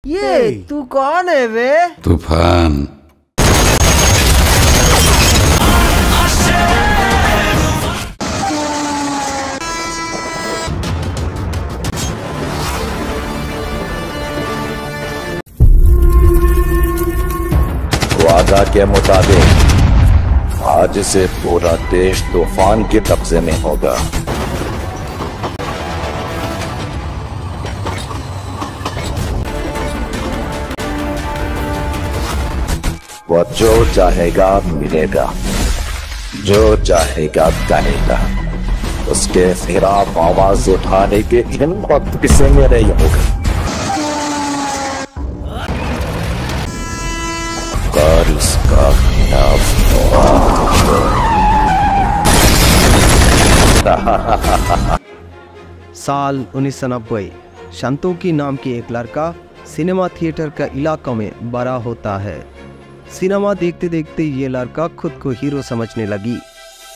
ये तू कौन है बे? तूफान। वादा के मुताबिक आज से पूरा देश तूफान के कब्जे में होगा। वह जो चाहेगा मिलेगा, जो चाहेगा करेगा। उसके खिलाफ आवाज उठाने की हिम्मत किसी में नहीं होगा। और इसका खिलाफ साल 1990 संतोकी नाम की एक लड़का सिनेमा थिएटर का इलाका में बड़ा होता है। सिनेमा देखते देखते ये लड़का खुद को हीरो समझने लगी।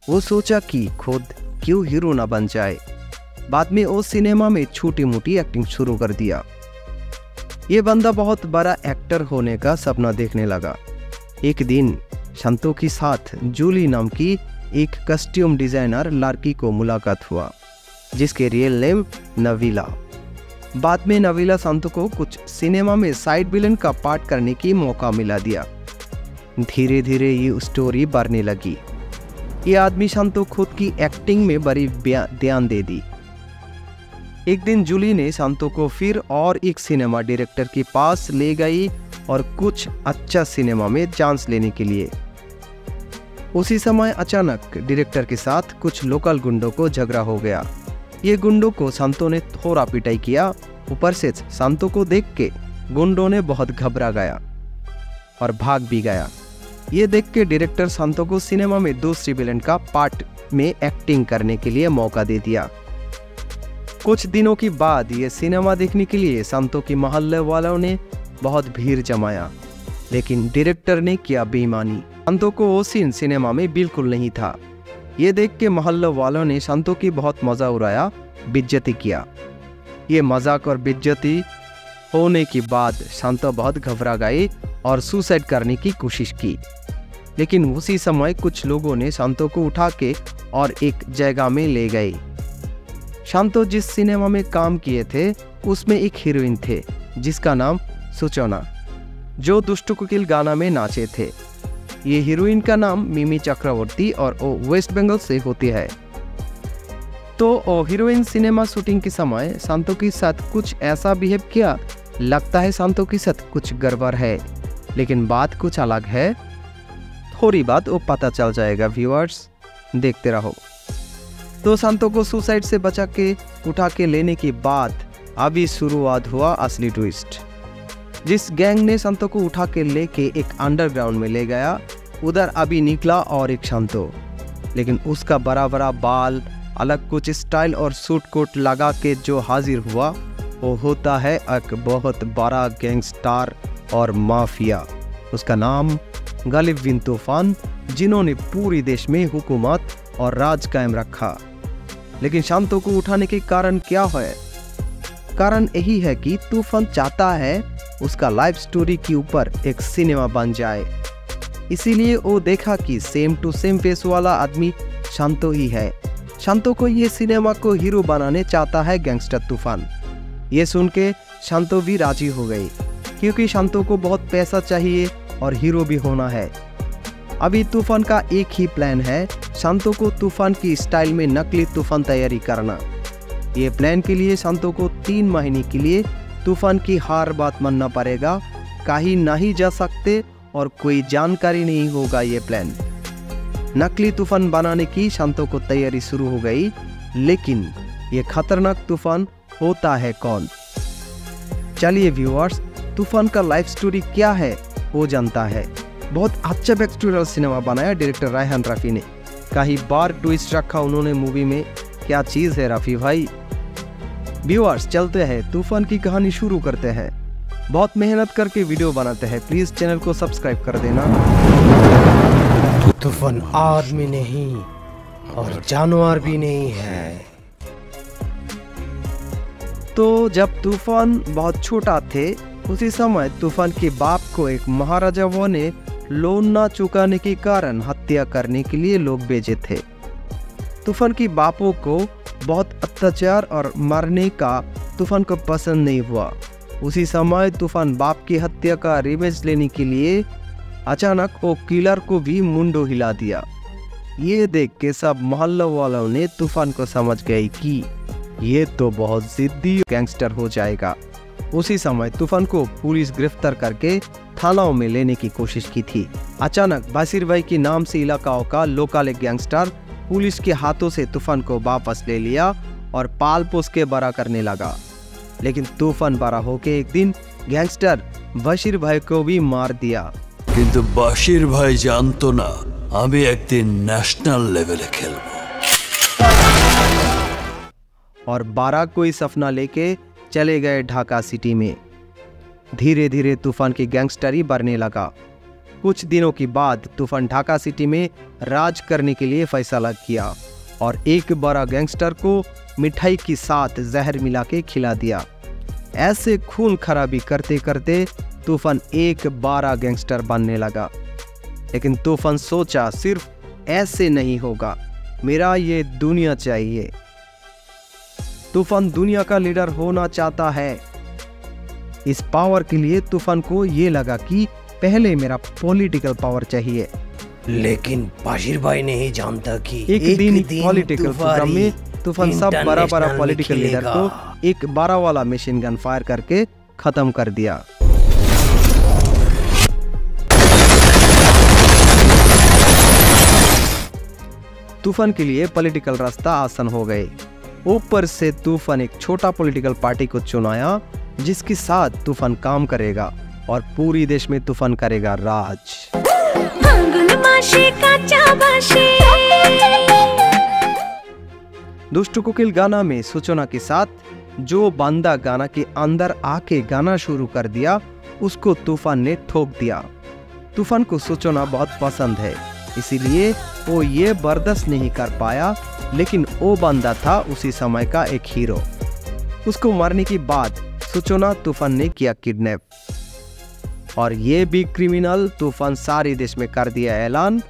वो सोचा कि खुद क्यों हीरो ना बन जाए। बाद में वो सिनेमा में छोटी मोटी एक्टिंग शुरू कर दिया। ये बंदा बहुत बड़ा एक्टर होने का सपना देखने लगा। एक दिन संतो के साथ जूली नाम की एक कस्ट्यूम डिजाइनर लड़की को मुलाकात हुआ, जिसके रियल नेम नवीला। बाद में नवीला संतो को कुछ सिनेमा में साइड विलन का पार्ट करने की मौका मिला दिया। धीरे धीरे ये स्टोरी बढ़ने लगी। ये आदमी संतो खुद की एक्टिंग में बड़ी ध्यान दे दी। एक दिन जूली ने संतो को फिर और एक सिनेमा डायरेक्टर के पास ले गई और कुछ अच्छा सिनेमा में चांस लेने के लिए। उसी समय अचानक डायरेक्टर के साथ कुछ लोकल गुंडों को झगड़ा हो गया। ये गुंडों को संतो ने थोड़ा पिटाई किया। ऊपर से संतो को देख के गुंडों ने बहुत घबरा गया और भाग भी गया। ये देख के डायरेक्टर संतो को सिनेमा में दूसरी विलेन का पार्ट में एक्टिंग करने के लिए मौका दे दिया। कुछ दिनों के बाद ये सिनेमा देखने के लिए संतो के मोहल्ले वालों ने बहुत भीड़ जमाया, लेकिन डायरेक्टर ने किया बेईमानी। संतो को वो सीन सिनेमा में बिल्कुल नहीं था। ये देख के मोहल्ले वालों ने संतो की बहुत मजा उड़ाया, बेइज्जती किया। ये मजाक और बेइज्जती होने के बाद संतो बहुत घबरा गई और सुसाइड करने की कोशिश की। लेकिन उसी समय कुछ लोगों ने संतो को उठा के और एक जगह में ले गए। संतो जिस सिनेमा में काम किए थे उसमें एक हीरोइन थे जिसका नाम सुचोना, जो दुष्ट कोकिल गाना में नाचे थे। ये हीरोइन का नाम मिमी चक्रवर्ती और वो वेस्ट बंगाल से होती है। तो वो हीरोइन सिनेमा शूटिंग के समय संतो के साथ कुछ ऐसा बिहेव किया, लगता है संतो के साथ कुछ गड़बड़ है, लेकिन बात कुछ अलग है। थोड़ी बात वो पता चल जाएगा। व्यूअर्स देखते रहो। तो संतो को सुसाइड से बचा के उठा के लेने के बाद अभी शुरुआत हुआ असली ट्विस्ट। जिस गैंग ने संतो को उठा के लेके एक अंडरग्राउंड में ले गया, उधर अभी निकला और एक संतो, लेकिन उसका बड़ा बड़ा बाल, अलग कुछ स्टाइल और सूट कोट लगा के जो हाजिर हुआ वो होता है एक बहुत बड़ा गैंगस्टर और माफिया। उसका नाम गालिब बिन तूफान, जिन्होंने पूरे देश में हुकूमत और राज कायम रखा। लेकिन संतो को उठाने के कारण क्या है? कारण यही है कि तूफान चाहता है उसका लाइफ स्टोरी के ऊपर एक सिनेमा बन जाए। इसीलिए वो देखा कि सेम टू सेम फेस वाला आदमी संतो ही है। संतो को ये सिनेमा को हीरो बनाने चाहता है गैंगस्टर तूफान। ये सुन के संतो भी राजी हो गई, क्योंकि संतो को बहुत पैसा चाहिए और हीरो भी होना है। अभी तूफान का एक ही प्लान है, संतो को तूफान की स्टाइल में नकली तूफान तैयारी करना। ये प्लान के लिए संतो को 3 महीने के लिए तूफान की हर बात मानना पड़ेगा। कहीं नहीं जा सकते और कोई जानकारी नहीं होगा ये प्लान। नकली तूफान बनाने की संतो को तैयारी शुरू हो गई। लेकिन ये खतरनाक तूफान होता है कौन? चलिए व्यूअर्स, तूफान का लाइफ स्टोरी क्या है वो जानता है। बहुत अच्छा बैकस्टोरियल सिनेमा बनाया डायरेक्टर रायहान रफ़ी ने। कहीं बार ट्विस्ट रखा उन्होंने मूवी में। क्या चीज़ है रफ़ी भाई। व्यूअर्स चलते हैं, तूफान की कहानी शुरू करते हैं। बहुत मेहनत करके वीडियो बनाते हैं, प्लीज़ चैनल को सब्सक्राइब कर देना। तूफान आदमी नहीं और जानवर भी नहीं है। तो जब तूफान बहुत छोटा थे उसी समय तूफान के बाप को एक महाराजाओं ने लोन ना चुकाने के कारण हत्या करने के लिए लोग भेजे थे। तूफान की बापों को बहुत अत्याचार और मारने का तूफान को पसंद नहीं हुआ। उसी समय तूफान बाप की हत्या का रिवेंज लेने के लिए अचानक वो किलर को भी मुंडो हिला दिया। ये देख के सब मोहल्ला वालों ने तूफान को समझ गए कि ये तो बहुत जिद्दी गैंगस्टर हो जाएगा। उसी समय तूफान को पुलिस गिरफ्तार करके थानाओं में लेने की कोशिश की थी। अचानक बासिर भाई के नाम से इलाकाओं का लोकल एक गैंगस्टर पुलिस के हाथों से तूफान को वापस ले लिया और पाल पोस के बड़ा करने लगा। लेकिन तूफान बड़ा होके एक दिन गैंगस्टर बासिर भाई को भी मार दिया। किंतु बासिर भाई जानतो ना আমি একদিন ন্যাশনাল লেভেলে খেলবো। और 12 कोई सपना लेके चले गए ढाका सिटी में। धीरे धीरे तूफान की गैंगस्टरी बढ़ने लगा। कुछ दिनों के बाद तूफान ढाका सिटी में राज करने के लिए फैसला किया और एक बड़ा गैंगस्टर को मिठाई के साथ जहर मिला के खिला दिया। ऐसे खून खराबी करते करते तूफान एक बड़ा गैंगस्टर बनने लगा। लेकिन तूफान सोचा सिर्फ ऐसे नहीं होगा, मेरा ये दुनिया चाहिए। तूफान दुनिया का लीडर होना चाहता है। इस पावर के लिए तूफान को ये लगा कि पहले मेरा पॉलिटिकल पावर चाहिए। लेकिन बासिर भाई नहीं जानता कि एक दिन पॉलिटिकल प्रोग्राम में तूफान सब बड़ा बड़ा पॉलिटिकल लीडर को एक 12 वाला मशीन गन फायर करके खत्म कर दिया। तूफान के लिए पॉलिटिकल रास्ता आसान हो गए। ऊपर से तूफान एक छोटा पॉलिटिकल पार्टी को चुनाया जिसके साथ तूफान काम करेगा और पूरी देश में तूफान करेगा राज। दुष्ट कोकिल गाना में सूचना के साथ जो बंदा गाना के अंदर आके गाना शुरू कर दिया उसको तूफान ने ठोक दिया। तूफान को सूचना बहुत पसंद है, इसीलिए वो ये बर्दाश्त नहीं कर पाया। लेकिन वो बंदा था उसी समय का एक हीरो। उसको मारने के बाद सूचना तूफान ने किया किडनैप और ये भी क्रिमिनल तूफान सारे देश में कर दिया ऐलान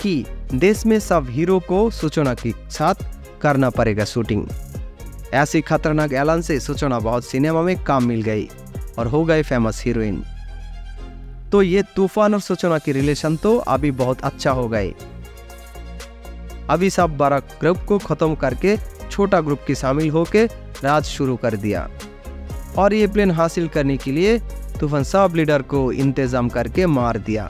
कि देश में सब हीरो को सूचना के साथ करना पड़ेगा शूटिंग। ऐसी खतरनाक ऐलान से सूचना बहुत सिनेमा में काम मिल गई और हो गई फेमस हीरोइन। तो ये तूफान और सूचना की रिलेशन तो अभी बहुत अच्छा हो गए। अभी सब बड़ा ग्रुप को खत्म करके छोटा ग्रुप की शामिल होके राज शुरू कर दिया और ये प्लान हासिल करने के लिए तूफान सब लीडर को इंतजाम करके मार दिया।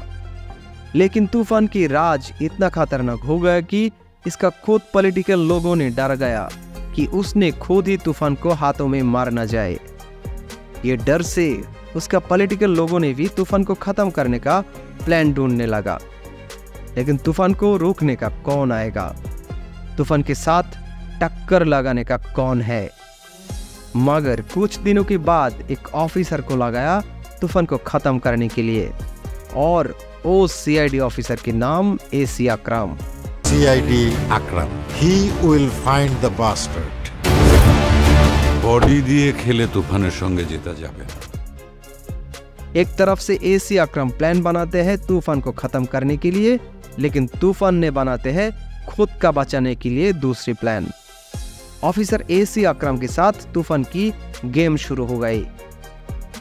लेकिन तूफान की राज इतना खतरनाक हो गया कि इसका खुद पॉलिटिकल लोगों ने डर गया कि उसने खुद ही तूफान को हाथों में मार न जाए। ये डर से उसका पॉलिटिकल लोगों ने भी तूफान को खत्म करने का प्लान ढूंढने लगा। लेकिन तूफान को रोकने का कौन आएगा? तूफान के साथ टक्कर लगाने का कौन है? मगर कुछ दिनों के बाद एक ऑफिसर को लगाया तूफान को खत्म करने के लिए और वो सीआईडी ऑफिसर के नाम AC Akram. CID Akram, he will find the bastard. Body दिए खेले तूफाনের সঙ্গে जेता जाবে। एक तरफ से एसी अकरम प्लान बनाते हैं तूफान को खत्म करने के लिए, लेकिन तूफान ने बनाते हैं खुद का बचाने के लिए दूसरी प्लान। ऑफिसर एसी अकरम के साथ तूफान की गेम शुरू हो गई।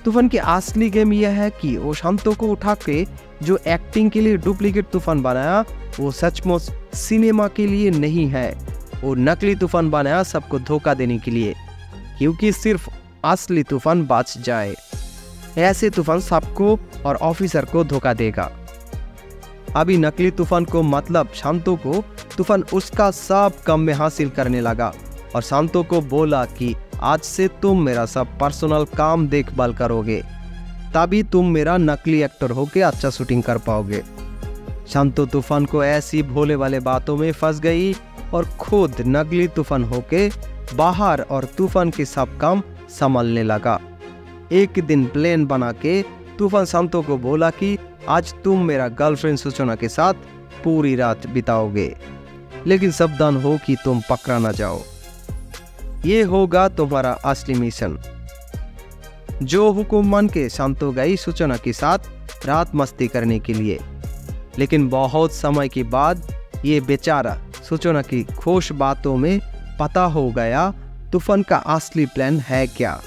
तूफान की असली गेम यह है कि वो शांतों को उठा के जो एक्टिंग के लिए डुप्लीकेट तूफान बनाया वो सचमुच सिनेमा के लिए नहीं है। वो नकली तूफान बनाया सबको धोखा देने के लिए, क्योंकि सिर्फ असली तूफान बच जाए। ऐसे तूफान सबको और ऑफिसर को धोखा देगा। अभी नकली तूफान को मतलब शांतों को तूफान उसका सब काम में हासिल करने लगा और शांतों को बोला कि आज से तुम मेरा सब पर्सनल काम देखभाल करोगे, तभी तुम मेरा नकली एक्टर होके अच्छा शूटिंग कर पाओगे। शांतो तूफान को ऐसी भोले वाले बातों में फंस गई और खुद नकली तूफान होके बाहर और तूफान के सब काम संभालने लगा। एक दिन प्लान बना के तूफान शांतो को बोला कि आज तुम मेरा गर्लफ्रेंड सूचना के साथ पूरी रात बिताओगे, लेकिन सावधान हो कि तुम पकड़ा ना जाओ। ये होगा तुम्हारा असली मिशन। जो हुक्म मान के शांतो गई सूचना के साथ रात मस्ती करने के लिए। लेकिन बहुत समय के बाद ये बेचारा सूचना की खुश बातों में पता हो गया तूफान का असली प्लान है क्या।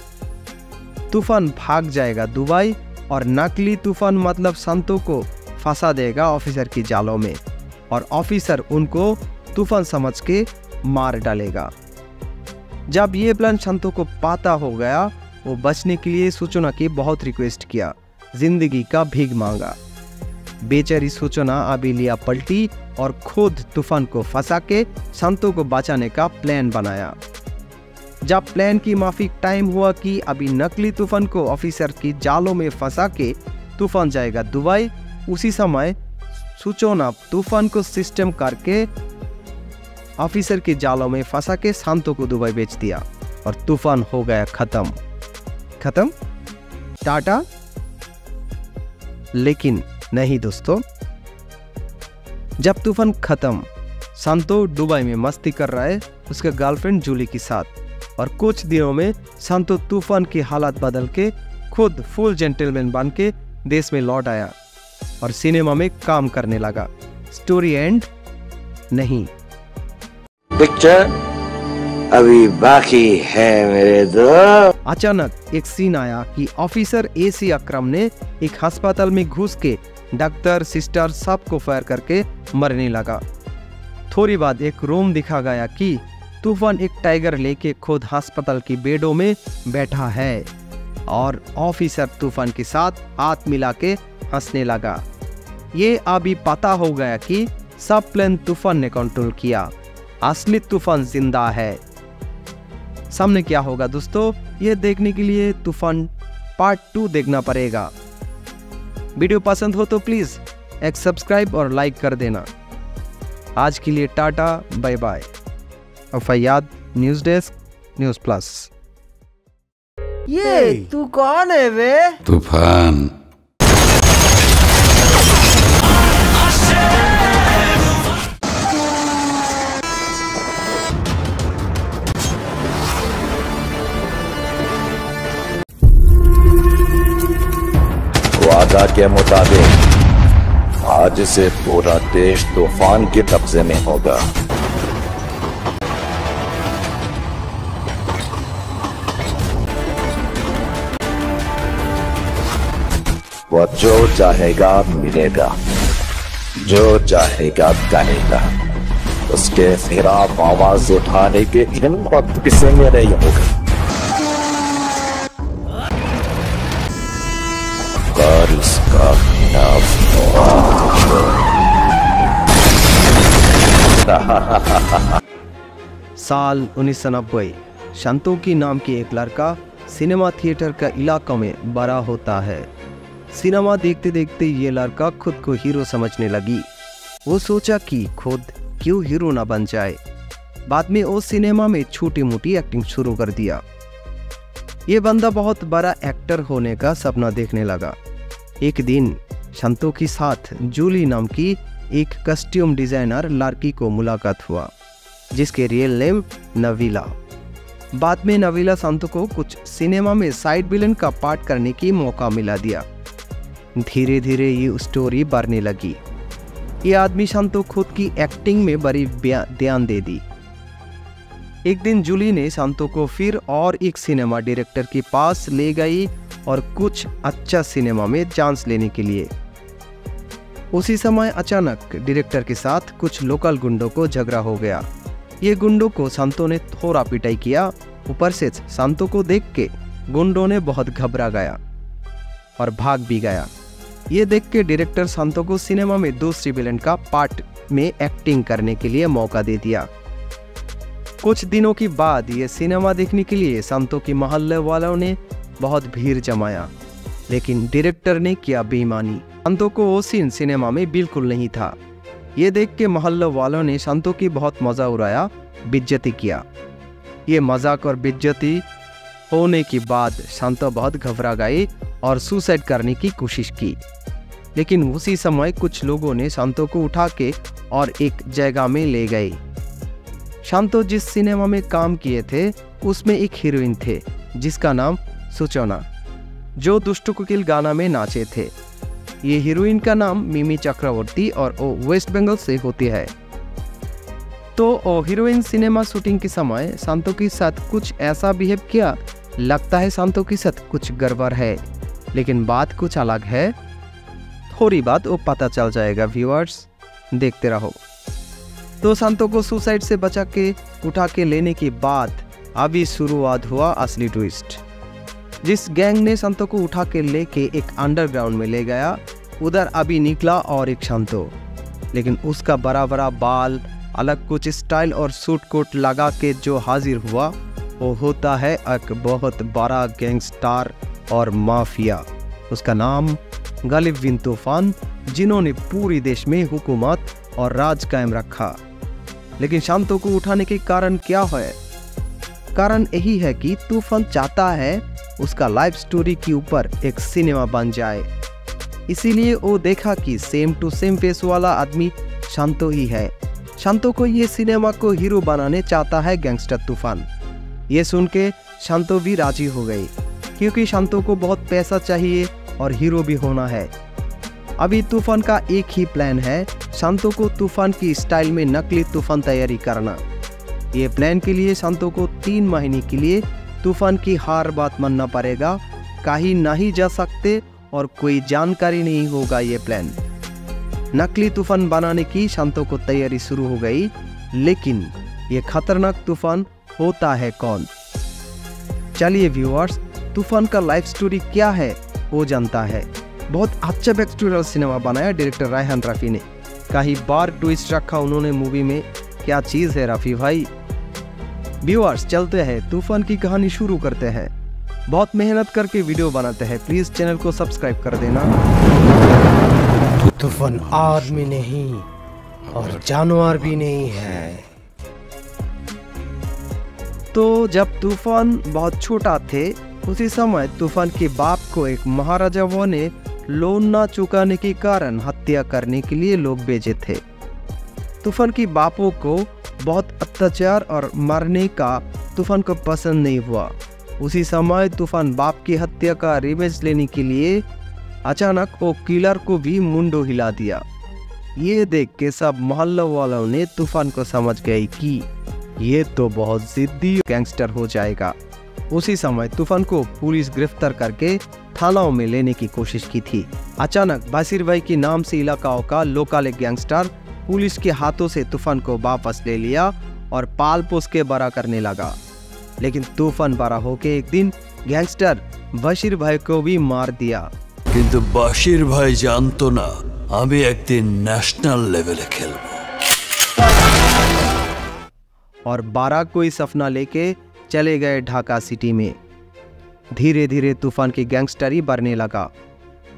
तूफान भाग जाएगा दुबई और नकली तूफान मतलब शांतो को फंसा देगा ऑफिसर की जालों में और ऑफिसर उनको तूफान समझ के मार डालेगा। जब ये प्लान शांतो को पता हो गया, वो बचने के लिए सूचना की बहुत रिक्वेस्ट किया, जिंदगी का भीख मांगा। बेचारी सूचना अभी लिया पलटी और खुद तूफान को फंसा के शांतो को बचाने का प्लान बनाया। जब प्लान की माफिक टाइम हुआ कि अभी नकली तूफान को ऑफिसर की जालों में फंसा के तूफान जाएगा दुबई, उसी समय सूचना तूफान को सिस्टम करके ऑफिसर की जालों में फंसा के शांतो को दुबई बेच दिया और तूफान हो गया खत्म। खत्म? टाटा? लेकिन नहीं दोस्तों, जब तूफान खत्म, शांतो दुबई में मस्ती कर रहा है उसके गर्लफ्रेंड जूली के साथ और कुछ दिनों में शांतो तूफान की हालत बदल के खुद फुल जेंटलमैन बन के देश में लौट आया और सिनेमा में काम करने लगा। स्टोरी एंड नहीं, पिक्चर अभी बाकी है मेरे दोस्त। अचानक एक सीन आया कि ऑफिसर AC अकरम ने एक अस्पताल में घुस के डॉक्टर सिस्टर सबको फायर करके मरने लगा। थोड़ी बाद एक रूम दिखा गया कि तूफान एक टाइगर लेके खुद अस्पताल की बेडों में बैठा है और ऑफिसर तूफान के साथ हाथ मिला के हंसने लगा। ये अभी पता हो गया कि सब प्लान तूफान ने कंट्रोल किया, असली तूफान जिंदा है। सामने क्या होगा दोस्तों, ये देखने के लिए तूफान पार्ट 2 देखना पड़ेगा। वीडियो पसंद हो तो प्लीज एक सब्सक्राइब और लाइक कर देना। आज के लिए tata, bye bye. Faiyad, news desk, news plus. ये तू कौन है वे? तूफान। वादा के मुताबिक आज से पूरा देश तूफान के कब्जे में होगा। वो जो चाहेगा मिलेगा, जो चाहेगा करेगा। उसके खिलाफ आवाज उठाने के हिम्मत किसी में नहीं होगा। और इसका साल 1990 शांतोकी नाम की एक लड़का सिनेमा थिएटर का इलाका में बड़ा होता है। सिनेमा देखते देखते ये लड़का खुद को हीरो समझने लगी। वो सोचा कि खुद क्यों हीरो ना बन जाए। बाद में वो सिनेमा में छोटी मोटी एक्टिंग शुरू कर दिया। ये बंदा बहुत बड़ा एक्टर होने का सपना देखने लगा। एक दिन शांतो के साथ जूली नाम की एक कस्ट्यूम डिजाइनर लड़की को मुलाकात हुआ, जिसके रियल नेम नवीला। बाद में नवीला शांतो को कुछ सिनेमा में साइड विलन का पार्ट करने की मौका मिला दिया। धीरे धीरे ये स्टोरी बढ़ने लगी। ये आदमी शांतो खुद की एक्टिंग में बड़ी ध्यान दे दी। एक दिन जूली ने शांतो को फिर और एक सिनेमा डायरेक्टर के पास ले गई और कुछ अच्छा सिनेमा में चांस लेने के लिए। उसी समय अचानक डायरेक्टर के साथ कुछ लोकल गुंडों को झगड़ा हो गया। ये गुंडों को शांतो ने थोड़ा पिटाई किया। ऊपर से शांतो को देख के गुंडों ने बहुत घबरा गया और भाग भी गया। ये देख के डायरेक्टर शांतो को सिनेमा में दूसरी विलन का पार्ट में एक्टिंग करने के लिए मौका दे दिया। कुछ दिनों के बाद ये सिनेमा देखने के लिए शांतो के मोहल्ले वालों ने बहुत भीड़ जमाया, लेकिन डायरेक्टर ने किया बेईमानी। शांतो को वो सीन सिनेमा में बिल्कुल नहीं था। ये देख के मोहल्ले वालों ने शांतो की बहुत मजा उड़ाया, बेइज्जती किया। ये मजाक और बेइज्जती होने के बाद शांतो बहुत घबरा गई और सुसाइड करने की कोशिश की। लेकिन उसी समय कुछ लोगों ने शांतो को उठा के और एक जगह में ले गए। शांतो जिस सिनेमा में काम किए थे उसमें एक हीरोइन थे जिसका नाम सूचना। जो दुष्ट कोकिल गाना में नाचे थे। ये हीरोइन का नाम मिमी चक्रवर्ती और वो वेस्ट बंगाल से होती है। तो हीरोइन सिनेमा शूटिंग के समय शांतो के साथ कुछ ऐसा बिहेव किया, लगता है शांतो के साथ कुछ गड़बड़ है, लेकिन बात कुछ अलग है। थोड़ी बात वो पता चल जाएगा व्यूअर्स, देखते रहो। तो शांतो को सुसाइड से बचा के उठा के लेने के बाद अभी शुरुआत हुआ असली ट्विस्ट। जिस गैंग ने शांतो को उठा के लेके एक अंडरग्राउंड में ले गया, उधर अभी निकला और एक शांतो, लेकिन उसका बड़ा बड़ा बाल, अलग कुछ स्टाइल और सूट कोट लगा के जो हाजिर हुआ वो होता है एक बहुत बड़ा गैंगस्टर और माफिया। उसका नाम गालिब बिन तूफान, जिन्होंने पूरी देश में हुकूमत और राज कायम रखा। लेकिन शांतो को उठाने के कारण क्या है? कारण यही है कि तूफान चाहता है उसका लाइफ स्टोरी के ऊपर एक सिनेमा बन जाए। इसीलिए वो देखा कि सेम टू सेम फेस वाला आदमी शांतो ही है। शांतो को ये सिनेमा को हीरो बनाने चाहता है गैंगस्टर तूफान। ये सुन के शांतो भी राजी हो गई, क्योंकि शांतो को बहुत पैसा चाहिए और हीरो भी होना है। अभी तूफान का एक ही प्लान है, शांतो को तूफान की स्टाइल में नकली तूफान तैयारी करना। ये प्लान के लिए शांतो को 3 महीने के लिए तूफान की हर बात मानना पड़ेगा, कहीं नहीं जा सकते और कोई जानकारी नहीं होगा ये प्लान। नकली तूफान बनाने की शांतो को तैयारी शुरू हो गई, लेकिन ये खतरनाक तूफान होता है कौन? चलिए व्यूअर्स, तूफान का लाइफ स्टोरी क्या है वो जानता है। बहुत अच्छा बैकस्टोरियल सिनेमा बनाया डायरेक्टर रायहान रफ़ी ने। कहीं बार ट्विस्ट रखा उन्होंने मूवी में, क्या चीज़ है रफ़ी भाई। व्यूअर्स चलते हैं, तूफान की कहानी शुरू करते हैं। बहुत मेहनत करके वीडियो बनाते हैं, प्लीज़ चैनल को सब्सक्राइब कर देना। तूफान आदमी नहीं और जानवर भी नहीं है। तो जब तूफान बहुत छोटा थे, उसी समय तूफान के बाप को एक महाराजाओं ने लोन ना चुकाने के कारण हत्या करने के लिए लोग भेजे थे। तूफान की बापों को बहुत अत्याचार और मारने का तूफान को पसंद नहीं हुआ। उसी समय तूफान बाप की हत्या का रिवेंज लेने के लिए अचानक वो किलर को भी मुंडो हिला दिया। ये देख के सब मोहल्ला वालों ने तूफान को समझ गए कि ये तो बहुत जिद्दी गैंगस्टर हो जाएगा। उसी समय तूफान को पुलिस गिरफ्तार करके थानाओं में लेने की कोशिश की थी। अचानक बासिर भाई के नाम से इलाकाओं का लोकल एक गैंगस्टर पुलिस के हाथों से तूफान को वापस ले लिया और पाल पोस के बड़ा करने लगा। लेकिन तूफान बड़ा होके एक दिन गैंगस्टर बासिर भाई को भी मार दिया। किंतु बासिर भाई जानतो ना आमी एकदिन नेशनल लेवले खेलबो। और 12 कोई सपना लेके चले गए ढाका सिटी में। धीरे धीरे तूफान की गैंगस्टरी बढ़ने लगा।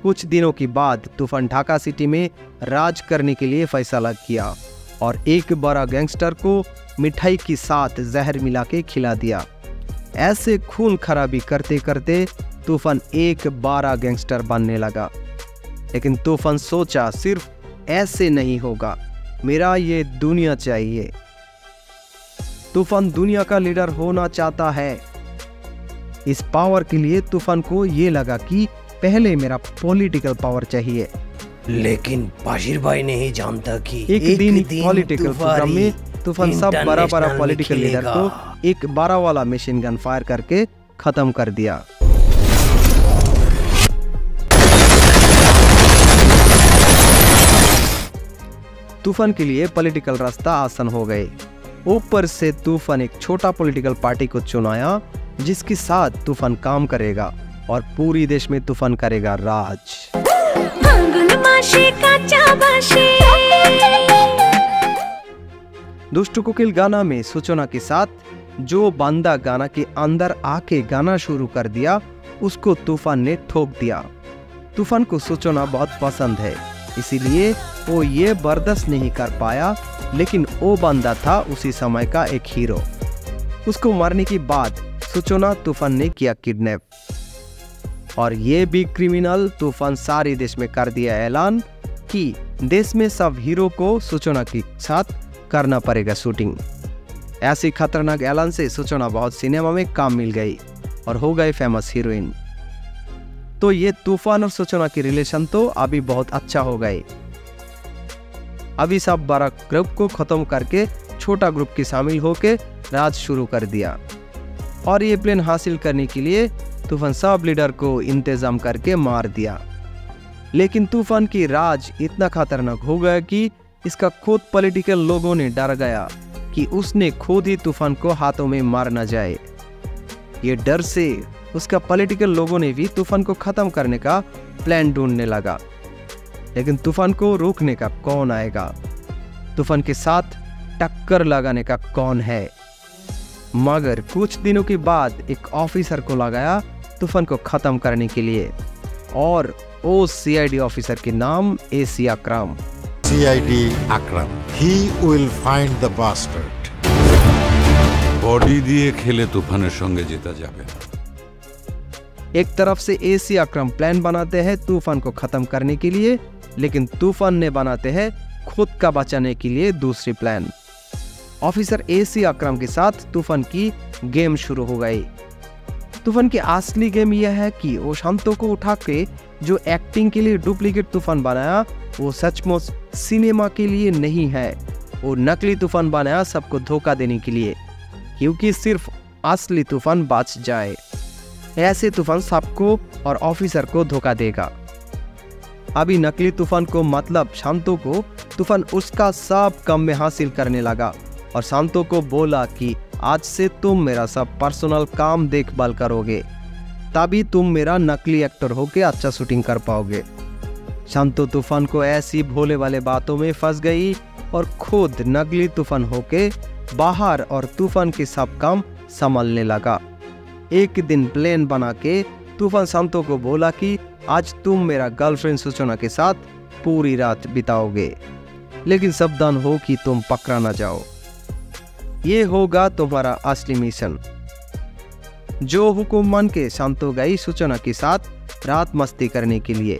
कुछ दिनों के बाद तूफान ढाका सिटी में राज करने के लिए फैसला किया और एक बड़ा गैंगस्टर को मिठाई के साथ जहर मिला के खिला दिया। ऐसे खून खराबी करते करते तूफान एक बड़ा गैंगस्टर बनने लगा। लेकिन तूफान सोचा सिर्फ ऐसे नहीं होगा, मेरा ये दुनिया चाहिए। तूफान दुनिया का लीडर होना चाहता है। इस पावर के लिए तूफान को ये लगा कि पहले मेरा पॉलिटिकल पावर चाहिए। लेकिन बासिर भाई नहीं जानता कि एक दिन पॉलिटिकल प्रोग्राम में तूफान सब बड़ा बड़ा पॉलिटिकल लीडर को एक 12 वाला मशीन गन फायर करके खत्म कर दिया। तूफान के लिए पॉलिटिकल रास्ता आसान हो गए। ऊपर से तूफान एक छोटा पॉलिटिकल पार्टी को चुनाया जिसके साथ तूफान काम करेगा और पूरी देश में तूफान करेगा राज। दुष्ट कोकिल गाना में सूचना के साथ जो बंदा गाना के अंदर आके गाना शुरू कर दिया उसको तूफान ने ठोक दिया। तूफान को सूचना बहुत पसंद है, इसीलिए वो ये बर्दाश्त नहीं कर पाया। लेकिन वो बंदा था उसी समय का एक हीरो। उसको मारने के बाद सूचना तूफान ने किया किडनैप और ये भी क्रिमिनल तूफान सारे देश में कर दिया ऐलान कि देश में सब हीरो को सूचना के साथ करना पड़ेगा शूटिंग। ऐसी खतरनाक ऐलान से सूचना बहुत सिनेमा में काम मिल गई और हो गए फेमस हीरोइन। तो ये तूफान और सूचना की रिलेशन तो अभी बहुत अच्छा हो गए। अभी सब बड़ा ग्रुप को खत्म करके छोटा ग्रुप की शामिल होके राज शुरू कर दिया। और ये प्लान हासिल करने के लिए तूफान सब लीडर को इंतजाम करके मार दिया। लेकिन तूफान की राज इतना खतरनाक हो गया कि इसका खुद पॉलिटिकल लोगों ने डर गया कि उसने खुद ही तूफान को हाथों में मार न जाए। ये डर से उसका पॉलिटिकल लोगों ने भी तूफान को खत्म करने का प्लान ढूंढने लगा। लेकिन तूफान को रोकने का कौन आएगा? तूफान के साथ टक्कर लगाने का कौन है? मगर कुछ दिनों के बाद एक ऑफिसर को लगाया तूफान को खत्म करने के लिए, और वो सीआईडी ऑफिसर के नाम AC Akram. CID Akram. He will find the bastard. Body দিয়ে খেলে তুফানের সঙ্গে জেতা যাবে না। एक तरफ से एसी अकरम प्लान बनाते हैं तूफान को खत्म करने के लिए, लेकिन तूफान ने बनाते हैं खुद का बचाने के लिए दूसरी प्लान। ऑफिसर एसी अकरम के साथ तूफान की गेम शुरू हो गई। तूफान की असली गेम यह है कि वो शांतो को उठा के जो एक्टिंग के लिए डुप्लीकेट तूफान बनाया वो सचमुच सिनेमा के लिए नहीं है। वो नकली तूफान बनाया सबको धोखा देने के लिए, क्योंकि सिर्फ असली तूफान बच जाए। ऐसे तूफान सबको और ऑफिसर को धोखा देगा। अभी नकली तूफान को मतलब शांतो को तूफान उसका सब काम में हासिल करने लगा और शांतो को बोला कि आज से तुम मेरा सब पर्सनल काम देखभाल करोगे, तभी तुम मेरा नकली एक्टर होके अच्छा शूटिंग कर पाओगे। शांतो तूफान को ऐसी भोले वाले बातों में फंस गई और खुद नकली तूफान होके बाहर और तूफान के सब काम संभालने लगा। एक दिन प्लान बना के तूफान शांतो को बोला कि आज तुम मेरा गर्लफ्रेंड सूचना के साथ पूरी रात बिताओगे, लेकिन सावधान हो कि तुम पकड़ा ना जाओ। ये होगा तुम्हारा असली मिशन। जो हुक्म मान के शांतो गई सूचना के साथ रात मस्ती करने के लिए,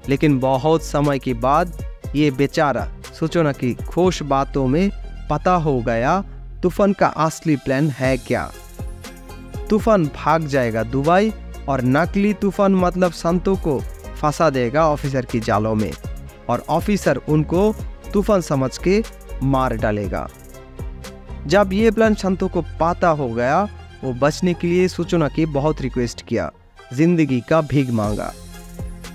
लेकिन बहुत समय के बाद ये बेचारा सूचना की खुश बातों में पता हो गया तूफान का असली प्लान है क्या। तूफान भाग जाएगा दुबई और नकली तूफान मतलब शांतो को फंसा देगा ऑफिसर की जालों में, और ऑफिसर उनको तूफान समझ के मार डालेगा। जब ये प्लान शांतो को पता हो गया, वो बचने के लिए सूचना की बहुत रिक्वेस्ट किया, जिंदगी का भीख मांगा।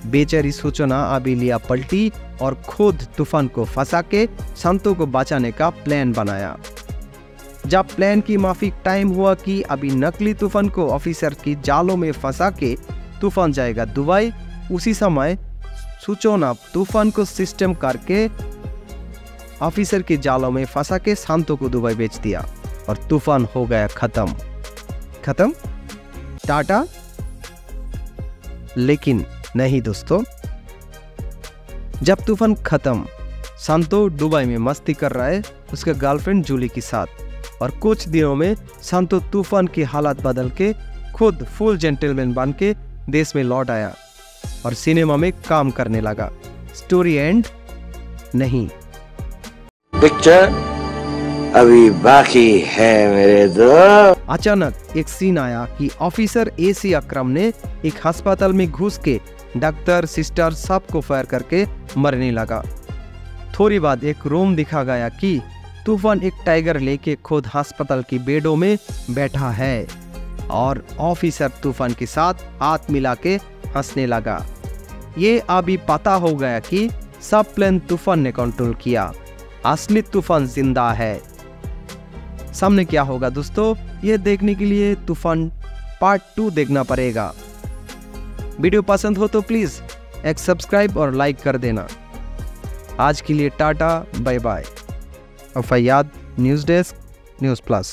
बेचारी सूचना अभी लिया पलटी और खुद तूफान को फंसा के शांतो को बचाने का प्लान बनाया। जब प्लान की माफिक टाइम हुआ कि अभी नकली तूफान को ऑफिसर की जालों में फंसा के तूफान जाएगा दुबई, उसी समय सूचना तूफान को सिस्टम करके ऑफिसर की जालों में फंसा के शांतो को दुबई बेच दिया और तूफान हो गया खत्म। खत्म, टाटा। लेकिन नहीं दोस्तों, जब तूफान खत्म, शांतो दुबई में मस्ती कर रहा है उसके गर्लफ्रेंड जूली के साथ, और कुछ दिनों में शांतो तूफान की हालत बदल के खुद फुल जेंटलमैन बन के देश में लौट आया और सिनेमा में काम करने लगा। स्टोरी एंड नहीं, पिक्चर अभी बाकी है मेरे दोस्त। अचानक एक सीन आया कि ऑफिसर एसी अकरम ने एक अस्पताल में घुस के डॉक्टर सिस्टर सबको फायर करके मरने लगा। थोड़ी बाद एक रूम दिखा गया कि तूफान एक टाइगर लेके खुद अस्पताल की बेडों में बैठा है और ऑफिसर तूफान के साथ हाथ मिला के हंसने लगा। ये अभी पता हो गया कि सब प्लान तूफान ने कंट्रोल किया, असली तूफान जिंदा है। सामने क्या होगा दोस्तों, ये देखने के लिए तूफान पार्ट 2 देखना पड़ेगा। वीडियो पसंद हो तो प्लीज एक सब्सक्राइब और लाइक कर देना। आज के लिए tata, bye bye. Faiyad, news desk, news plus.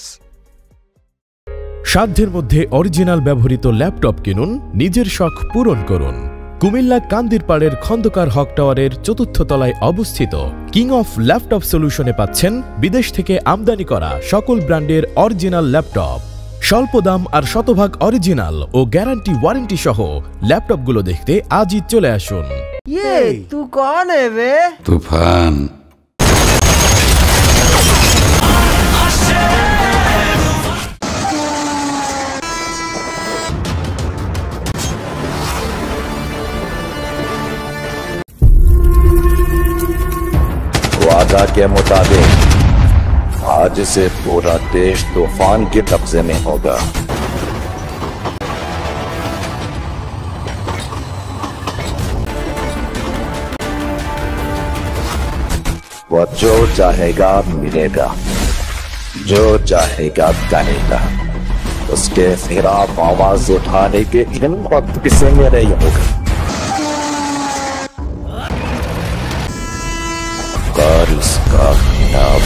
সাধ্যের মধ্যে অরিজিনাল ব্যবহৃত ল্যাপটপ কিনুন, নিজের শখ পূরণ করুন। কুমিল্লা কান্দিরপাড়ের খন্দকার হক টাওয়ারের ৪র্থ তলায় অবস্থিত কিং অফ ল্যাপটপ সলিউশনে পাচ্ছেন বিদেশ থেকে আমদানি করা সকল ব্র্যান্ডের অরিজিনাল ল্যাপটপ। স্বল্প দাম আর শতভাগ অরিজিনাল ও গ্যারান্টি ওয়ারেন্টি সহ ল্যাপটপগুলো দেখতে আজই চলে আসুন। तू कौन है बे? তুফান। वादा के मुताबिक आज से पूरा देश तूफान के कब्जे में होगा। वो जो चाहेगा मिलेगा, जो चाहेगा करेगा। उसके खिलाफ आवाज उठाने के हिम्मत किसी में नहीं होगा। और इसका खिलाफ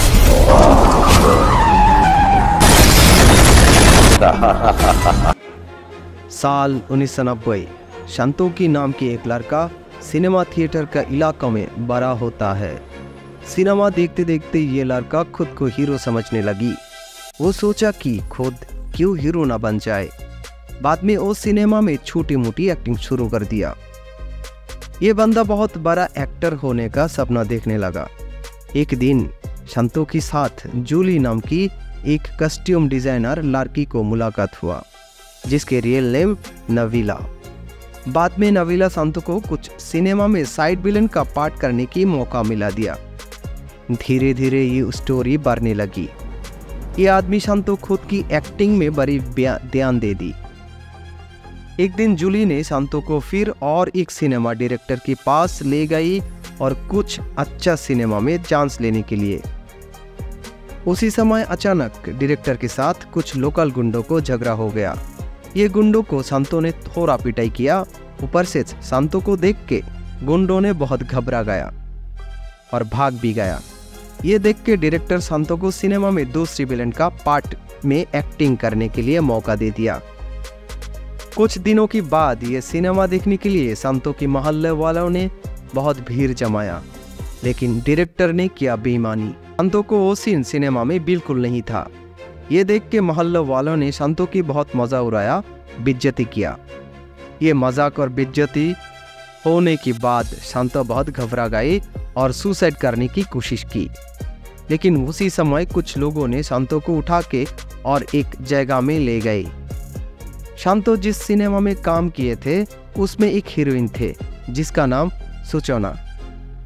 साल 1990 संतोकी नाम की एक लड़का सिनेमा थिएटर का इलाका में बड़ा होता है। सिनेमा देखते देखते ये लड़का खुद को हीरो समझने लगी। वो सोचा कि खुद क्यों हीरो ना बन जाए। बाद में वो सिनेमा में छोटी मोटी एक्टिंग शुरू कर दिया। ये बंदा बहुत बड़ा एक्टर होने का सपना देखने लगा। एक दिन संतो के साथ जूली नाम की एक कस्ट्यूम डिजाइनर लड़की को मुलाकात हुआ, जिसके रियल नेम नवीला। बाद में नवीला संतो को कुछ सिनेमा में साइड विलन का पार्ट करने की मौका मिला दिया। धीरे धीरे ये स्टोरी बढ़ने लगी। ये आदमी संतो खुद की एक्टिंग में बड़ी ध्यान दे दी। एक दिन जूली ने संतो को फिर और एक सिनेमा डायरेक्टर के पास ले गई और कुछ अच्छा सिनेमा में चांस लेने के लिए। उसी समय अचानक डायरेक्टर के साथ कुछ लोकल गुंडों को झगड़ा हो गया। ये गुंडों को संतो ने थोड़ा पिटाई किया। ऊपर से संतो को देख के गुंडों ने बहुत घबरा गया और भाग भी गया। ये देख के डायरेक्टर संतो को सिनेमा में दूसरी विलन का पार्ट में एक्टिंग करने के लिए मौका दे दिया। कुछ दिनों के बाद ये सिनेमा देखने के लिए संतो के मोहल्ले वालों ने बहुत भीड़ जमाया, लेकिन डायरेक्टर ने किया बेईमानी। संतो को वो सीन सिनेमा में बिल्कुल नहीं था। ये देख के मोहल्ले वालों ने संतो की बहुत मजा उड़ाया, बेइज्जती किया। ये मजाक और बेइज्जती होने के बाद संतो बहुत घबरा गई और सुसाइड करने की कोशिश की। लेकिन उसी समय कुछ लोगों ने संतो को उठा के और एक जगह में ले गए। संतो जिस सिनेमा में काम किए थे उसमें एक हीरोइन थे जिसका नाम सुचोना,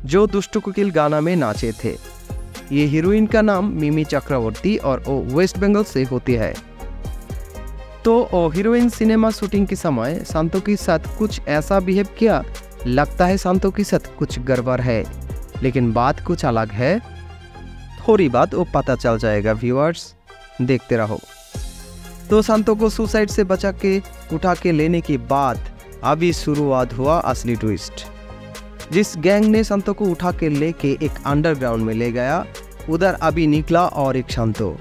जो दुष्ट कोकिल गाना में नाचे थे। ये हीरोइन का नाम मिमी चक्रवर्ती और वो वेस्ट बंगाल से होती है। तो वो हीरोइन सिनेमा शूटिंग के समय संतो के साथ कुछ ऐसा बिहेव किया, लगता है संतो के साथ कुछ गड़बड़ है, लेकिन बात कुछ अलग है। थोड़ी बात वो पता चल जाएगा। व्यूअर्स देखते रहो। तो संतो को सुसाइड से बचा के उठा के लेने के बाद अभी शुरुआत हुआ असली ट्विस्ट। जिस गैंग ने संतो को उठा के लेके एक अंडरग्राउंड में ले गया, उधर अभी निकला और एक संतो,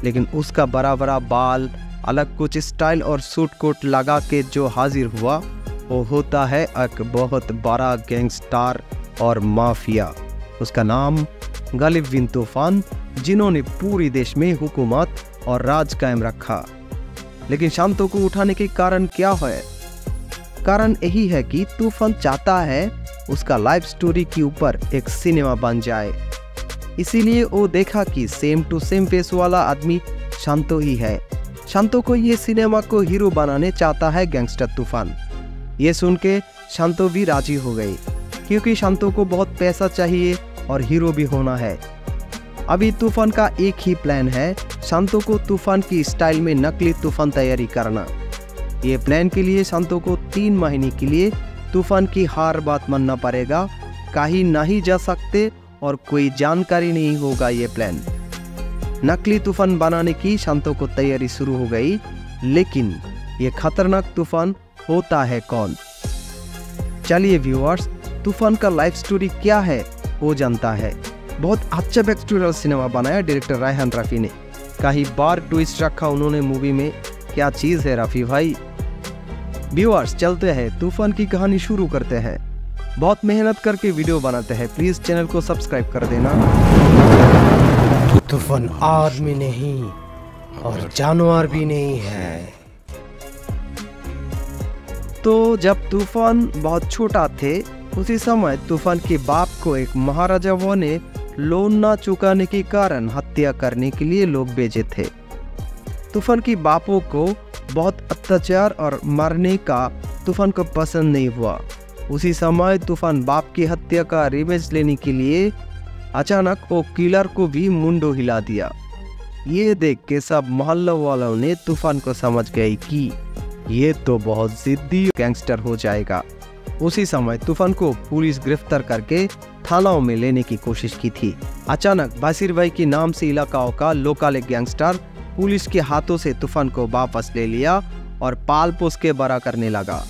लेकिन उसका बड़ा बड़ा बाल, अलग कुछ स्टाइल और सूट कोट लगा के जो हाजिर हुआ वो होता है एक बहुत बड़ा गैंगस्टर और माफिया। उसका नाम गालिब बिन तूफान, जिन्होंने पूरे देश में हुकूमत और राज कायम रखा। लेकिन संतो को उठाने के कारण क्या है? कारण यही है कि तूफान चाहता है उसका लाइफ स्टोरी के ऊपर एक सिनेमा बन जाए। इसीलिए वो देखा कि सेम टू सेम फेस वाला आदमी संतो ही है। संतो को ये सिनेमा को हीरो बनाने चाहता है गैंगस्टर तूफान। ये सुन के संतो भी राजी हो गई, क्योंकि संतो को बहुत पैसा चाहिए और हीरो भी होना है। अभी तूफान का एक ही प्लान है, संतो को तूफान की स्टाइल में नकली तूफान तैयारी करना। ये प्लान के लिए संतो को 3 महीने के लिए तूफान की हर बात मानना पड़ेगा, कहीं नहीं जा सकते और कोई जानकारी नहीं होगा ये प्लान। नकली तूफान बनाने की संतो को तैयारी शुरू हो गई, लेकिन ये खतरनाक तूफान होता है कौन? चलिए व्यूअर्स, तूफान का लाइफ स्टोरी क्या है वो जानता है। बहुत अच्छा बैकस्टोरियल सिनेमा बनाया डायरेक्टर रायहान रफ़ी ने। कहीं बार ट्विस्ट रखा उन्होंने मूवी में, क्या चीज़ है रफ़ी भाई। व्यूअर्स चलते हैं, तूफान की कहानी शुरू करते हैं। बहुत मेहनत करके वीडियो बनाते हैं, प्लीज़ चैनल को सब्सक्राइब कर देना। तूफान आदमी नहीं और जानवर भी नहीं है। तो जब तूफान बहुत छोटा थे, उसी समय तूफान के बाप को एक महाराजा ने लोन ना चुकाने के कारण हत्या करने के लिए लोग भेजे थे। तूफान की बापों को बहुत अत्याचार और मारने का तूफान को पसंद नहीं हुआ। उसी समय तूफान बाप की हत्या का रिवेंज लेने के लिए अचानक वो किलर को भी मुंडो हिला दिया। ये देख के सब मोहल्ला वालों ने तूफान को समझ गए कि ये तो बहुत जिद्दी गैंगस्टर हो जाएगा। उसी समय तूफान को पुलिस गिरफ्तार करके थानाओं में लेने की कोशिश की थी। अचानक बासिर भाई के नाम से इलाकाओं का लोकल एक गैंगस्टर पुलिस के हाथों से तूफान को वापस ले लिया और पाल पोस के बड़ा करने लगा।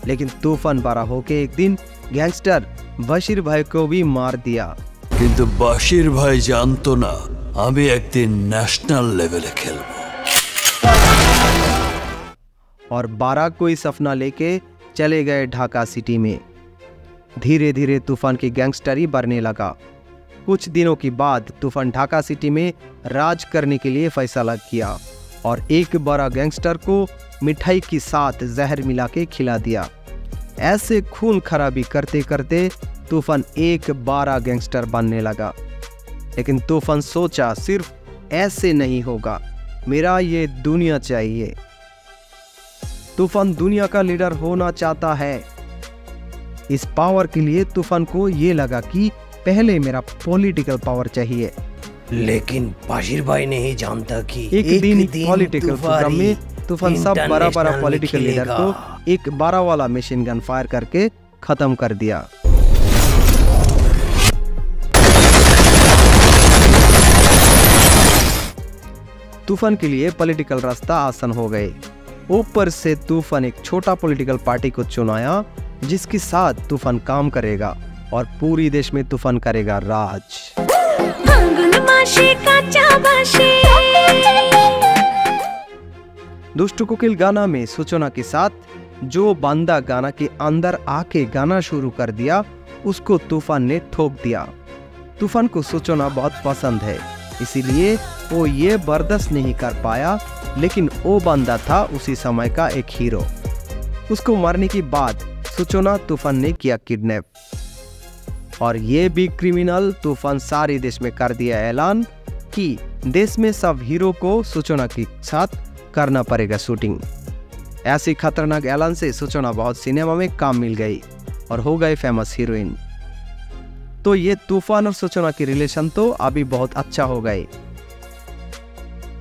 लेकिन तूफान बड़ा होके एक दिन गैंगस्टर बासिर भाई को भी मार दिया। কিন্তু বাশির ভাই জানতো না আমি একদিন ন্যাশনাল লেভেলে খেলবো। और 12 कोई सपना लेके चले गए ढाका सिटी में। धीरे धीरे तूफान की गैंगस्टरी बढ़ने लगा। कुछ दिनों के बाद तूफान ढाका सिटी में राज करने के लिए फैसला किया और एक बड़ा गैंगस्टर को मिठाई के साथ जहर मिला के खिला दिया। ऐसे खून खराबी करते करते तूफान एक बड़ा गैंगस्टर बनने लगा। लेकिन तूफान सोचा सिर्फ ऐसे नहीं होगा, मेरा ये दुनिया चाहिए। तूफान दुनिया का लीडर होना चाहता है। इस पावर के लिए तूफान को ये लगा कि पहले मेरा पॉलिटिकल पावर चाहिए। लेकिन बाशिर भाई नहीं जानता कि एक दिन पॉलिटिकल प्रोग्राम में तूफान सब बड़ा बड़ा पॉलिटिकल लीडर को एक 12 वाला मशीन गन फायर करके खत्म कर दिया। तूफान के लिए पॉलिटिकल रास्ता आसान हो गए। ऊपर से तूफान एक छोटा पॉलिटिकल पार्टी को चुनाया जिसके साथ तूफान काम करेगा और पूरी देश में तूफान करेगा राज। दुष्ट कोकिल गाना में सूचना के साथ जो बंदा गाना के अंदर आके गाना शुरू कर दिया उसको तूफान ने ठोक दिया। तूफान को सूचना बहुत पसंद है, इसीलिए वो ये बर्दाश्त नहीं कर पाया। लेकिन वो बंदा था उसी समय का एक हीरो। उसको मारने के बाद सूचना तूफान ने किया किडनैप और ये भी क्रिमिनल तूफान सारे देश में कर दिया ऐलान कि देश में सब हीरो को सूचना के साथ करना पड़ेगा शूटिंग। ऐसी खतरनाक ऐलान से सूचना बहुत सिनेमा में काम मिल गई और हो गई फेमस हीरोइन। तो ये तूफान और सूचना की रिलेशन तो अभी बहुत अच्छा हो गए।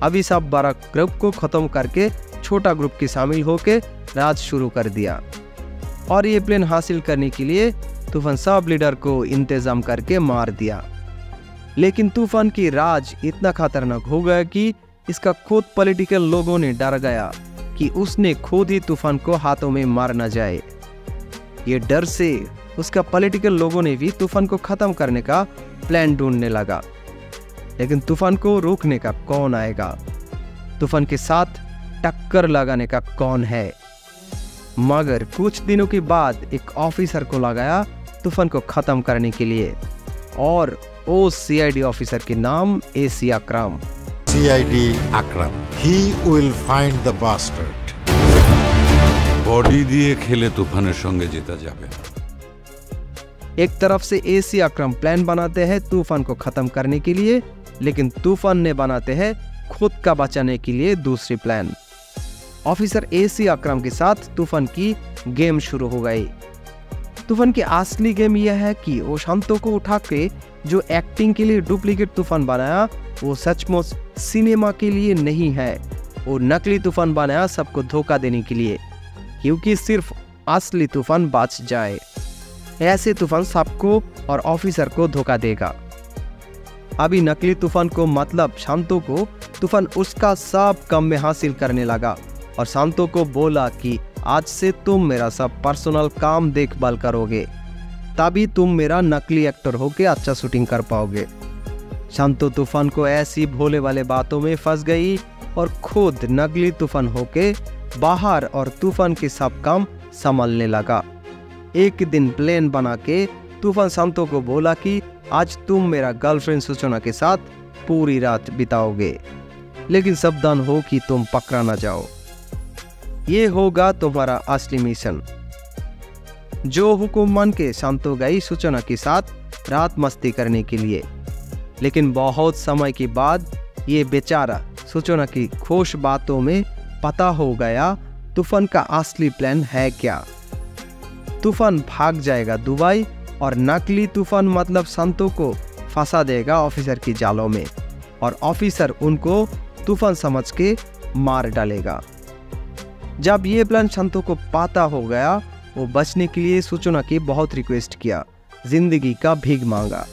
अभी सब बड़ा ग्रुप को खत्म करके छोटा ग्रुप के शामिल होके राज शुरू कर दिया और ये प्लान हासिल करने के लिए तूफान सब लीडर को इंतजाम करके मार दिया। लेकिन तूफान की राज इतना खतरनाक हो गया कि इसका खुद पॉलिटिकल लोगों ने डर गया कि उसने खुद ही तूफान को हाथों में मार न जाए। ये डर से उसका पॉलिटिकल लोगों ने भी तूफान को खत्म करने का प्लान ढूंढने लगा। लेकिन तूफान को रोकने का कौन आएगा? तूफान के साथ टक्कर लगाने का कौन है? मगर कुछ दिनों के बाद एक ऑफिसर को लगाया तूफान को खत्म करने के लिए और वो सीआईडी ऑफिसर के नाम AC Akram. CID Akram, he will find the bastard. Body দিয়ে খেলে তুফানের সঙ্গে জেতা যাবে। एक तरफ से एसी अकरम प्लान बनाते हैं तूफान को खत्म करने के लिए, लेकिन तूफान ने बनाते हैं खुद का बचाने के लिए दूसरी प्लान। ऑफिसर एसी अकरम के साथ तूफान की गेम शुरू हो गई। तूफान की असली गेम यह है कि वो शांतों को उठा के जो एक्टिंग के लिए डुप्लीकेट तूफान बनाया वो सचमुच सिनेमा के लिए नहीं है। वो नकली तूफान बनाया सबको धोखा देने के लिए, क्योंकि सिर्फ असली तूफान बच जाए। ऐसे तूफान सबको और ऑफिसर को धोखा देगा। अभी नकली तूफान को मतलब शांतों को तूफान उसका सब काम में हासिल करने लगा और शांतों को बोला कि आज से तुम मेरा सब पर्सनल काम देखभाल करोगे, तभी तुम मेरा नकली एक्टर होके अच्छा शूटिंग कर पाओगे। शांतो तूफान को ऐसी भोले वाले बातों में फंस गई और खुद नकली तूफान होके बाहर और तूफान के सब काम संभालने लगा। एक दिन प्लान बना के तूफान शांतो को बोला कि आज तुम मेरा गर्लफ्रेंड सूचना के साथ पूरी रात बिताओगे, लेकिन सावधान हो कि तुम पकड़ा ना जाओ। ये होगा तुम्हारा असली मिशन। जो हुक्म मान के शांतो गई सूचना के साथ रात मस्ती करने के लिए, लेकिन बहुत समय के बाद ये बेचारा सूचना की खुश बातों में पता हो गया तूफान का असली प्लान है क्या। तूफान भाग जाएगा दुबई और नकली तूफान मतलब शांतो को फंसा देगा ऑफिसर की जालों में और ऑफिसर उनको तूफान समझ के मार डालेगा। जब ये प्लान शांतो को पता हो गया, वो बचने के लिए सूचना की बहुत रिक्वेस्ट किया, जिंदगी का भीख मांगा।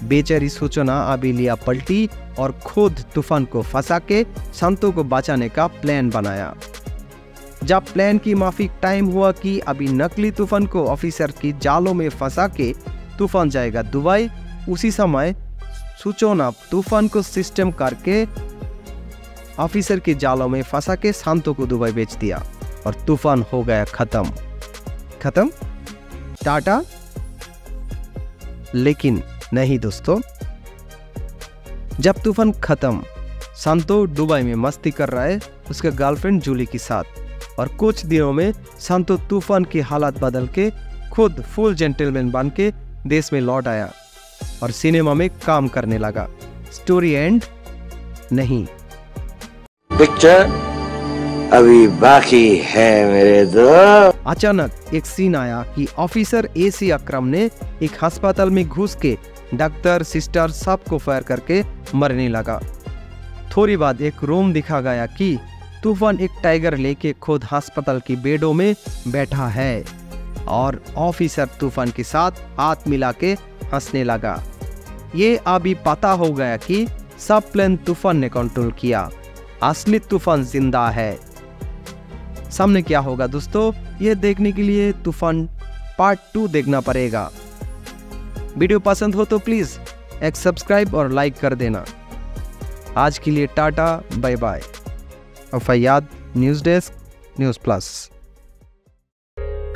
बेचारी सूचना अबिलिया पलटी और खुद तूफान को फंसा के शांतो को बचाने का प्लान बनाया। जब प्लान की माफिक टाइम हुआ कि अभी नकली तूफान को ऑफिसर की जालों में फंसा के तूफान जाएगा दुबई, उसी समय सूचना तूफान को सिस्टम करके ऑफिसर की जालों में फंसा के शांतो को दुबई बेच दिया और तूफान हो गया खत्म। टाटा। लेकिन नहीं दोस्तों, जब तूफान खत्म, शांतो दुबई में मस्ती कर रहा है उसके गर्लफ्रेंड जूली के साथ और कुछ दिनों में शांतो तूफान की हालत बदल के खुद फुल जेंटलमैन बन के देश में लौट आया और सिनेमा में काम करने लगा। स्टोरी एंड नहीं, पिक्चर अभी बाकी है मेरे दोस्त। अचानक एक सीन आया कि ऑफिसर एसी अकरम ने एक अस्पताल में घुस के डॉक्टर सिस्टर सबको फायर करके मरने लगा। थोड़ी बाद एक रूम दिखा गया कि तूफान एक टाइगर लेके खुद अस्पताल की बेडों में बैठा है और ऑफिसर तूफान के साथ हाथ मिला के हंसने लगा। ये अभी पता हो गया कि सब प्लान तूफान ने कंट्रोल किया, असली तूफान जिंदा है। सामने क्या होगा दोस्तों, ये देखने के लिए तूफान पार्ट 2 देखना पड़ेगा। वीडियो पसंद हो तो प्लीज एक सब्सक्राइब और लाइक कर देना। आज के लिए tata, bye bye. Faiyad, news desk, news plus.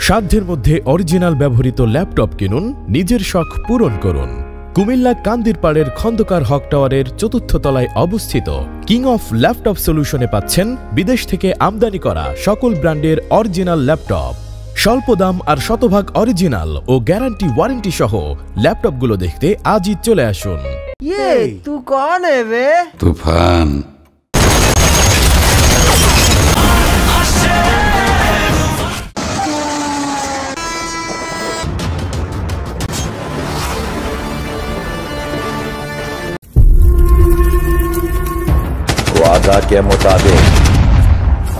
সাধ্যের মধ্যে অরিজিনাল ব্যবহৃত ল্যাপটপ কিনুন, নিজের শখ পূরণ করুন। কুমিল্লা কান্দিরপাড়ের খন্দকার হক টাওয়ারের ৪র্থ তলায় অবস্থিত কিং অফ ল্যাপটপ সলিউশনে পাচ্ছেন বিদেশ থেকে আমদানি করা সকল ব্র্যান্ডের অরিজিনাল ল্যাপটপ। স্বল্প দাম আর শতভাগ অরিজিনাল ও গ্যারান্টি ওয়ারেন্টি সহ ল্যাপটপগুলো দেখতে আজই চলে আসুন। ये तू कौन है बे? तूफान। वादा के मुताबिक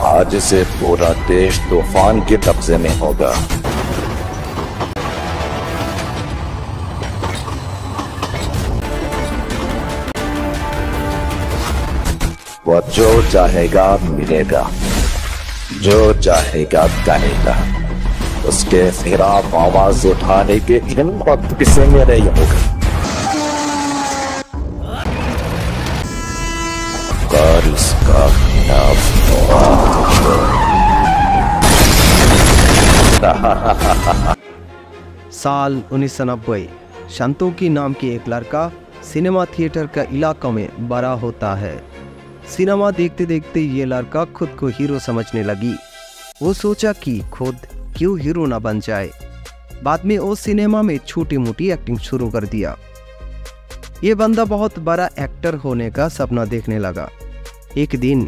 आज से पूरा देश तूफान के कब्जे में होगा। वो जो चाहेगा मिलेगा, जो चाहेगा करेगा। उसके खिलाफ आवाज उठाने के हिम्मत किसी में नहीं होगा। इसका साल 1990 शांतोकी नाम की एक लड़का सिनेमा थिएटर का इलाका में बड़ा होता है। सिनेमा देखते देखते ये लड़का खुद को हीरो समझने लगी। वो सोचा कि खुद क्यों हीरो ना बन जाए। बाद में वो सिनेमा में छोटी मोटी एक्टिंग शुरू कर दिया। ये बंदा बहुत बड़ा एक्टर होने का सपना देखने लगा। एक दिन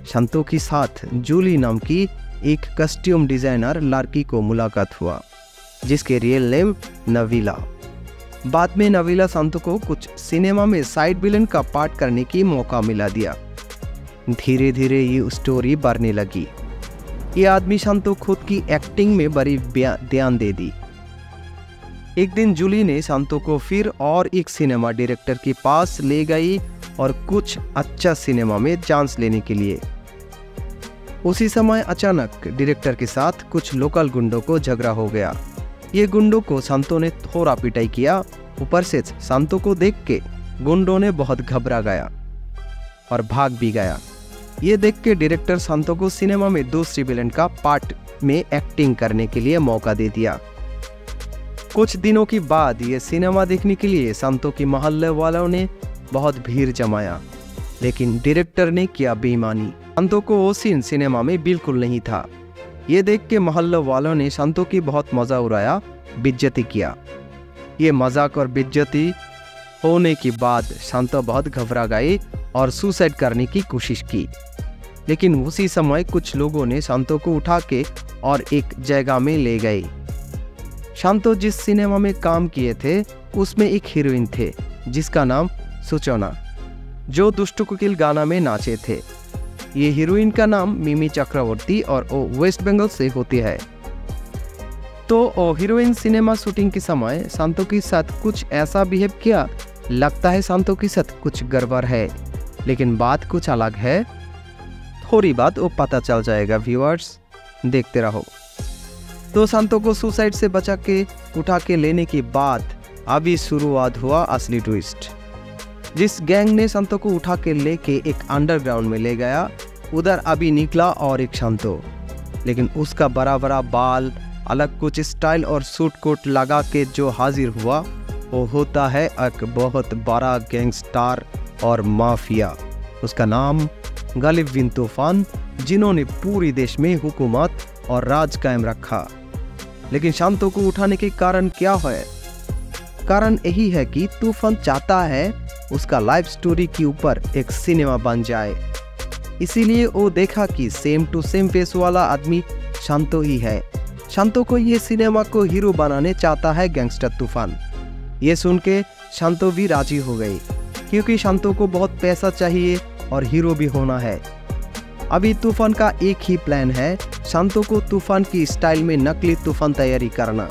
शांतो के साथ जूली नाम की एक कस्ट्यूम डिजाइनर लड़की को मुलाकात हुआ, जिसके रियल नेम नवीला। बाद में नवीला शांतो को कुछ सिनेमा में साइड विलन का पार्ट करने की मौका मिला दिया। धीरे धीरे ये स्टोरी बढ़ने लगी। ये आदमी शांतो खुद की एक्टिंग में बड़ी ध्यान दे दी। एक दिन जूली ने शांतो को फिर और एक सिनेमा डायरेक्टर के पास ले गई और कुछ अच्छा सिनेमा में चांस लेने के लिए। उसी समय अचानक डायरेक्टर के साथ कुछ लोकल गुंडों को झगड़ा हो गया। ये गुंडों को शांतो ने थोड़ा पिटाई किया। ऊपर से शांतो को देख के गुंडों ने बहुत घबरा गया और भाग भी गया। ये देख के डायरेक्टर शांतो को सिनेमा में दूसरी विलन का पार्ट में एक्टिंग करने के लिए मौका दे दिया। कुछ दिनों के बाद ये सिनेमा देखने के लिए शांतो के मोहल्ले वालों ने बहुत भीड़ जमाया, लेकिन डायरेक्टर ने किया बेईमानी। शांतो को वो सीन सिनेमा में बिल्कुल नहीं था। ये देख के मोहल्ले वालों ने शांतो की बहुत मजा उड़ाया, बेइज्जती किया। ये मजाक और बेइज्जती होने के बाद शांतो बहुत घबरा गई और सुसाइड करने की कोशिश की। लेकिन उसी समय कुछ लोगों ने शांतो को उठा के और एक जगह में ले गए। शांतो जिस सिनेमा में काम किए थे उसमें एक हीरोइन थे। जिसका नाम सूचना, जो दुष्ट कोकिल गाना में नाचे थे। ये हीरोइन का नाम मिमी चक्रवर्ती और वो वेस्ट बंगाल से होती है। तो हीरोइन सिनेमा शूटिंग के समय शांतो के साथ कुछ ऐसा बिहेव किया, लगता है शांतो के साथ कुछ गड़बड़ है, लेकिन बात कुछ अलग है। थोड़ी बात वो पता चल जाएगा व्यूअर्स, देखते रहो। तो शांतो को सुसाइड से बचा के उठा के लेने के बाद अभी शुरुआत हुआ असली ट्विस्ट। जिस गैंग ने शांतो को उठा के लेके एक अंडरग्राउंड में ले गया, उधर अभी निकला और एक शांतो, लेकिन उसका बड़ा बड़ा बाल, अलग कुछ स्टाइल और सूट कोट लगा के जो हाजिर हुआ वो होता है एक बहुत बड़ा गैंगस्टर और माफिया। उसका नाम गालिब बिन तूफान, जिन्होंने पूरी देश में हुकूमत और राज कायम रखा। लेकिन शांतो को उठाने के कारण क्या है? कारण यही है कि तूफान चाहता है उसका लाइफ स्टोरी के ऊपर एक सिनेमा बन जाए। इसीलिए वो देखा कि सेम टू सेम फेस वाला आदमी शांतो ही है। शांतो को ये सिनेमा को हीरो बनाने चाहता है गैंगस्टर तूफान। ये सुन के शांतो भी राजी हो गई, क्योंकि शांतो को बहुत पैसा चाहिए और हीरो भी होना है। अभी तूफान का एक ही प्लान है, शांतो को तूफान की स्टाइल में नकली तूफान तैयारी करना।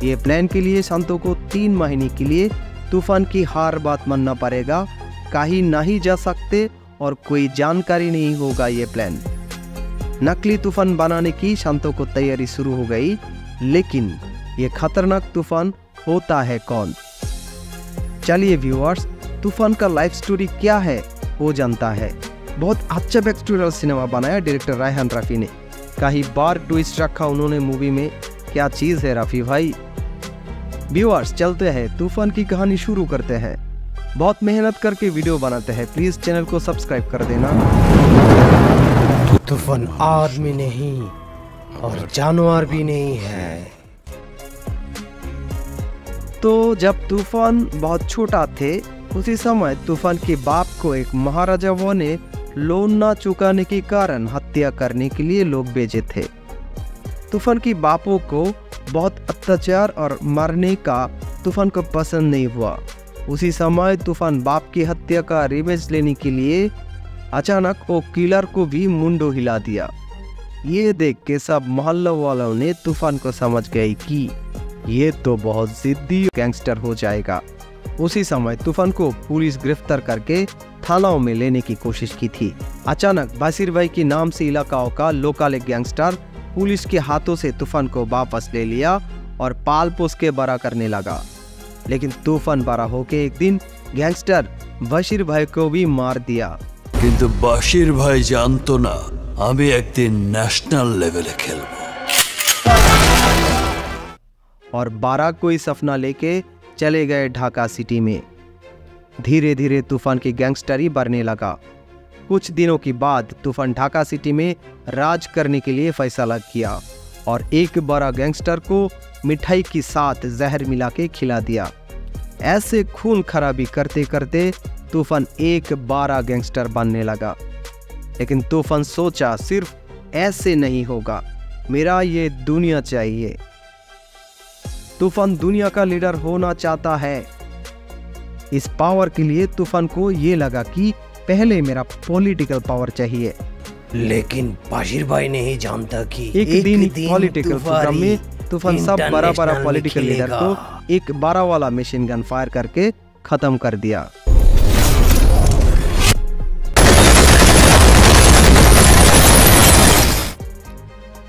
ये प्लान के लिए शांतो को 3 महीने के लिए तूफान की हर बात मानना पड़ेगा, कहीं नहीं जा सकते और कोई जानकारी नहीं होगा ये प्लान। नकली तूफान बनाने की शांतो को तैयारी शुरू हो गई, लेकिन ये खतरनाक तूफान होता है कौन? चलिए व्यूअर्स, तूफान का लाइफ स्टोरी क्या है वो जानता है। बहुत अच्छा बैकस्टोरियल सिनेमा बनाया डायरेक्टर रायहान रफ़ी ने। कहीं बार ट्विस्ट रखा उन्होंने मूवी में, क्या चीज़ है रफ़ी भाई। व्यूअर्स चलते हैं, तूफान की कहानी शुरू करते हैं। बहुत मेहनत करके वीडियो बनाते हैं, प्लीज़ चैनल को सब्सक्राइब कर देना। तूफान आदमी नहीं और जानवर भी नहीं है। तो जब तूफान बहुत छोटा थे, उसी समय तूफान के बाप को एक महाराजा ने लोन ना चुकाने के कारण हत्या करने के लिए लोग भेजे थे। तूफान की बापों को बहुत अत्याचार और मारने का तूफान को पसंद नहीं हुआ। उसी समय तूफान बाप की हत्या का रिवेंज लेने के लिए अचानक वो किलर को भी मुंडो हिला दिया। ये देख के सब मोहल्ला वालों ने तूफान को समझ गए कि ये तो बहुत जिद्दी गैंगस्टर हो जाएगा। उसी समय तूफान को पुलिस गिरफ्तार करके थानाओं में लेने की कोशिश की थी। अचानक बासिर भाई के नाम से इलाकाओं का लोकल एक गैंगस्टर पुलिस के हाथों से तूफान को वापस ले लिया और पाल पोस के बड़ा करने लगा। लेकिन तूफान बड़ा होके एक दिन गैंगस्टर बासिर भाई को भी मार दिया। किंतु बासिर भाई जानतो ना आमी एकदिन नेशनल लेवले खेलबो। और 12 कोई सपना लेके चले गए ढाका सिटी में। धीरे धीरे तूफान की गैंगस्टरी बढ़ने लगा। कुछ दिनों के बाद तूफान ढाका सिटी में राज करने के लिए फैसला किया और एक बड़ा गैंगस्टर को मिठाई के साथ जहर मिला के खिला दिया। ऐसे खून खराबी करते करते तूफान एक बड़ा गैंगस्टर बनने लगा। लेकिन तूफान सोचा सिर्फ ऐसे नहीं होगा, मेरा ये दुनिया चाहिए। तूफान दुनिया का लीडर होना चाहता है। इस पावर के लिए तूफान को ये लगा कि पहले मेरा पॉलिटिकल पावर चाहिए। लेकिन बासिर भाई नहीं जानता कि एक दिन पॉलिटिकल प्रोग्राम में तूफान सब बड़ा बड़ा पॉलिटिकल लीडर को एक 12 वाला मशीन गन फायर करके खत्म कर दिया।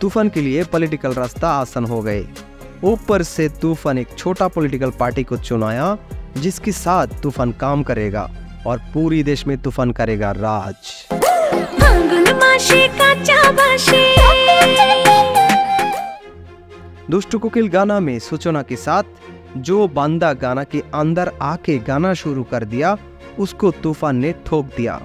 तूफान के लिए पॉलिटिकल रास्ता आसान हो गए। ऊपर से तूफान एक छोटा पॉलिटिकल पार्टी को चुनाया जिसके साथ तूफान काम करेगा और पूरी देश में तूफान करेगा राज। दुष्ट कोकिल गाना में सूचना के साथ जो बंदा गाना के अंदर आके गाना शुरू कर दिया उसको तूफान ने ठोक दिया।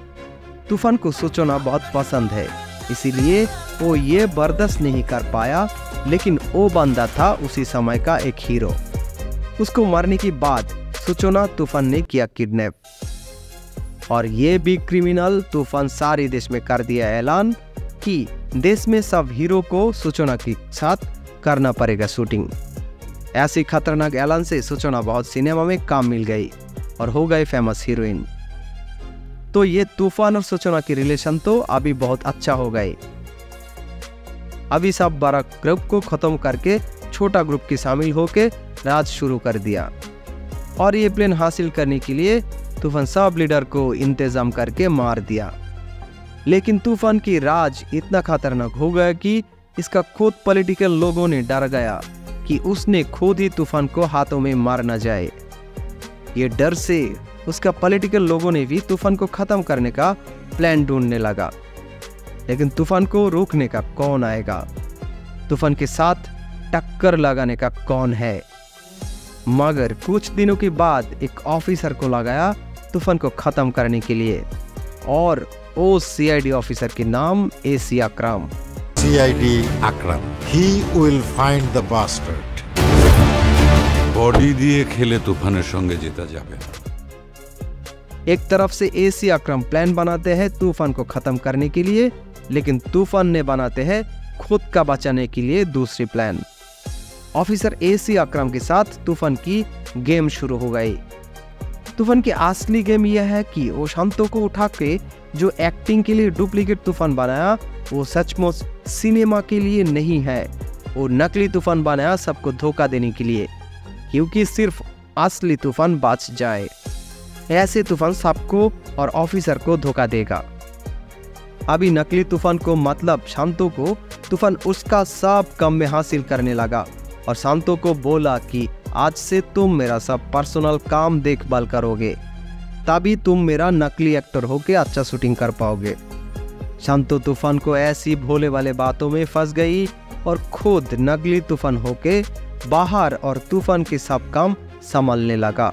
तूफान को सूचना बहुत पसंद है, इसीलिए वो ये बर्दाश्त नहीं कर पाया। लेकिन वो बंदा था उसी समय का एक हीरो। उसको मारने के बाद सूचना तूफान ने किया किडनैप और ये भी क्रिमिनल तूफान सारे देश में कर दिया ऐलान कि देश में सब हीरो को सूचना के साथ करना पड़ेगा शूटिंग। ऐसी खतरनाक ऐलान से सूचना बहुत सिनेमा में काम मिल गई। और हो गए फेमस हीरोइन। तो ये तूफान और सूचना की रिलेशन तो अभी बहुत अच्छा हो गए। अभी सब बड़ा ग्रुप को खत्म करके छोटा ग्रुप की शामिल होके राज शुरू कर दिया। और ये प्लान हासिल करने के लिए तूफान सब लीडर को इंतजाम करके मार दिया। लेकिन तूफान की राज इतना खतरनाक हो गया कि इसका खुद पॉलिटिकल लोगों ने डर गया कि उसने खुद ही तूफान को हाथों में मार न जाए। ये डर से उसका पॉलिटिकल लोगों ने भी तूफान को खत्म करने का प्लान ढूंढने लगा। लेकिन तूफान को रोकने का कौन आएगा? तूफान के साथ टक्कर लगाने का कौन है? मगर कुछ दिनों के बाद एक ऑफिसर को लगाया तूफान को खत्म करने के लिए, और वो सीआईडी ऑफिसर के नाम AC Akram. CID Akram. He will find the bastard. Body দিয়ে খেলে তুফানের সঙ্গে জেতা যাবে না। एक तरफ से एसी अकरम प्लान बनाते हैं तूफान को खत्म करने के लिए, लेकिन तूफान ने बनाते हैं खुद का बचाने के लिए दूसरी प्लान। ऑफिसर एसी अकरम के साथ तूफान की गेम शुरू हो गई। तूफान की असली गेम यह है कि वो शांतो को उठा के जो एक्टिंग के लिए डुप्लीकेट तूफान बनाया वो सचमुच सिनेमा के लिए नहीं है। वो नकली तूफान बनाया सबको धोखा देने के लिए, क्योंकि सिर्फ असली तूफान बच जाए। ऐसे तूफान सबको और ऑफिसर को धोखा देगा। अभी नकली तूफान को मतलब शांतो को तूफान उसका सब काम में हासिल करने लगा और शांतो को बोला कि आज से तुम मेरा सब पर्सनल काम देखभाल करोगे, तभी तुम मेरा नकली एक्टर होके अच्छा शूटिंग कर पाओगे। शांतो तूफान को ऐसी भोले वाले बातों में फंस गई और खुद नकली तूफान होके बाहर और तूफान के सब काम संभालने लगा।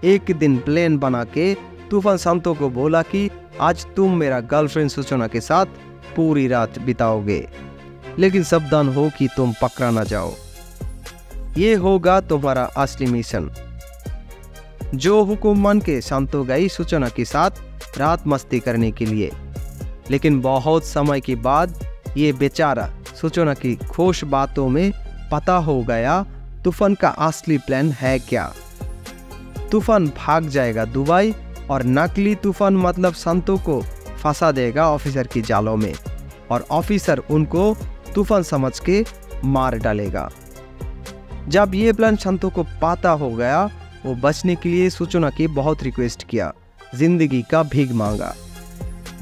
एक दिन प्लान बना के तूफान शांतो को बोला कि आज तुम मेरा गर्लफ्रेंड सूचना के साथ पूरी रात बिताओगे, लेकिन सावधान हो कि तुम पकड़ा ना जाओ। ये होगा तुम्हारा असली मिशन। जो हुक्म मान के शांतो गई सूचना के साथ रात मस्ती करने के लिए, लेकिन बहुत समय के बाद ये बेचारा सूचना की खुश बातों में पता हो गया तूफान का असली प्लान है क्या। तूफान भाग जाएगा दुबई और नकली तूफान मतलब शांतो को फंसा देगा ऑफिसर की जालों में, और ऑफिसर उनको तूफान समझ के मार डालेगा। जब ये प्लान शांतो को पता हो गया, वो बचने के लिए सूचना की बहुत रिक्वेस्ट किया, जिंदगी का भीख मांगा।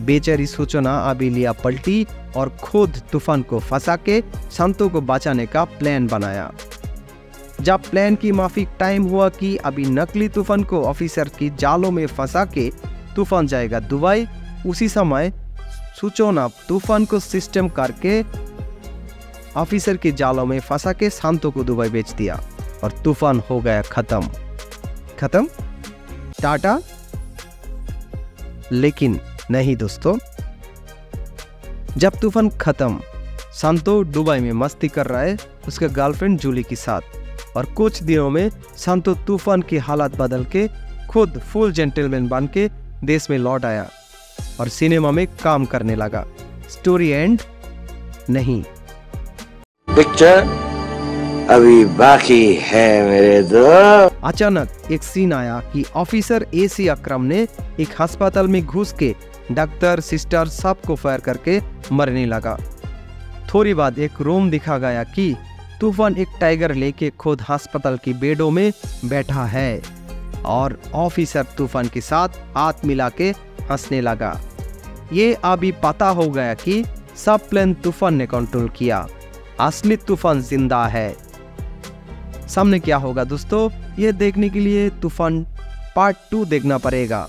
बेचारी सूचना अभी लिया पलटी और खुद तूफान को फंसा के शांतो को बचाने का प्लान बनाया। जब प्लान की माफिक टाइम हुआ कि अभी नकली तूफान को ऑफिसर की जालों में फंसा के तूफान जाएगा दुबई, उसी समय सूचना तूफान को सिस्टम करके ऑफिसर की जालों में फंसा के शांतो को दुबई बेच दिया और तूफान हो गया खत्म। खत्म, टाटा। लेकिन नहीं दोस्तों, जब तूफान खत्म, शांतो दुबई में मस्ती कर रहा है उसके गर्लफ्रेंड जूली के साथ, और कुछ दिनों में शांतो तूफान की हालत बदल के खुद फुल जेंटलमैन बन के देश में लौट आया और सिनेमा में काम करने लगा। स्टोरी एंड नहीं, पिक्चर अभी बाकी है मेरे दोस्त। अचानक एक सीन आया कि ऑफिसर एसी अकरम ने एक अस्पताल में घुस के डॉक्टर सिस्टर सबको फायर करके मरने लगा। थोड़ी बाद एक रूम दिखा गया कि तूफान एक टाइगर लेके खुद अस्पताल की बेडों में बैठा है और ऑफिसर तूफान के साथ हाथ मिला के हंसने लगा। ये अभी पता हो गया कि सब प्लान तूफान ने कंट्रोल किया, असली तूफान जिंदा है। सामने क्या होगा दोस्तों, ये देखने के लिए तूफान पार्ट 2 देखना पड़ेगा।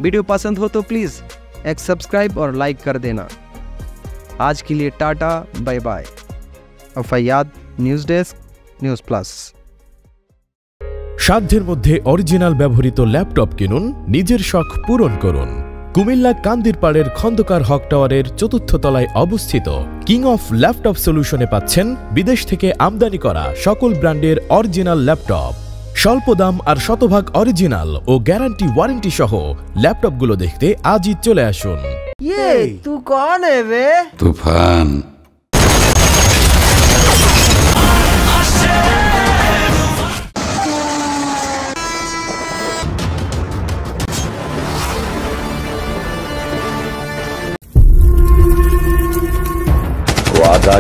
वीडियो पसंद हो तो प्लीज एक सब्सक्राइब और लाइक कर देना। आज के लिए tata, bye bye. Faiyad, news desk, news plus. সাধ্যের মধ্যে অরিজিনাল ব্যবহৃত ল্যাপটপ কিনুন, নিজের শখ পূরণ করুন। কুমিল্লা কান্দিরপাড়ের খন্দকার হক টাওয়ারের ৪র্থ তলায় অবস্থিত কিং অফ ল্যাপটপ সলিউশনে পাচ্ছেন বিদেশ থেকে আমদানি করা সকল ব্র্যান্ডের অরিজিনাল ল্যাপটপ। স্বল্প দাম আর শতভাগ অরিজিনাল ও গ্যারান্টি ওয়ারেন্টি সহ ল্যাপটপগুলো দেখতে আজই চলে আসুন। तू कौन है बे? তুফান।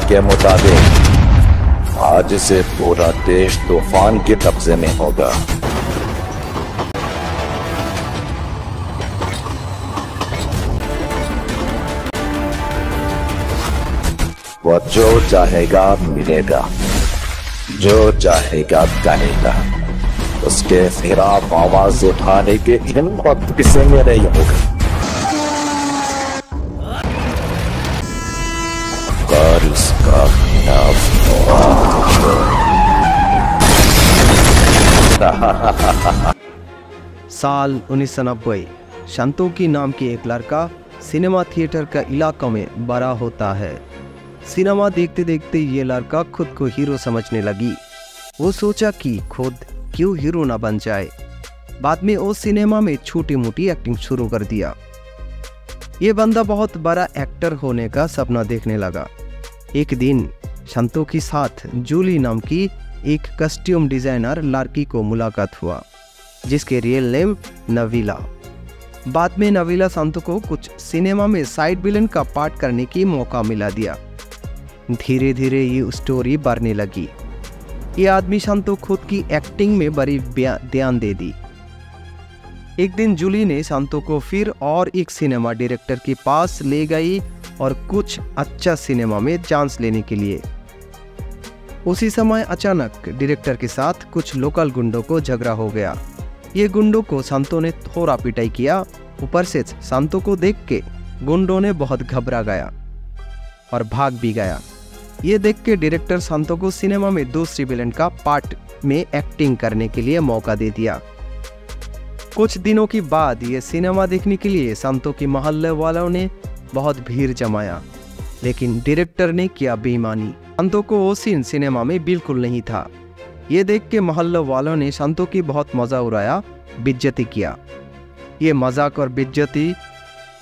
के मुताबिक आज से पूरा देश तूफान के कब्जे में होगा। वो जो चाहेगा मिलेगा, जो चाहेगा करेगा। उसके खिलाफ आवाज उठाने के हिम्मत किसी में नहीं होगा। और उसका खिलाफ साल 1990 संतोकी नाम की एक लड़का सिनेमा थिएटर का इलाका में बड़ा होता है। सिनेमा देखते देखते ये लड़का खुद को हीरो समझने लगी। वो सोचा कि खुद क्यों हीरो ना बन जाए। बाद में वो सिनेमा में छोटी मोटी एक्टिंग शुरू कर दिया। ये बंदा बहुत बड़ा एक्टर होने का सपना देखने लगा। एक दिन संतो के साथ जूली नाम की एक कस्ट्यूम डिजाइनर लड़की को मुलाकात हुआ, जिसके रियल नेम नवीला। बाद में नवीला संतो को कुछ सिनेमा में साइड विलन का पार्ट करने की मौका मिला दिया। धीरे धीरे ये स्टोरी बढ़ने लगी। ये आदमी संतो खुद की एक्टिंग में बड़ी ध्यान दे दी। एक दिन जूली ने संतो को फिर और एक सिनेमा डायरेक्टर के पास ले गई और कुछ अच्छा सिनेमा में चांस लेने के लिए। उसी समय अचानक डायरेक्टर के साथ कुछ लोकल गुंडों को झगड़ा हो गया। ये गुंडों को संतो ने थोड़ा पिटाई किया। ऊपर से संतो को देख के गुंडों ने बहुत घबरा गया और भाग भी गया। ये देख के डायरेक्टर संतो को सिनेमा में दूसरी विलेन का पार्ट में एक्टिंग करने के लिए मौका दे दिया। कुछ दिनों के बाद ये सिनेमा देखने के लिए संतो के मोहल्ले वालों ने बहुत भीड़ जमाया, लेकिन डायरेक्टर ने किया बेईमानी। संतो को वो सीन सिनेमा में बिल्कुल नहीं था। ये देख के मोहल्ले वालों ने संतो की बहुत मजा उड़ाया, बेइज्जती किया। ये मजाक और बेइज्जती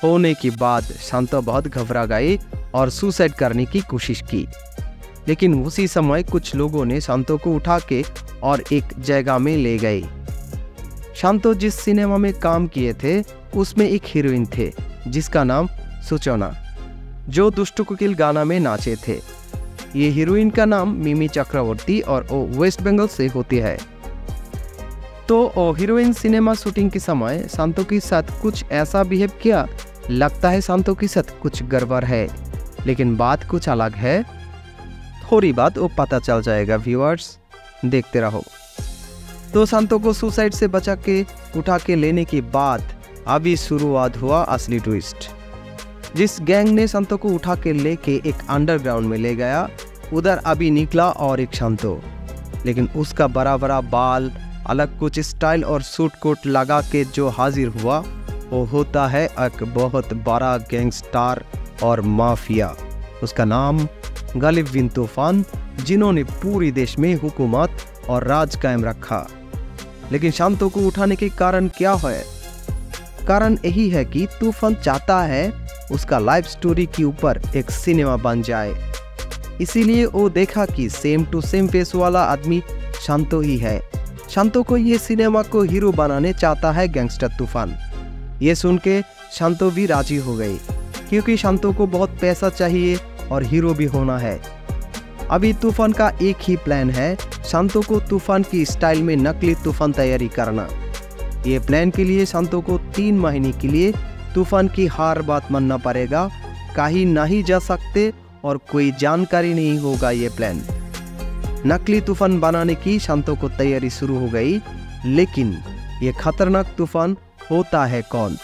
होने के बाद संतो बहुत घबरा गई और सुसाइड करने की कोशिश की। लेकिन उसी समय कुछ लोगों ने संतो को उठा के और एक जगह में ले गए। संतो जिस सिनेमा में काम किए थे उसमें एक हीरोइन थे जिसका नाम सुचोना, जो दुष्ट कोकिल गाना में नाचे थे। ये हीरोइन का नाम मिमी चक्रवर्ती और वो वेस्ट बंगाल से होती है। तो वो हीरोइन सिनेमा शूटिंग के समय संतो के साथ कुछ ऐसा बिहेव किया, लगता है संतो के साथ कुछ गड़बड़ है, लेकिन बात कुछ अलग है। थोड़ी बात वो पता चल जाएगा। व्यूअर्स देखते रहो। तो संतो को सुसाइड से बचा के उठा के लेने के बाद अभी शुरुआत हुआ असली ट्विस्ट। जिस गैंग ने संतो को उठा के लेके एक अंडरग्राउंड में ले गया, उधर अभी निकला और एक संतो, लेकिन उसका बड़ा बड़ा बाल, अलग कुछ स्टाइल और सूट कोट लगा के जो हाजिर हुआ वो होता है एक बहुत बड़ा गैंगस्टर और माफिया। उसका नाम गालिब बिन तूफान, जिन्होंने पूरे देश में हुकूमत और राज कायम रखा। लेकिन संतो को उठाने के कारण क्या है? कारण यही है कि तूफान चाहता है उसका लाइफ स्टोरी के ऊपर एक सिनेमा बन जाए। इसीलिए वो देखा कि सेम टू सेम फेस वाला आदमी संतो ही है। संतो को ये सिनेमा को हीरो बनाने चाहता है गैंगस्टर तूफान। ये सुन के संतो भी राजी हो गई, क्योंकि संतो को बहुत पैसा चाहिए और हीरो भी होना है। अभी तूफान का एक ही प्लान है, संतो को तूफान की स्टाइल में नकली तूफान तैयारी करना। ये प्लान के लिए संतो को 3 महीने के लिए तूफान की हर बात मानना पड़ेगा, कहीं नहीं जा सकते और कोई जानकारी नहीं होगा ये प्लान। नकली तूफान बनाने की संतो को तैयारी शुरू हो गई, लेकिन ये खतरनाक तूफान होता है कौन?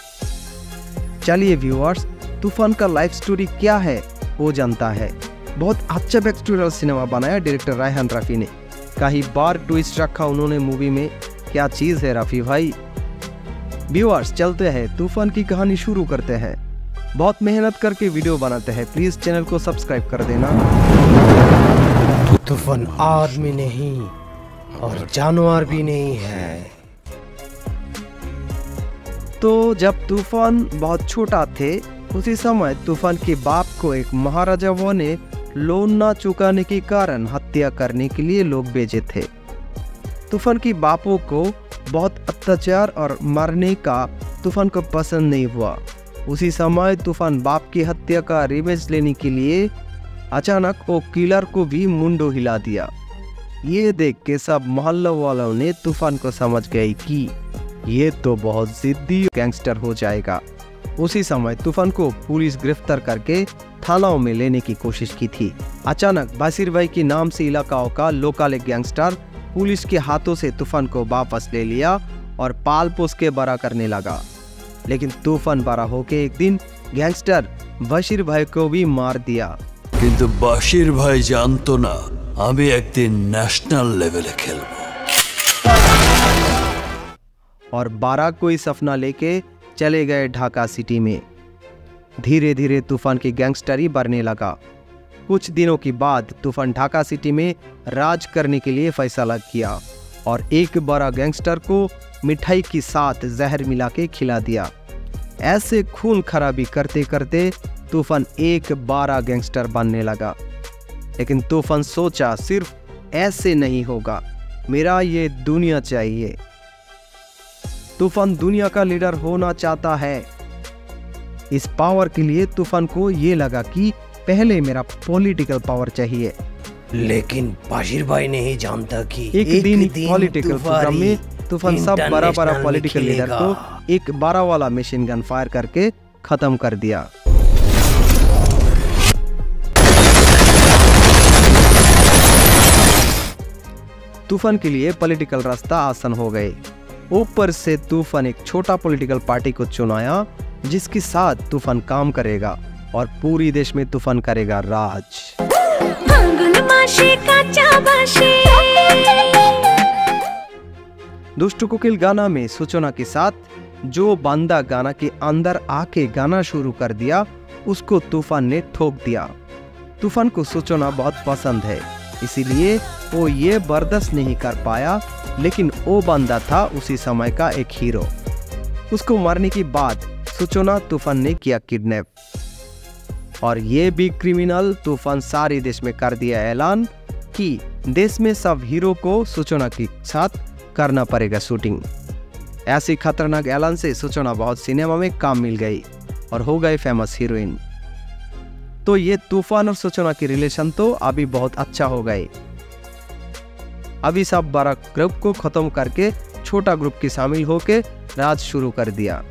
चलिए व्यूअर्स, तूफान का लाइफ स्टोरी क्या है वो जानता है। बहुत अच्छा बैकस्टोरियल सिनेमा बनाया डायरेक्टर रायहान रफ़ी ने। कहीं बार ट्विस्ट रखा उन्होंने मूवी में, क्या चीज़ है रफ़ी भाई। व्यूअर्स चलते हैं, तूफान की कहानी शुरू करते हैं। बहुत मेहनत करके वीडियो बनाते हैं, प्लीज़ चैनल को सब्सक्राइब कर देना। तूफान आदमी नहीं और जानवर भी नहीं है। तो जब तूफान बहुत छोटा थे, उसी समय तूफान के बाप को एक महाराजाओं ने लोन ना चुकाने के कारण हत्या करने के लिए लोग भेजे थे। तूफान की बापों को बहुत अत्याचार और मारने का तूफान को पसंद नहीं हुआ। उसी समय तूफान बाप की हत्या का रिवेंज लेने के लिए अचानक वो किलर को भी मुंडो हिला दिया। ये देख के सब मोहल्ला वालों ने तूफान को समझ गए कि ये तो बहुत जिद्दी गैंगस्टर हो जाएगा। उसी समय तूफान को पुलिस गिरफ्तार करके थानाओं में लेने की कोशिश की थी। अचानक बासिर भाई के नाम से इलाकाओं का लोकल एक गैंगस्टर पुलिस के हाथों से तूफान को वापस ले लिया और पाल पोस के बड़ा करने लगा। लेकिन तूफान बड़ा होके एक दिन गैंगस्टर बासिर भाई को भी मार दिया। কিন্তু বাশির ভাই জানতো না আমি একদিন ন্যাশনাল লেভেলে খেলবো। और 12 कोई सपना लेके चले गए ढाका सिटी में। धीरे धीरे तूफान की गैंगस्टरी बढ़ने लगा। कुछ दिनों के बाद तूफान ढाका सिटी में राज करने के लिए फैसला किया और एक बड़ा गैंगस्टर को मिठाई के साथ जहर मिला के खिला दिया। ऐसे खून खराबी करते करते तूफान एक बड़ा गैंगस्टर बनने लगा। लेकिन तूफान सोचा सिर्फ ऐसे नहीं होगा, मेरा ये दुनिया चाहिए। तूफान दुनिया का लीडर होना चाहता है। इस पावर के लिए तूफान को ये लगा कि पहले मेरा पॉलिटिकल पावर चाहिए। लेकिन बाशिर भाई नहीं जानता कि एक दिन पॉलिटिकल प्रोग्राम में तूफान सब बड़ा बड़ा पॉलिटिकल लीडर को एक 12 वाला मशीन गन फायर करके खत्म कर दिया। तूफान के लिए पॉलिटिकल रास्ता आसान हो गए। ऊपर से तूफान एक छोटा पॉलिटिकल पार्टी को चुनाया जिसके साथ तूफान काम करेगा और पूरी देश में तूफान करेगा राज। दुष्ट कोकिल गाना में सूचना के साथ जो बंदा गाना के अंदर आके गाना शुरू कर दिया उसको तूफान ने ठोक दिया। तूफान को सूचना बहुत पसंद है, इसीलिए वो ये बर्दाश्त नहीं कर पाया। लेकिन वो बंदा था उसी समय का एक हीरो। उसको मारने के बाद सूचना तूफान ने किया किडनैप और ये भी क्रिमिनल तूफान सारे देश में कर दिया ऐलान कि देश में सब हीरो को सूचना के साथ करना पड़ेगा शूटिंग। ऐसी खतरनाक ऐलान से सूचना बहुत सिनेमा में काम मिल गई और हो गई फेमस हीरोइन। तो ये तूफान और सूचना की रिलेशन तो अभी बहुत अच्छा हो गए। अभी सब बड़ा ग्रुप को खत्म करके छोटा ग्रुप के शामिल होके राज शुरू कर दिया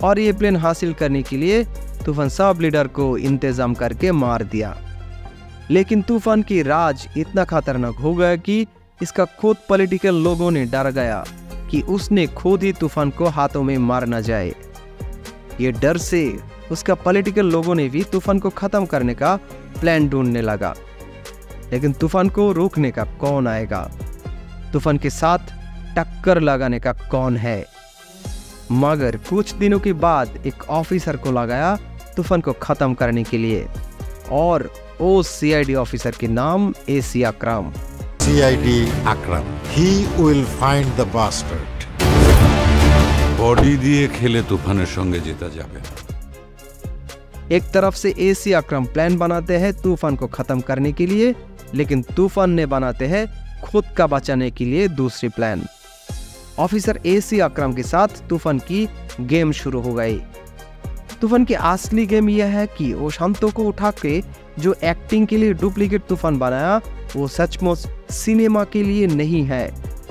और ये प्लान हासिल करने के लिए तूफान सब लीडर को इंतजाम करके मार दिया। लेकिन तूफान की राज इतना खतरनाक हो गया कि इसका खुद पॉलिटिकल लोगों ने डर गया कि उसने खुद ही तूफान को हाथों में मार न जाए। ये डर से उसका पॉलिटिकल लोगों ने भी तूफान को खत्म करने का प्लान ढूंढने लगा। लेकिन तूफान को रोकने का कौन आएगा? तूफान के साथ टक्कर लगाने का कौन है? मगर कुछ दिनों के बाद एक ऑफिसर को लगाया तूफान को खत्म करने के लिए और वो सीआईडी ऑफिसर के नाम AC Akram. CID Akram, he will find the bastard. Body দিয়ে খেলে তুফানের সঙ্গে জেতা যাবে। एक तरफ से एसी अकरम प्लान बनाते हैं तूफान को खत्म करने के लिए, लेकिन तूफान ने बनाते हैं खुद का बचाने के लिए दूसरी प्लान। ऑफिसर एसी अकरम के साथ तूफान की गेम शुरू हो गई। तूफान की असली गेम यह है कि वो शांतों को उठा के जो एक्टिंग के लिए डुप्लीकेट तूफान बनाया वो सचमुच सिनेमा के लिए नहीं है।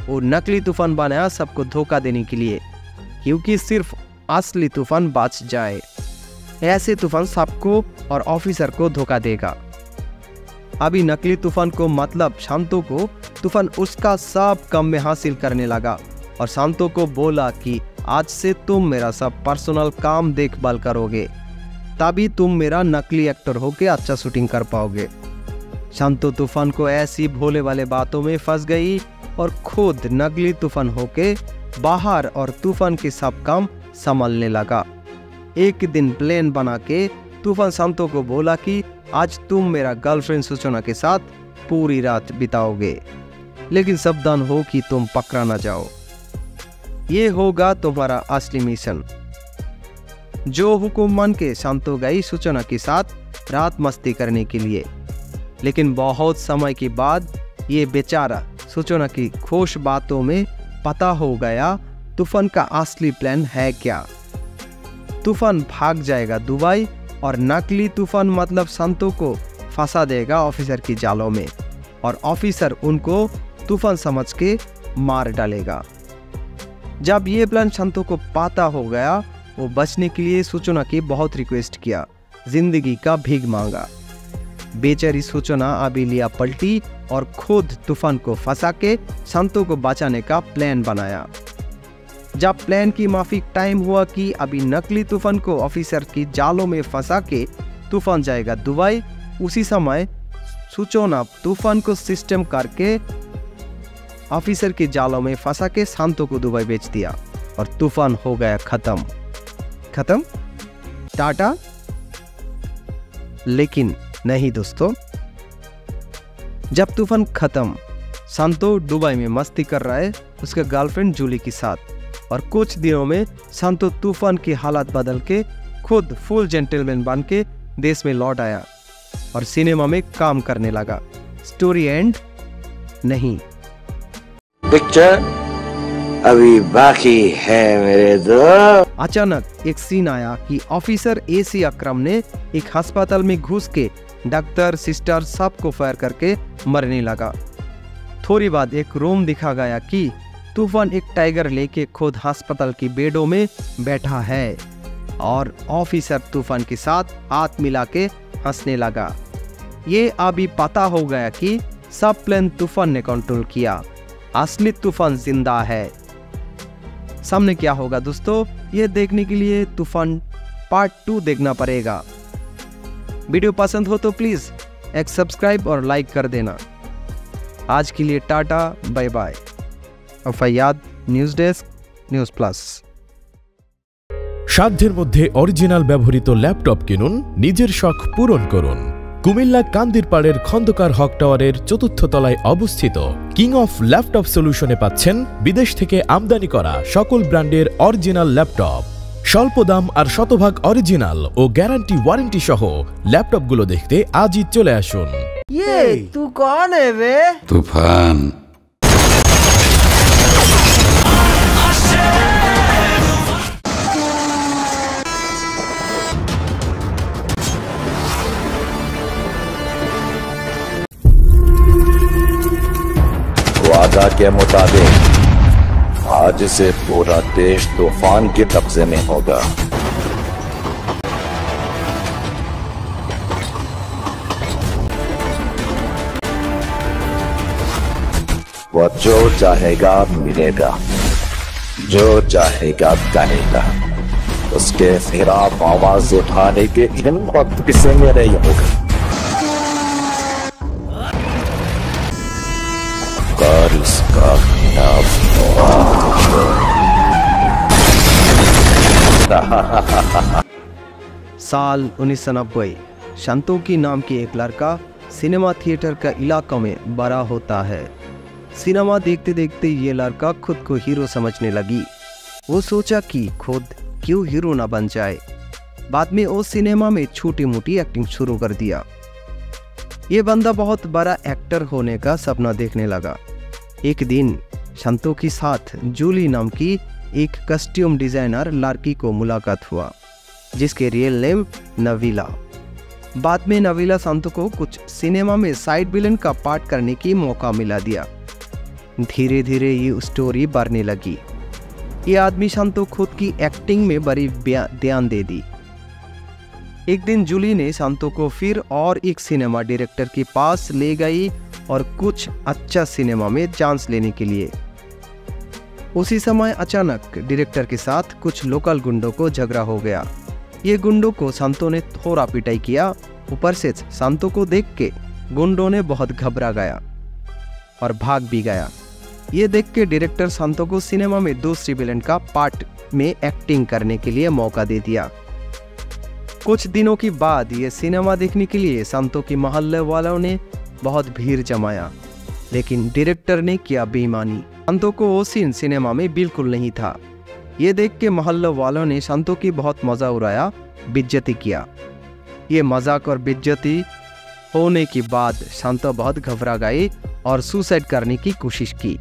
वो नकली तूफान बनाया सबको धोखा देने के लिए, क्योंकि सिर्फ असली तूफान बच जाए। ऐसे तूफान सबको और ऑफिसर को धोखा देगा। अभी नकली तूफान को मतलब शांतों को तूफान उसका सब काम में हासिल करने लगा और शांतों को बोला कि आज से तुम मेरा सब पर्सनल काम देखभाल करोगे, तभी तुम मेरा नकली एक्टर होके अच्छा शूटिंग कर पाओगे। शांतो तूफान को ऐसी भोले वाले बातों में फंस गई और खुद नकली तूफान होके बाहर और तूफान के सब काम संभालने लगा। एक दिन प्लान बना के तूफान शांतो को बोला कि आज तुम मेरा गर्लफ्रेंड सूचना के साथ पूरी रात बिताओगे, लेकिन सावधान हो कि तुम पकड़ा ना जाओ। ये होगा तुम्हारा असली मिशन। जो हुक्म मान के शांतो गई सूचना के साथ रात मस्ती करने के लिए, लेकिन बहुत समय के बाद ये बेचारा सूचना की खुश बातों में पता हो गया तूफान का असली प्लान है क्या। तूफान भाग जाएगा दुबई और नकली तूफान मतलब शांतो को फंसा देगा ऑफिसर की जालों में और ऑफिसर उनको तूफान समझ के मार डालेगा। जब ये प्लान शांतो को पता हो गया, वो बचने के लिए सूचना की बहुत रिक्वेस्ट किया, जिंदगी का भीख मांगा। बेचारी सूचना अभी लिया पलटी और खुद तूफान को फंसा के शांतो को बचाने का प्लान बनाया। जब प्लान की माफिक टाइम हुआ कि अभी नकली तूफान को ऑफिसर की जालों में फंसा के तूफान जाएगा दुबई, उसी समय सूचना तूफान को सिस्टम करके ऑफिसर की जालों में फंसा के शांतो को दुबई बेच दिया और तूफान हो गया खत्म। टाटा। लेकिन नहीं दोस्तों, जब तूफान खत्म, शांतो दुबई में मस्ती कर रहा है उसके गर्लफ्रेंड जूली के साथ और कुछ दिनों में शांतो तूफान की हालत बदल के खुद फुल जेंटलमैन बन के देश में लौट आया और सिनेमा में काम करने लगा। स्टोरी एंड नहीं, पिक्चर अभी बाकी है मेरे दोस्त। अचानक एक सीन आया कि ऑफिसर AC अकरम ने एक अस्पताल में घुस के डॉक्टर सिस्टर सबको फायर करके मरने लगा। थोड़ी बाद एक रूम दिखा गया कि तूफान एक टाइगर लेके खुद अस्पताल की बेडों में बैठा है और ऑफिसर तूफान के साथ हाथ मिला के हंसने लगा। ये अभी पता हो गया कि सब प्लान तूफान ने कंट्रोल किया, असली तूफान जिंदा है। सामने क्या होगा दोस्तों, ये देखने के लिए तूफान पार्ट 2 देखना पड़ेगा। वीडियो पसंद हो तो प्लीज एक सब्सक्राइब और लाइक कर देना। आज के लिए tata, bye bye. Faiyad, news desk, news plus. সাধ্যের মধ্যে অরিজিনাল ব্যবহৃত ল্যাপটপ কিনুন, নিজের শখ পূরণ করুন। কুমিল্লা কান্দিরপাড়ের খন্দকার হক টাওয়ারের ৪র্থ তলায় অবস্থিত কিং অফ ল্যাপটপ সলিউশনে পাচ্ছেন বিদেশ থেকে আমদানি করা সকল ব্র্যান্ডের অরিজিনাল ল্যাপটপ। স্বল্প দাম আর শতভাগ অরিজিনাল ও গ্যারান্টি ওয়ারেন্টি সহ ল্যাপটপগুলো দেখতে আজই চলে আসুন। ये तू कौन है बे? तूफान। वादा के मुताबिक आज से पूरा देश तूफान के कब्जे में होगा। वो जो चाहेगा मिलेगा, जो चाहेगा करेगा। उसके खिलाफ आवाज उठाने के हिम्मत किसी में नहीं होगा। कर इसका साल 1990 शांतोकी नाम की एक लड़का सिनेमा थिएटर का इलाका में बड़ा होता है। सिनेमा देखते देखते ये लड़का खुद को हीरो समझने लगी। वो सोचा कि खुद क्यों हीरो ना बन जाए। बाद में वो सिनेमा में छोटी मोटी एक्टिंग शुरू कर दिया। ये बंदा बहुत बड़ा एक्टर होने का सपना देखने लगा। एक दिन शांतो के साथ जूली नाम की एक कस्ट्यूम डिजाइनर लड़की को मुलाकात हुआ, जिसके रियल नेम नवीला। बाद में नवीला शांतो को कुछ सिनेमा में साइड विलन का पार्ट करने की मौका मिला दिया। धीरे धीरे ये स्टोरी बढ़ने लगी। ये आदमी शांतो खुद की एक्टिंग में बड़ी ध्यान दे दी। एक दिन जूली ने शांतो को फिर और एक सिनेमा डायरेक्टर के पास ले गई और कुछ अच्छा सिनेमा में चांस लेने के लिए। उसी समय अचानक डायरेक्टर के साथ कुछ लोकल गुंडों को झगड़ा हो गया। ये गुंडों को शांतो ने थोड़ा पिटाई किया। ऊपर से शांतो को देख के गुंडों ने बहुत घबरा गया और भाग भी गया। ये देख के डायरेक्टर शांतो को सिनेमा में दूसरी विलन का पार्ट में एक्टिंग करने के लिए मौका दे दिया। कुछ दिनों के बाद ये सिनेमा देखने के लिए शांतो के मोहल्ले वालों ने बहुत भीड़ जमाया, लेकिन डायरेक्टर ने किया बेईमानी। शांतो को वो सीन सिनेमा में बिल्कुल नहीं था। ये देख के मोहल्ले वालों ने शांतो की बहुत मजा उड़ाया, बेइज्जती किया। ये मजाक और बेइज्जती होने के बाद शांतो बहुत घबरा गई और सुसाइड करने की कोशिश की।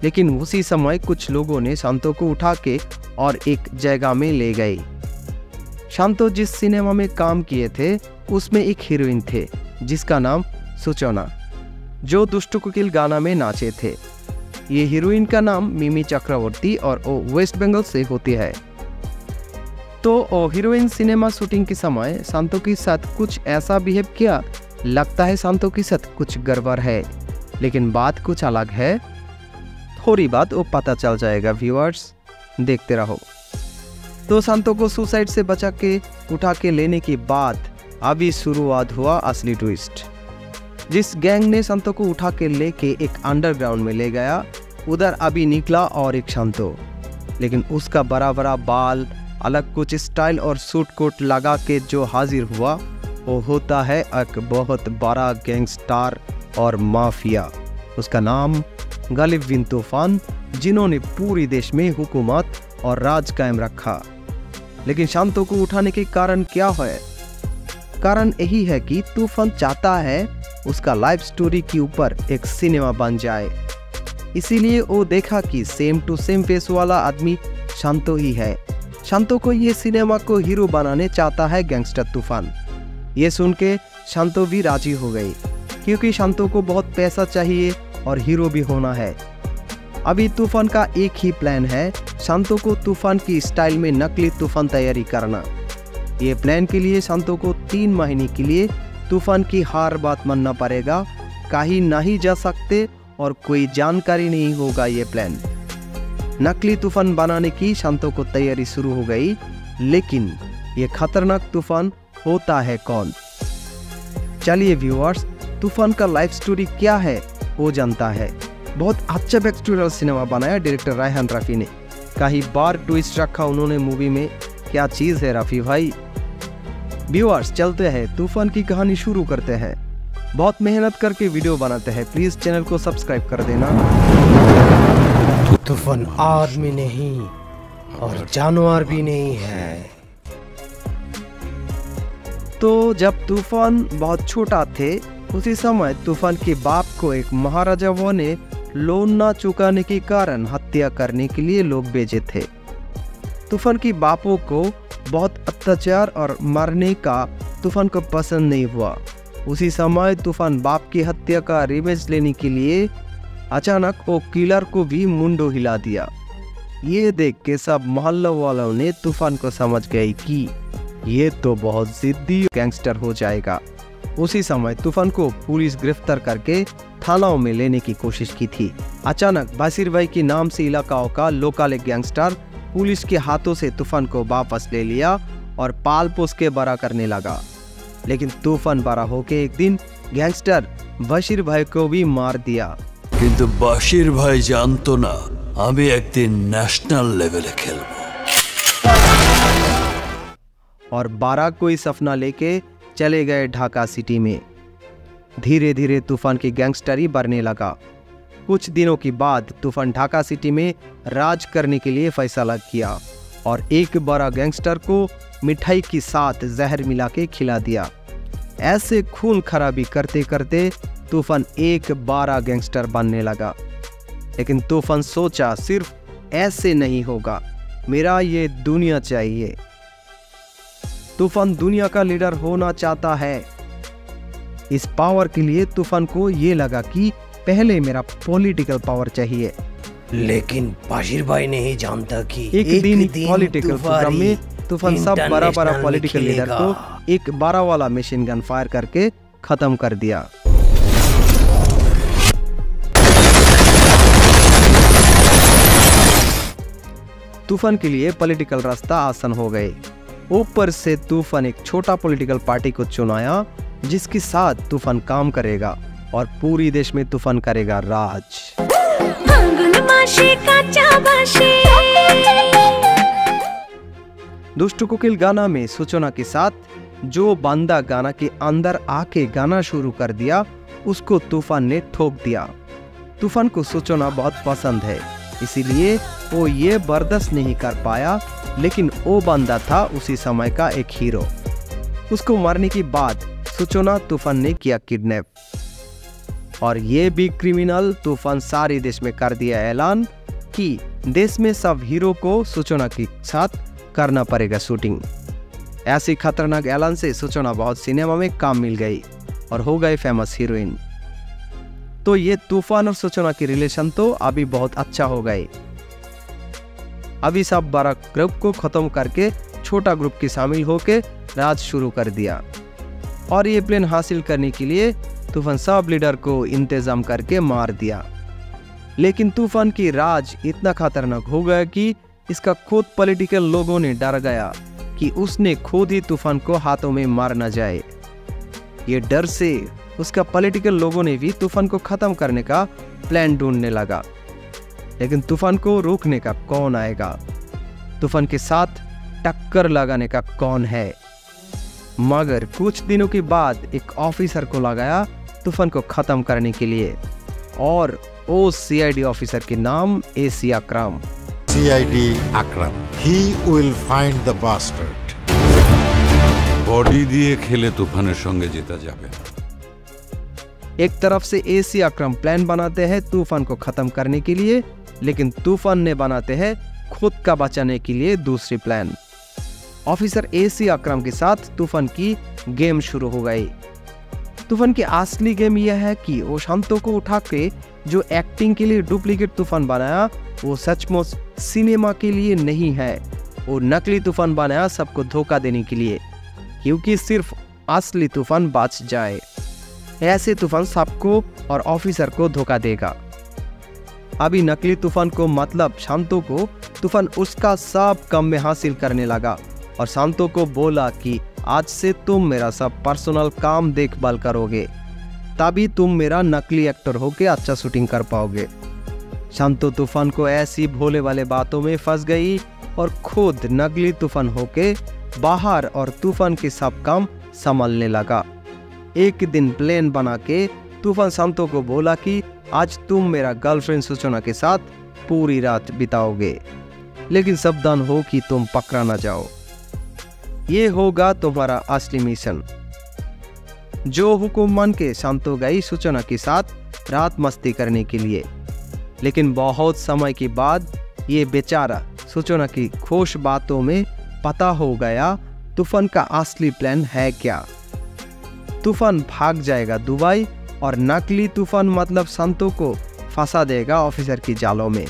लेकिन उसी समय कुछ लोगों ने शांतो को उठा के और एक जगह में ले गए। शांतो जिस सिनेमा में काम किए थे उसमें एक हीरोइन थे जिसका नाम सूचना, जो दुष्ट कोकिल गाना में नाचे थे। ये हीरोइन का नाम मिमी चक्रवर्ती और वो वेस्ट बंगाल से होती है। तो वो हीरोइन सिनेमा शूटिंग के समय शांतो के साथ कुछ ऐसा बिहेव किया, लगता है शांतो के साथ कुछ गड़बड़ है, लेकिन बात कुछ अलग है। थोड़ी बात वो पता चल जाएगा व्यूअर्स, देखते रहो। तो शांतो को सुसाइड से बचा के उठा के लेने के बाद अभी शुरुआत हुआ असली ट्विस्ट। जिस गैंग ने शांतो को उठा के लेके एक अंडरग्राउंड में ले गया, उधर अभी निकला और एक शांतो, लेकिन उसका बड़ा बड़ा बाल, अलग कुछ स्टाइल और सूट कोट लगा के जो हाजिर हुआ वो होता है एक बहुत बड़ा गैंगस्टर और माफिया। उसका नाम गालिब बिन तूफान, जिन्होंने पूरी देश में हुकूमत और राज कायम रखा। लेकिन शांतो को उठाने के कारण क्या है? कारण यही है कि तूफान चाहता है उसका लाइफ स्टोरी के ऊपर एक सिनेमा बन जाए। इसीलिए वो देखा कि सेम टू सेम फेस वाला आदमी शांतो ही है। शांतो को ये सिनेमा को हीरो बनाने चाहता है गैंगस्टर तूफान। ये सुन के शांतो भी राजी हो गई, क्योंकि शांतो को बहुत पैसा चाहिए और हीरो भी होना है। अभी तूफान का एक ही प्लान है, शांतो को तूफान की स्टाइल में नकली तूफान तैयारी करना। ये प्लान के लिए शांतो को 3 महीने के लिए तूफान की हर बात मानना पड़ेगा, कहीं नहीं जा सकते और कोई जानकारी नहीं होगा ये प्लान। नकली तूफान बनाने की शांतो को तैयारी शुरू हो गई, लेकिन ये खतरनाक तूफान होता है कौन? चलिए व्यूअर्स, तूफान का लाइफ स्टोरी क्या है वो जानता है। बहुत अच्छा बैकस्टोरियल सिनेमा बनाया डायरेक्टर रायहान रफ़ी ने। कहीं बार ट्विस्ट रखा उन्होंने मूवी में, क्या चीज़ है रफ़ी भाई। व्यूअर्स चलते हैं, तूफान की कहानी शुरू करते हैं। बहुत मेहनत करके वीडियो बनाते हैं, प्लीज़ चैनल को सब्सक्राइब कर देना। तूफान आदमी नहीं और जानवर भी नहीं है। तो जब तूफान बहुत छोटा थे, उसी समय तूफान के बाप को एक महाराजा वो ने लोन ना चुकाने के कारण हत्या करने के लिए लोग भेजे थे। तूफान की बापों को बहुत अत्याचार और मारने का तूफान को पसंद नहीं हुआ। उसी समय तूफान बाप की हत्या का रिवेंज लेने के लिए अचानक वो किलर को भी मुंडो हिला दिया। ये देख के सब मोहल्ला वालों ने तूफान को समझ गए कि ये तो बहुत जिद्दी गैंगस्टर हो जाएगा। उसी समय तूफान को पुलिस गिरफ्तार करके थानाओं में लेने की कोशिश की थी। अचानक बासिर भाई के नाम से इलाकाओं का लोकल एक गैंगस्टर पुलिस के हाथों से तूफान को वापस ले लिया और पाल पोस के बड़ा करने लगा। लेकिन तूफान बड़ा होके एक दिन गैंगस्टर बासिर भाई को भी मार दिया। किंतु बासिर भाई जानतो ना आमी एकदिन नेशनल लेवले खेलबो। और 12 कोई सपना लेके चले गए ढाका सिटी में। धीरे धीरे तूफान की गैंगस्टरी बढ़ने लगा। कुछ दिनों के बाद तूफान ढाका सिटी में राज करने के लिए फैसला किया और एक बड़ा गैंगस्टर को मिठाई के साथ जहर मिला के खिला दिया। ऐसे खून खराबी करते करते तूफान एक बड़ा गैंगस्टर बनने लगा। लेकिन तूफान सोचा सिर्फ ऐसे नहीं होगा, मेरा ये दुनिया चाहिए। तूफान दुनिया का लीडर होना चाहता है। इस पावर के लिए तूफान को ये लगा कि पहले मेरा पॉलिटिकल पावर चाहिए। लेकिन बासिर भाई नहीं जानता कि एक दिन पॉलिटिकल प्रोग्राम में तूफान सब बड़ा बड़ा पॉलिटिकल लीडर को एक 12 वाला मशीन गन फायर करके खत्म कर दिया। तूफान के लिए पॉलिटिकल रास्ता आसान हो गए। ऊपर से तूफान एक छोटा पॉलिटिकल पार्टी को चुनाया जिसके साथ तूफान काम करेगा और पूरी देश में तूफान करेगा राज। दुष्ट कोकिल गाना में सूचना के साथ जो बंदा गाना के अंदर आके गाना शुरू कर दिया उसको तूफान ने ठोक दिया। तूफान को सूचना बहुत पसंद है, इसीलिए वो ये बर्दाश्त नहीं कर पाया। लेकिन वो बंदा था उसी समय का एक हीरो। उसको मारने के बाद सूचना तूफान ने किया किडनैप और ये भी क्रिमिनल तूफान सारे देश में कर दिया ऐलान कि देश में सब हीरो को सूचना के साथ करना पड़ेगा शूटिंग। ऐसी खतरनाक ऐलान से सूचना बहुत सिनेमा में काम मिल गई। और हो गए फेमस हीरोइन। तो ये तूफान और सूचना की रिलेशन तो अभी बहुत अच्छा हो गए। अभी सब बड़ा ग्रुप को खत्म करके छोटा ग्रुप के शामिल होके राज शुरू कर दिया। और ये प्लान हासिल करने के लिए तूफान सब लीडर को इंतजाम करके मार दिया। लेकिन तूफान की राज इतना खतरनाक हो गया कि इसका खुद पॉलिटिकल लोगों ने डर गया कि उसने खुद ही तूफान को हाथों में मार न जाए। ये डर से उसका पॉलिटिकल लोगों ने भी तूफान को खत्म करने का प्लान ढूंढने लगा। लेकिन तूफान को रोकने का कौन आएगा? तूफान के साथ टक्कर लगाने का कौन है? मगर कुछ दिनों के बाद एक ऑफिसर को लगाया तूफान को खत्म करने के लिए, और वो सीआईडी ऑफिसर के नाम AC Akram. CID Akram. He will find the bastard. Body দিয়ে খেলে তুফানের সঙ্গে জেতা যাবে না। एक तरफ से एसी अकरम प्लान बनाते हैं तूफान को खत्म करने के लिए, लेकिन तूफान ने बनाते हैं खुद का बचाने के लिए दूसरी प्लान। ऑफिसर एसी अकरम के साथ तूफान की गेम शुरू हो गई। तूफान की असली गेम यह है कि वो शांतो को उठा के जो एक्टिंग के लिए डुप्लीकेट तूफान बनाया वो सचमुच सिनेमा के लिए नहीं है। वो नकली तूफान बनाया सबको धोखा देने के लिए, क्योंकि सिर्फ असली तूफान बच जाए। ऐसे तूफान सबको और ऑफिसर को धोखा देगा। अभी नकली तूफान को मतलब शांतो को तूफान उसका सब काम में हासिल करने लगा और शांतो को बोला कि आज से तुम मेरा सब पर्सनल काम देखभाल करोगे, तभी तुम मेरा नकली एक्टर होके अच्छा शूटिंग कर पाओगे। शांतो तूफान को ऐसी भोले वाले बातों में फंस गई और खुद नकली तूफान होके बाहर और तूफान के सब काम संभालने लगा। एक दिन प्लान बना के तूफान शांतो को बोला कि आज तुम मेरा गर्लफ्रेंड सूचना के साथ पूरी रात बिताओगे, लेकिन सावधान हो कि तुम पकड़ा ना जाओ। ये होगा तुम्हारा असली मिशन। जो हुक्म मान के शांतो गई सूचना के साथ रात मस्ती करने के लिए, लेकिन बहुत समय के बाद ये बेचारा सूचना की खुश बातों में पता हो गया तूफान का असली प्लान है क्या। तूफान भाग जाएगा दुबई और नकली तूफान मतलब शांतो को फंसा देगा ऑफिसर की जालों में,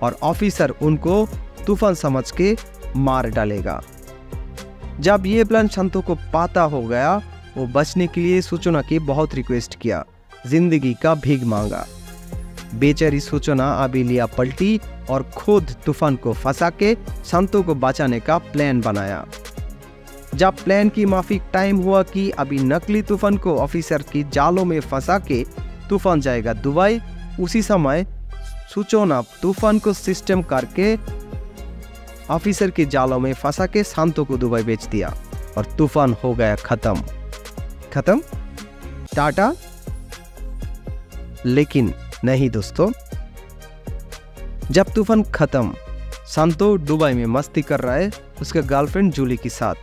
और ऑफिसर उनको तूफान समझ के मार डालेगा। जब ये प्लान शांतो को पता हो गया, वो बचने के लिए सूचना की बहुत रिक्वेस्ट किया, जिंदगी का भीख मांगा। बेचारी सूचना अभी लिया पलटी और खुद तूफान को फंसा के शांतो को बचाने का प्लान बनाया। जब प्लान की माफिक टाइम हुआ कि अभी नकली तूफान को ऑफिसर की जालों में फंसा के तूफान जाएगा दुबई, उसी समय सूचना तूफान को सिस्टम करके ऑफिसर की जालों में फंसा के शांतो को दुबई बेच दिया और तूफान हो गया खत्म। खत्म, टाटा। लेकिन नहीं दोस्तों, जब तूफान खत्म, शांतो दुबई में मस्ती कर रहा है उसके गर्लफ्रेंड जूली के साथ,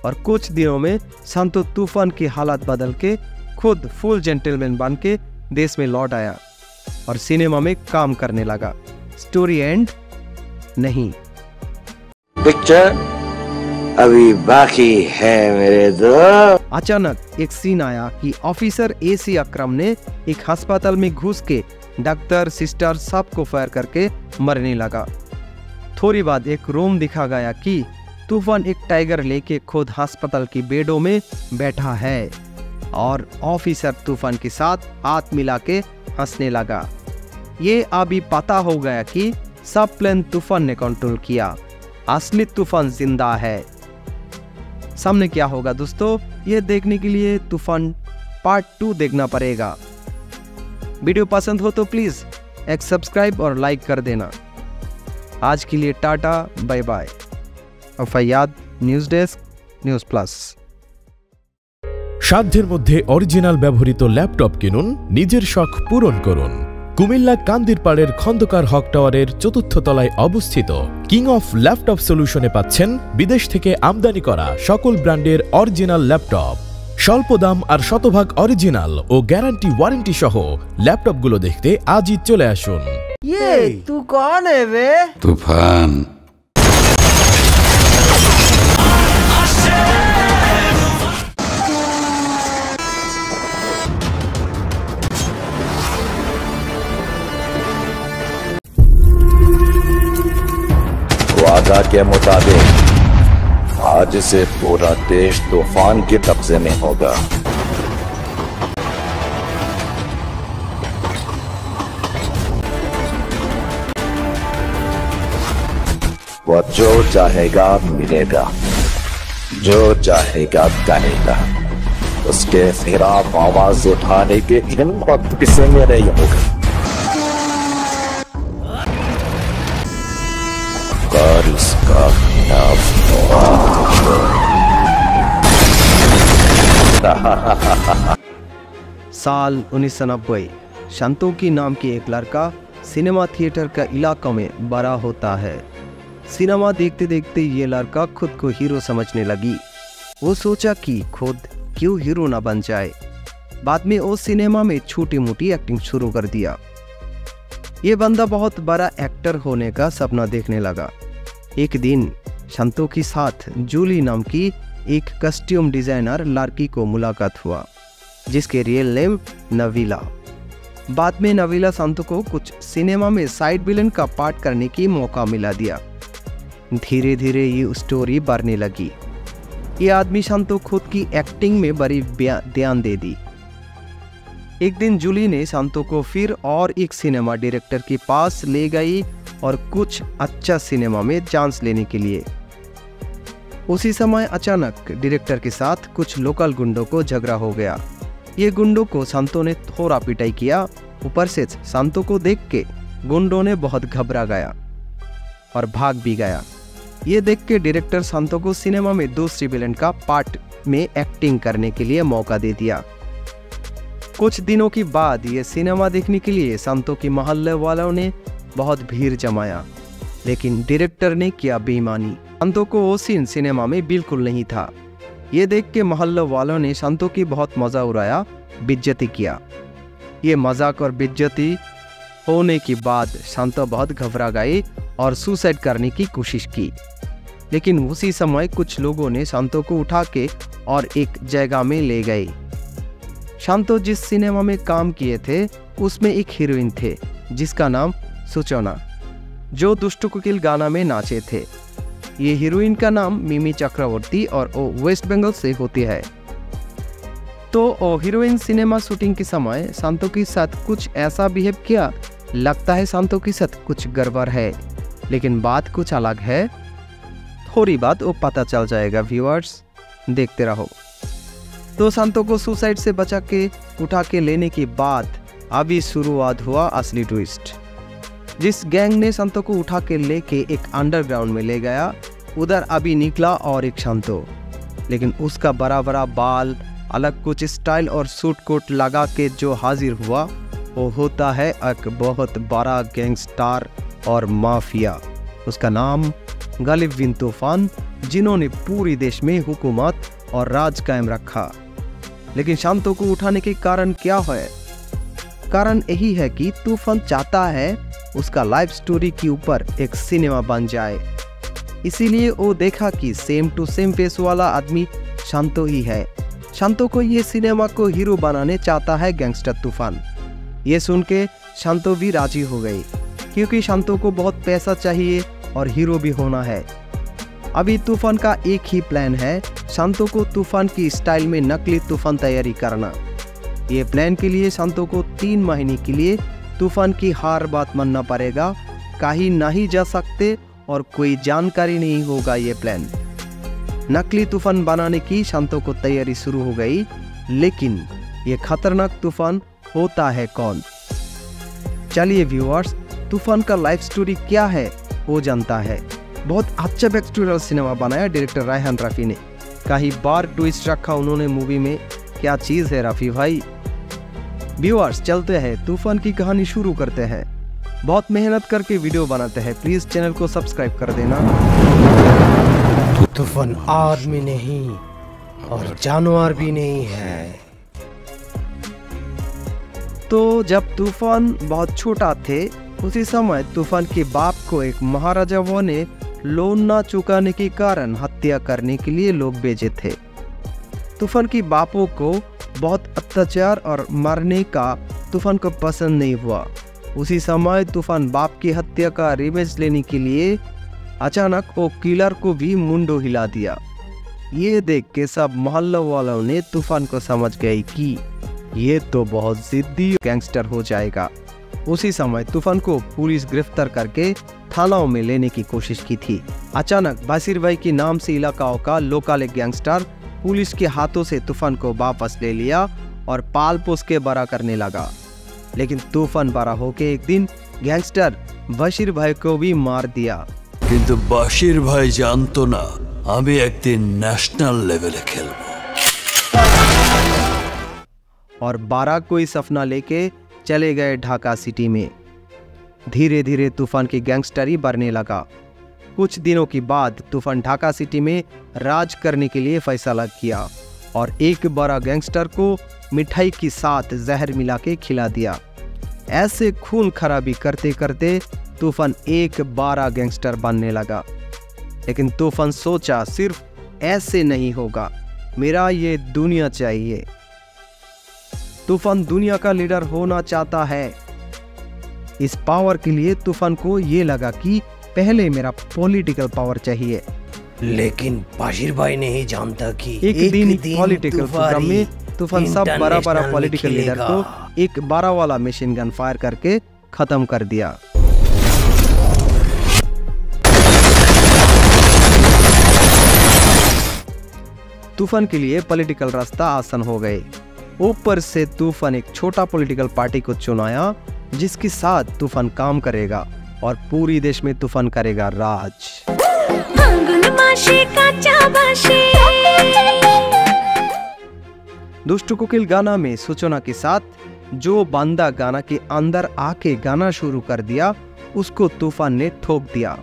और कुछ दिनों में शांतो तूफान की हालत बदल के खुद फुल जेंटलमैन बन के देश में लौट आया और सिनेमा में काम करने लगा। स्टोरी एंड नहीं, पिक्चर अभी बाकी है मेरे दोस्त। अचानक एक सीन आया कि ऑफिसर एसी अकरम ने एक अस्पताल में घुस के डॉक्टर सिस्टर सबको फायर करके मरने लगा। थोड़ी बाद एक रूम दिखा गया कि तूफान एक टाइगर लेके खुद अस्पताल की बेडों में बैठा है और ऑफिसर तूफान के साथ हाथ मिला के हंसने लगा। ये अभी पता हो गया कि सब प्लान तूफान ने कंट्रोल किया, असली तूफान जिंदा है। सामने क्या होगा दोस्तों, ये देखने के लिए तूफान पार्ट 2 देखना पड़ेगा। वीडियो पसंद हो तो प्लीज एक सब्सक्राइब और लाइक कर देना। आज के लिए tata, bye bye. Faiyad, news desk, news plus. সাধ্যের মধ্যে অরিজিনাল ব্যবহৃত ল্যাপটপ কিনুন, নিজের শখ পূরণ করুন। কুমিল্লা কান্দিরপাড়ের খন্দকার হক টাওয়ারের ৪র্থ তলায় অবস্থিত কিং অফ ল্যাপটপ সলিউশনে পাচ্ছেন বিদেশ থেকে আমদানি করা সকল ব্র্যান্ডের অরিজিনাল ল্যাপটপ। স্বল্প দাম আর শতভাগ অরিজিনাল ও গ্যারান্টি ওয়ারেন্টি সহ ল্যাপটপগুলো দেখতে আজই চলে আসুন। तू कौन है बे? তুফান। वादा के मुताबिक आज से पूरा देश तूफान के कब्जे में होगा। वो जो चाहेगा मिलेगा, जो चाहेगा करेगा। उसके खिलाफ आवाज उठाने की हिम्मत किसी में नहीं होगी। और इसका खिलाफ साल 1990 संतोकी नाम की एक लड़का सिनेमा थिएटर का इलाका में बड़ा होता है। सिनेमा देखते देखते ये लड़का खुद को हीरो समझने लगी। वो सोचा कि खुद क्यों हीरो ना बन जाए। बाद में वो सिनेमा में छोटी मोटी एक्टिंग शुरू कर दिया। ये बंदा बहुत बड़ा एक्टर होने का सपना देखने लगा। एक दिन संतोकी साथ जूली नाम की एक कस्ट्यूम डिजाइनर लड़की को मुलाकात हुआ, जिसके रियल नेम नवीला। बाद में नवीला संतो को कुछ सिनेमा में साइड विलन का पार्ट करने की मौका मिला दिया। धीरे धीरे ये स्टोरी बढ़ने लगी। ये आदमी संतो खुद की एक्टिंग में बड़ी ध्यान दे दी। एक दिन जूली ने संतो को फिर और एक सिनेमा डायरेक्टर के पास ले गई और कुछ अच्छा सिनेमा में चांस लेने के लिए। उसी समय अचानक डायरेक्टर के साथ कुछ लोकल गुंडों को झगड़ा हो गया। ये गुंडों को संतो ने थोड़ा पिटाई किया। ऊपर से संतो को देख के गुंडों ने बहुत घबरा गया और भाग भी गया। ये देख के डायरेक्टर संतो को सिनेमा में दूसरी विलेन का पार्ट में एक्टिंग करने के लिए मौका दे दिया। कुछ दिनों के बाद ये सिनेमा देखने के लिए संतो के मोहल्ले वालों ने बहुत भीड़ जमाया, लेकिन डायरेक्टर ने किया बेईमानी। संतो को वो सीन सिनेमा में बिल्कुल नहीं था। ये देख के मोहल्ले वालों ने संतो की बहुत मजा उड़ाया, बेइज्जती किया। ये मजाक और बेइज्जती होने के बाद संतो बहुत घबरा गई और सुसाइड करने की कोशिश की। लेकिन उसी समय कुछ लोगों ने संतो को उठा के और एक जगह में ले गए। संतो जिस सिनेमा में काम किए थे उसमें एक हीरोइन थे जिसका नाम सुचोना, जो दुष्ट कोकिल गाना में नाचे थे। ये हीरोइन का नाम मिमी चक्रवर्ती और वो वेस्ट बंगाल से होती है। तो वो हीरोइन सिनेमा शूटिंग के समय संतो के साथ कुछ ऐसा बिहेव किया, लगता है संतो के साथ कुछ गड़बड़ है, लेकिन बात कुछ अलग है। थोड़ी बात वो पता चल जाएगा। व्यूअर्स देखते रहो। तो संतो को सुसाइड से बचा के उठा के लेने के बाद अभी शुरुआत हुआ असली ट्विस्ट। जिस गैंग ने संतो को उठा के लेके एक अंडरग्राउंड में ले गया, उधर अभी निकला और एक संतो, लेकिन उसका बड़ा बड़ा बाल, अलग कुछ स्टाइल और सूट कोट लगा के जो हाजिर हुआ वो होता है एक बहुत बड़ा गैंगस्टर और माफिया। उसका नाम गालिब बिन तूफान, जिन्होंने पूरे देश में हुकूमत और राज कायम रखा। लेकिन संतो को उठाने के कारण क्या है? कारण यही है कि तूफान चाहता है उसका लाइफ स्टोरी के ऊपर एक सिनेमा बन जाए। इसीलिए वो देखा कि सेम टू सेम फेस वाला आदमी संतो ही है। संतो को ये सिनेमा को हीरो बनाने चाहता है गैंगस्टर तूफान। ये सुन के संतो भी राजी हो गई, क्योंकि संतो को बहुत पैसा चाहिए और हीरो भी होना है। अभी तूफान का एक ही प्लान है, संतो को तूफान की स्टाइल में नकली तूफान तैयारी करना। ये प्लान के लिए संतो को 3 महीने के लिए तूफान की हर बात मानना पड़ेगा, कहीं नहीं जा सकते और कोई जानकारी नहीं होगा ये प्लान। नकली तूफान बनाने की संतो को तैयारी शुरू हो गई, लेकिन ये खतरनाक तूफान होता है कौन? चलिए व्यूअर्स, तूफान का लाइफ स्टोरी क्या है वो जानता है। बहुत अच्छा बैकस्टोरियल सिनेमा बनाया डायरेक्टर रायहान रफ़ी ने। कहीं बार ट्विस्ट रखा उन्होंने मूवी में, क्या चीज़ है रफ़ी भाई। व्यूअर्स चलते हैं, तूफान की कहानी शुरू करते हैं। बहुत मेहनत करके वीडियो बनाते हैं, प्लीज़ चैनल को सब्सक्राइब कर देना। तूफान आदमी नहीं और जानवर भी नहीं है। तो जब तूफान बहुत छोटा थे, उसी समय तूफान के बाप को एक महाराजाओं ने लोन ना चुकाने के कारण हत्या करने के लिए लोग भेजे थे। तूफान की बापों को बहुत अत्याचार और मारने का तूफान को पसंद नहीं हुआ। उसी समय तूफान बाप की हत्या का रिवेंज लेने के लिए अचानक वो किलर को भी मुंडो हिला दिया। ये देख के सब मोहल्ला वालों ने तूफान को समझ गए कि ये तो बहुत जिद्दी गैंगस्टर हो जाएगा। उसी समय तूफान को पुलिस गिरफ्तार करके थानाओं में लेने की कोशिश की थी। अचानक बासिर भाई के नाम से इलाकाओं का लोकल एक गैंगस्टर पुलिस के हाथों से तूफान को वापस ले लिया और पाल पोस के बड़ा करने लगा। लेकिन तूफान बड़ा होके एक दिन गैंगस्टर बासिर भाई को भी मार दिया। किंतु बासिर भाई जानतो ना আমি একদিন ন্যাশনাল লেভেলে খেলবো। और 12 कोई सपना लेके चले गए ढाका सिटी में। धीरे धीरे तूफान की गैंगस्टरी बढ़ने लगा। कुछ दिनों के बाद तूफान ढाका सिटी में राज करने के लिए फैसला किया और एक बड़ा गैंगस्टर को मिठाई के साथ जहर मिला के खिला दिया। ऐसे खून खराबी करते करते तूफान एक बड़ा गैंगस्टर बनने लगा। लेकिन तूफान सोचा सिर्फ ऐसे नहीं होगा, मेरा ये दुनिया चाहिए। तूफान दुनिया का लीडर होना चाहता है। इस पावर के लिए तूफान को ये लगा कि पहले मेरा पॉलिटिकल पावर चाहिए। लेकिन बासिर भाई नहीं जानता कि एक दिन पॉलिटिकल प्रोग्राम में तूफान सब बड़ा बड़ा पॉलिटिकल लीडर को एक 12 वाला मशीन गन फायर करके खत्म कर दिया। तूफान के लिए पॉलिटिकल रास्ता आसान हो गए। ऊपर से तूफान एक छोटा पॉलिटिकल पार्टी को चुनाया जिसके साथ तूफान काम करेगा और पूरी देश में तूफान करेगा राज। दुष्ट कोकिल गाना में सूचना के साथ जो बंदा गाना के अंदर आके गाना शुरू कर दिया उसको तूफान ने ठोक दिया।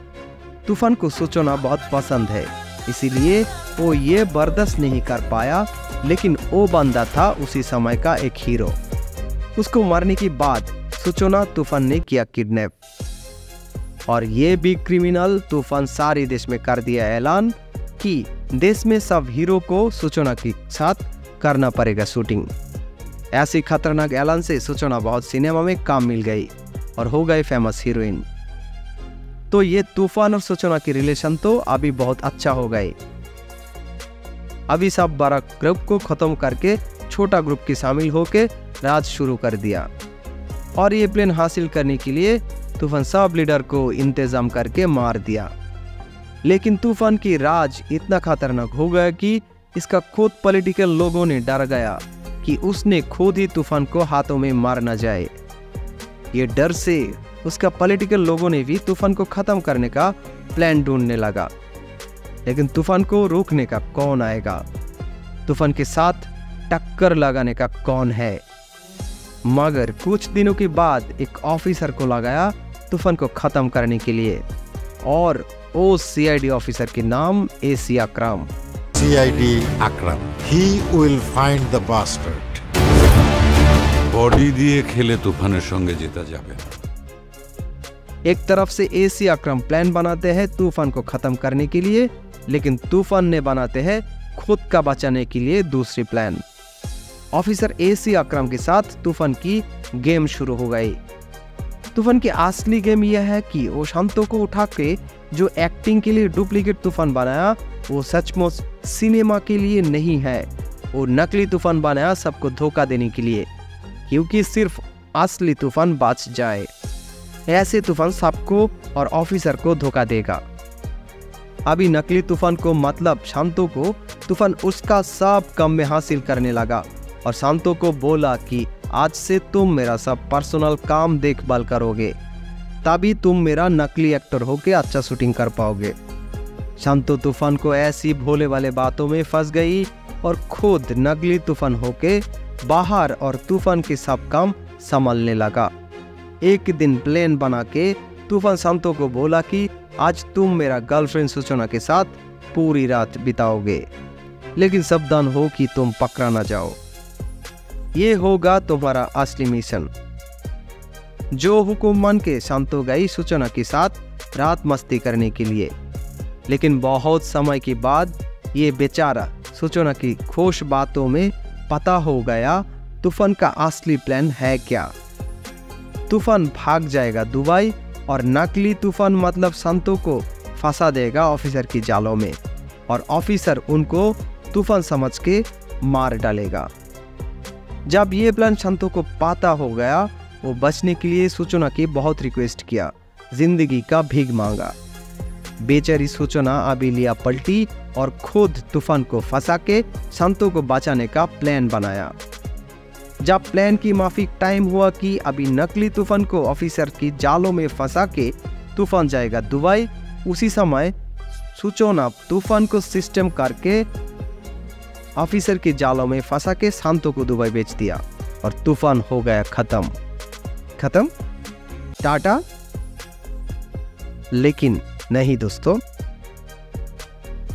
तूफान को सूचना बहुत पसंद है, इसीलिए वो ये बर्दाश्त नहीं कर पाया। लेकिन वो बंदा था उसी समय का एक हीरो। उसको मारने के बाद सूचना तूफान ने किया किडनैप और ये भी क्रिमिनल तूफान सारे देश में कर दिया ऐलान कि देश में सब हीरो को सूचना के साथ करना पड़ेगा शूटिंग। ऐसी खतरनाक ऐलान से सूचना बहुत सिनेमा में काम मिल गई और हो गई फेमस हीरोइन। तो ये तूफान और सूचना की रिलेशन तो अभी बहुत अच्छा हो गए। अभी सब बड़ा ग्रुप को खत्म करके छोटा ग्रुप के शामिल होके राज शुरू कर दिया और ये प्लान हासिल करने के लिए तूफान सब लीडर को इंतजाम करके मार दिया। लेकिन तूफान की राज इतना खतरनाक हो गया कि इसका खुद पॉलिटिकल लोगों ने डर गया कि उसने खुद ही तूफान को हाथों में मार न जाए। ये डर से उसका पॉलिटिकल लोगों ने भी तूफान को खत्म करने का प्लान ढूंढने लगा। लेकिन तूफान को रोकने का कौन आएगा? तूफान के साथ टक्कर लगाने का कौन है? मगर कुछ दिनों के बाद एक ऑफिसर को लगाया तूफान को खत्म करने के लिए और वो सीआईडी ऑफिसर के नाम AC Akram. CID Akram, he will find the bastard। Body दिए खेले तूफाনের সঙ্গে জেতা যাবে। एक तरफ से एसी अकरम प्लान बनाते हैं तूफान को खत्म करने के लिए, लेकिन तूफान ने बनाते हैं खुद का बचाने के लिए दूसरी प्लान। ऑफिसर एसी अकरम के साथ तूफान की गेम शुरू हो गई। तूफान की असली गेम यह है कि वो शांतों को उठा के जो एक्टिंग के लिए डुप्लीकेट तूफान बनाया वो सचमुच सिनेमा के लिए नहीं है। वो नकली तूफान बनाया सबको धोखा देने के लिए, क्योंकि सिर्फ असली तूफान बच जाए। ऐसे तूफान सबको और ऑफिसर को धोखा देगा। अभी नकली तूफान को मतलब शांतों को तूफान उसका सब काम में हासिल करने लगा और शांतों को बोला कि आज से तुम मेरा सब पर्सनल काम देखभाल करोगे, तभी तुम मेरा नकली एक्टर होके अच्छा शूटिंग कर पाओगे। शांतो तूफान को ऐसी भोले वाले बातों में फंस गई और खुद नकली तूफान होके बाहर और तूफान के सब काम संभालने लगा। एक दिन प्लान बना के तूफान शांतो को बोला कि आज तुम मेरा गर्लफ्रेंड सूचना के साथ पूरी रात बिताओगे, लेकिन सावधान हो कि तुम पकड़ा ना जाओ। ये होगा तुम्हारा असली मिशन। जो हुक्म मान के शांतो गई सूचना के साथ रात मस्ती करने के लिए, लेकिन बहुत समय के बाद ये बेचारा सूचना की खुश बातों में पता हो गया तूफान का असली प्लान है क्या। तूफान भाग जाएगा दुबई और नकली तूफान मतलब शांतो को फंसा देगा ऑफिसर की जालों में और ऑफिसर उनको तूफान समझ के मार डालेगा। जब ये प्लान शांतो को पता हो गया, वो बचने के लिए सूचना की बहुत रिक्वेस्ट किया, जिंदगी का भीख मांगा। बेचारी सूचना अभी लिया पलटी और खुद तूफान को फंसा के शांतो को बचाने का प्लान बनाया। जब प्लान की माफिक टाइम हुआ कि अभी नकली तूफान को ऑफिसर की जालों में फंसा के तूफान जाएगा दुबई, उसी समय सूचना तूफान को सिस्टम करके ऑफिसर की जालों में फंसा के शांतो को दुबई बेच दिया और तूफान हो गया खत्म। टाटा। लेकिन नहीं दोस्तों,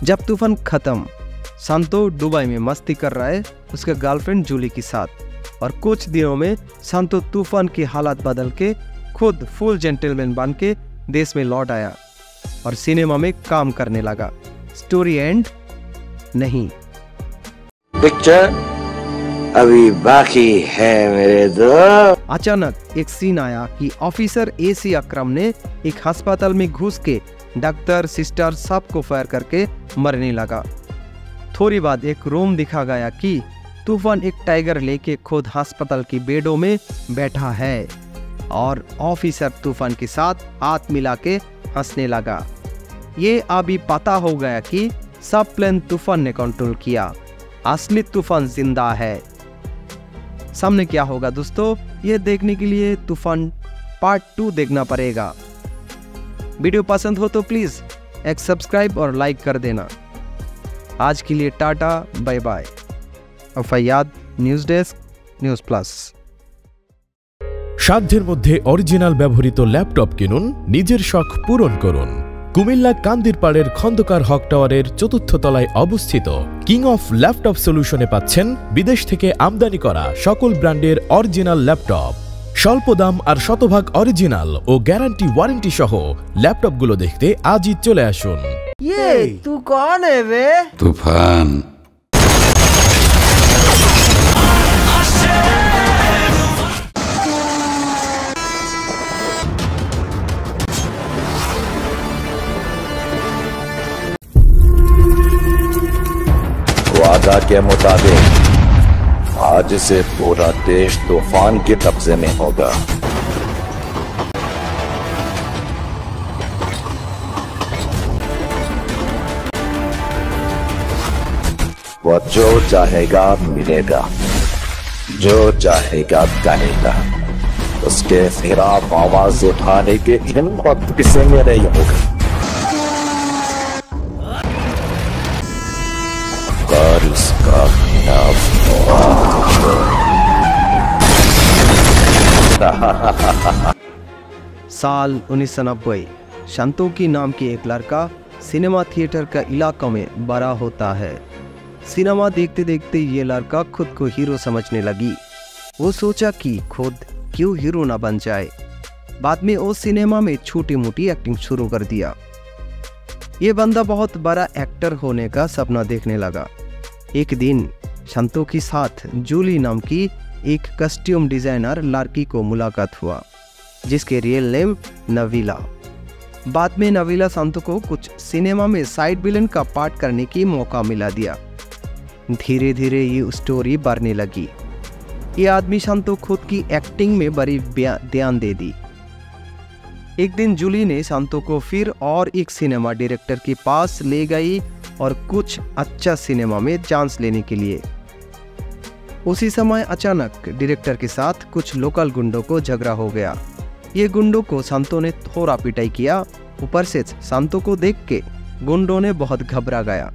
जब तूफान खत्म, शांतो दुबई में मस्ती कर रहा है उसके गर्लफ्रेंड जूली के साथ और कुछ दिनों में शांतो तूफान की हालत बदल के खुद फुल जेंटलमैन बन के देश में लौट आया और सिनेमा में काम करने लगा। स्टोरी एंड नहीं, पिक्चर अभी बाकी है मेरे दोस्त। अचानक एक सीन आया कि ऑफिसर AC अकरम ने एक अस्पताल में घुस के डॉक्टर सिस्टर सबको फायर करके मरने लगा। थोड़ी बाद एक रूम दिखा गया कि तूफान एक टाइगर लेके खुद अस्पताल की बेडों में बैठा है और ऑफिसर तूफान के साथ हाथ मिला के हंसने लगा। ये अभी पता हो गया कि सब प्लान तूफान ने कंट्रोल किया, असली तूफान जिंदा है। सामने क्या होगा दोस्तों, ये देखने के लिए तूफान पार्ट 2 देखना पड़ेगा। वीडियो पसंद हो तो प्लीज एक सब्सक्राइब और लाइक कर देना। आज के लिए tata, bye bye. Faiyad, news desk, news plus. সাধ্যের মধ্যে অরিজিনাল ব্যবহৃত ল্যাপটপ কিনুন, নিজের শখ পূরণ করুন। কুমিল্লা কান্দিরপাড়ের খন্দকার হক টাওয়ারের ৪র্থ তলায় অবস্থিত কিং অফ ল্যাপটপ সলিউশনে পাচ্ছেন বিদেশ থেকে আমদানি করা সকল ব্র্যান্ডের অরিজিনাল ল্যাপটপ। স্বল্প দাম আর শতভাগ অরিজিনাল ও গ্যারান্টি ওয়ারেন্টি সহ ল্যাপটপগুলো দেখতে আজই চলে আসুন। ये तू कौन है बे? तूफान। वादा के मुताबिक आज से पूरा देश तूफान के कब्जे में होगा। वो जो चाहेगा मिलेगा, जो चाहेगा करेगा। उसके खिलाफ आवाज उठाने के हिम्मत किसी में नहीं होगा। और उसका साल 1990 शांतोकी नाम की एक लड़का सिनेमा थिएटर का इलाका में बड़ा होता है। सिनेमा देखते देखते ये लड़का खुद को हीरो समझने लगी। वो सोचा कि खुद क्यों हीरो ना बन जाए। बाद में वो सिनेमा में छोटी मोटी एक्टिंग शुरू कर दिया। ये बंदा बहुत बड़ा एक्टर होने का सपना देखने लगा। एक दिन शांतो के साथ जूली नाम की एक कस्ट्यूम डिजाइनर लड़की को मुलाकात हुआ, जिसके रियल नेम नवीला। बाद में नवीला शांतो को कुछ सिनेमा में साइड विलन का पार्ट करने की मौका मिला दिया। धीरे धीरे ये स्टोरी बढ़ने लगी। ये आदमी शांतो खुद की एक्टिंग में बड़ी ध्यान दे दी। एक दिन जूली ने शांतो को फिर और एक सिनेमा डायरेक्टर के पास ले गई और कुछ अच्छा सिनेमा में चांस लेने के लिए। उसी समय अचानक डायरेक्टर के साथ कुछ लोकल गुंडों को झगड़ा हो गया। ये गुंडों को शांतो ने थोड़ा पिटाई किया। ऊपर से शांतो को देख के गुंडों ने बहुत घबरा गया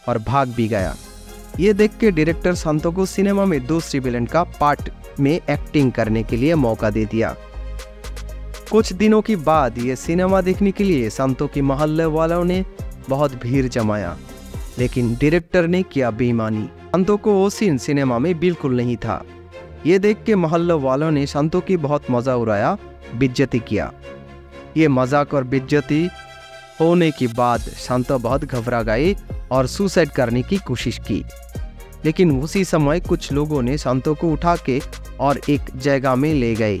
और भाग भी गया। ये देख के डायरेक्टर शांतो को सिनेमा में दूसरी विलन का पार्ट में एक्टिंग करने के लिए मौका दे दिया। कुछ दिनों के बाद ये सिनेमा देखने के लिए शांतो के मोहल्ले वालों ने बहुत भीड़ जमाया, लेकिन डायरेक्टर ने किया बेईमानी। शांतो को वो सीन सिनेमा में बिल्कुल नहीं था। ये देख के मोहल्ले वालों ने शांतो की बहुत मजा उड़ाया, बेइज्जती किया। ये मजाक और बेइज्जती होने के बाद शांतो बहुत घबरा गई और सुसाइड करने की कोशिश की। लेकिन उसी समय कुछ लोगों ने शांतो को उठा के और एक जगह में ले गए।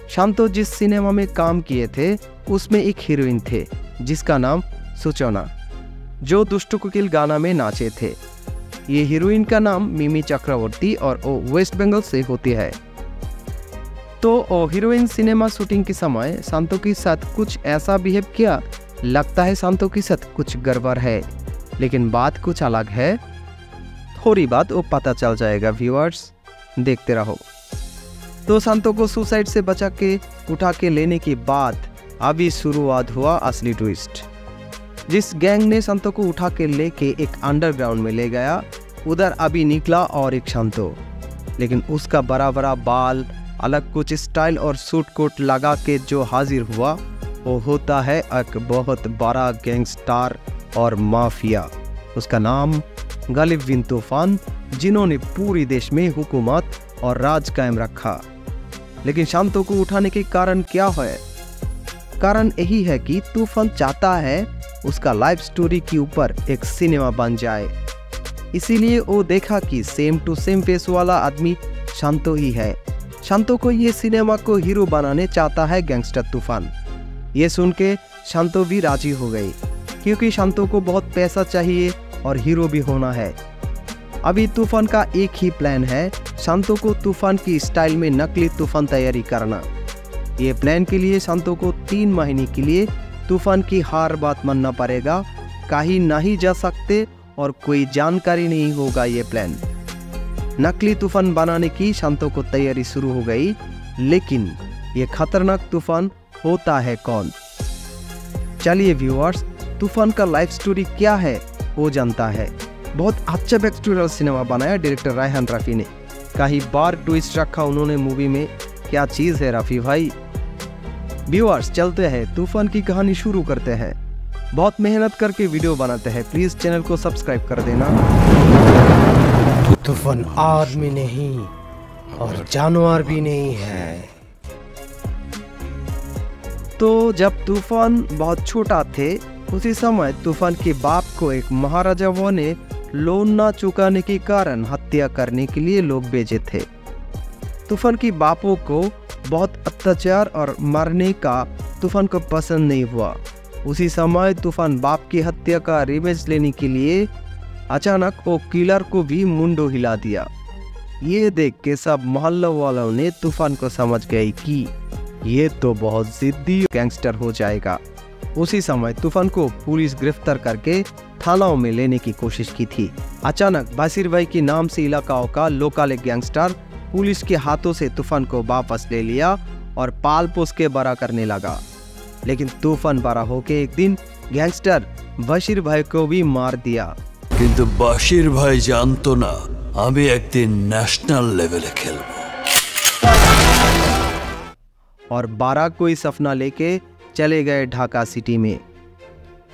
शांतो जिस सिनेमा में काम किए थे उसमें एक हीरोइन थे जिसका नाम सूचना, जो दुष्ट कोकिल गाना में नाचे थे। ये हीरोइन का नाम मिमी चक्रवर्ती और वो वेस्ट बंगाल से होती है। तो वो हीरोइन सिनेमा शूटिंग के समय शांतो के साथ कुछ ऐसा बिहेव किया, लगता है शांतो के साथ कुछ गड़बड़ है, लेकिन बात कुछ अलग है। थोड़ी बात वो पता चल जाएगा व्यूअर्स, देखते रहो। तो शांतो को सुसाइड से बचा के उठा के लेने के बाद अभी शुरुआत हुआ असली ट्विस्ट। जिस गैंग ने शांतो को उठा के लेके एक अंडरग्राउंड में ले गया, उधर अभी निकला और एक शांतो, लेकिन उसका बड़ा बड़ा बाल, अलग कुछ स्टाइल और सूट कोट लगा के जो हाजिर हुआ वो होता है एक बहुत बड़ा गैंगस्टर और माफिया। उसका नाम गालिब बिन तूफान, जिन्होंने पूरी देश में हुकूमत और राज कायम रखा। लेकिन शांतो को उठाने के कारण क्या है? कारण यही है कि तूफान चाहता है उसका लाइफ स्टोरी के ऊपर एक सिनेमा बन जाए। इसीलिए वो देखा कि सेम टू सेम फेस वाला आदमी शांतो ही है। शांतो को ये सिनेमा को हीरो बनाने चाहता है गैंगस्टर तूफान। ये सुन के शांतो भी राजी हो गई, क्योंकि शांतो को बहुत पैसा चाहिए और हीरो भी होना है। अभी तूफान का एक ही प्लान है, शांतो को तूफान की स्टाइल में नकली तूफान तैयारी करना। ये प्लान के लिए शांतो को 3 महीने के लिए तूफान की हर बात मानना पड़ेगा, कहीं नहीं जा सकते और कोई जानकारी नहीं होगा ये प्लान। नकली तूफान बनाने की शांतो को तैयारी शुरू हो गई, लेकिन ये खतरनाक तूफान होता है कौन? चलिए व्यूअर्स, तूफान का लाइफ स्टोरी क्या है वो जानता है। बहुत अच्छा बैकस्टोरियल सिनेमा बनाया डायरेक्टर रायहान रफ़ी ने। कहीं बार ट्विस्ट रखा उन्होंने मूवी में, क्या चीज़ है रफ़ी भाई। व्यूअर्स चलते हैं, तूफान की कहानी शुरू करते हैं। बहुत मेहनत करके वीडियो बनाते हैं, प्लीज़ चैनल को सब्सक्राइब कर देना। तूफान आदमी नहीं और जानवर भी नहीं है। तो जब तूफान बहुत छोटा थे, उसी समय तूफान के बाप को एक महाराजा ने लोन ना चुकाने के कारण हत्या करने के लिए लोग भेजे थे। तूफान की बापों को बहुत अत्याचार और मारने का तूफान को पसंद नहीं हुआ। उसी समय तूफान बाप की हत्या का रिवेंज लेने के लिए अचानक वो किलर को भी मुंडो हिला दिया। ये देख के सब मोहल्ला वालों ने तूफान को समझ गए कि ये तो बहुत जिद्दी गैंगस्टर हो जाएगा। उसी समय तूफान को पुलिस गिरफ्तार करके थानाओं में लेने की कोशिश की थी। अचानक बासिर भाई के नाम से इलाकाओं का लोकल एक गैंगस्टर पुलिस के हाथों से तूफान को वापस ले लिया और पाल पोस के बड़ा करने लगा। लेकिन तूफान बड़ा होके एक दिन गैंगस्टर बासिर भाई को भी मार दिया। किंतु बासिर भाई जानतो ना आमी एक दिन नेशनल लेवले खेलबो। और 12 कोई सपना लेके चले गए ढाका सिटी में।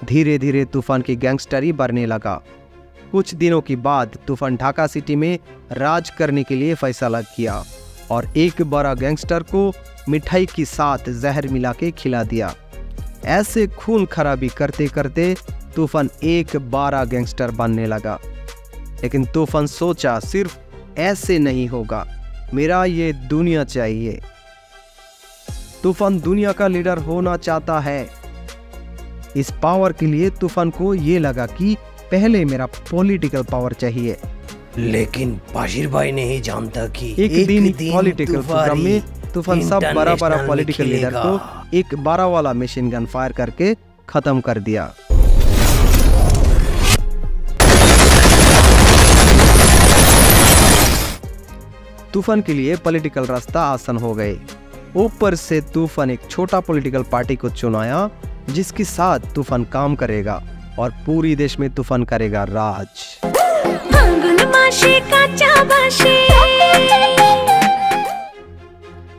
धीरे धीरे तूफान की गैंगस्टरी बढ़ने लगा। कुछ दिनों के बाद तूफान ढाका सिटी में राज करने के लिए फैसला किया और एक बड़ा गैंगस्टर को मिठाई के साथ जहर मिला के खिला दिया। ऐसे खून खराबी करते करते तूफान एक बड़ा गैंगस्टर बनने लगा। लेकिन तूफान सोचा सिर्फ ऐसे नहीं होगा, मेरा ये दुनिया चाहिए। तूफान दुनिया का लीडर होना चाहता है। इस पावर के लिए तूफान को ये लगा कि पहले मेरा पॉलिटिकल पावर चाहिए। लेकिन बासिर भाई नहीं जानता कि एक दिन पॉलिटिकल प्रोग्राम में तूफान सब बड़ा बड़ा पॉलिटिकल लीडर को एक 12 वाला मशीन गन फायर करके खत्म कर दिया। तूफान के लिए पॉलिटिकल रास्ता आसान हो गए। ऊपर से तूफान एक छोटा पॉलिटिकल पार्टी को चुनाया जिसके साथ तूफान काम करेगा और पूरी देश में तूफान करेगा राज।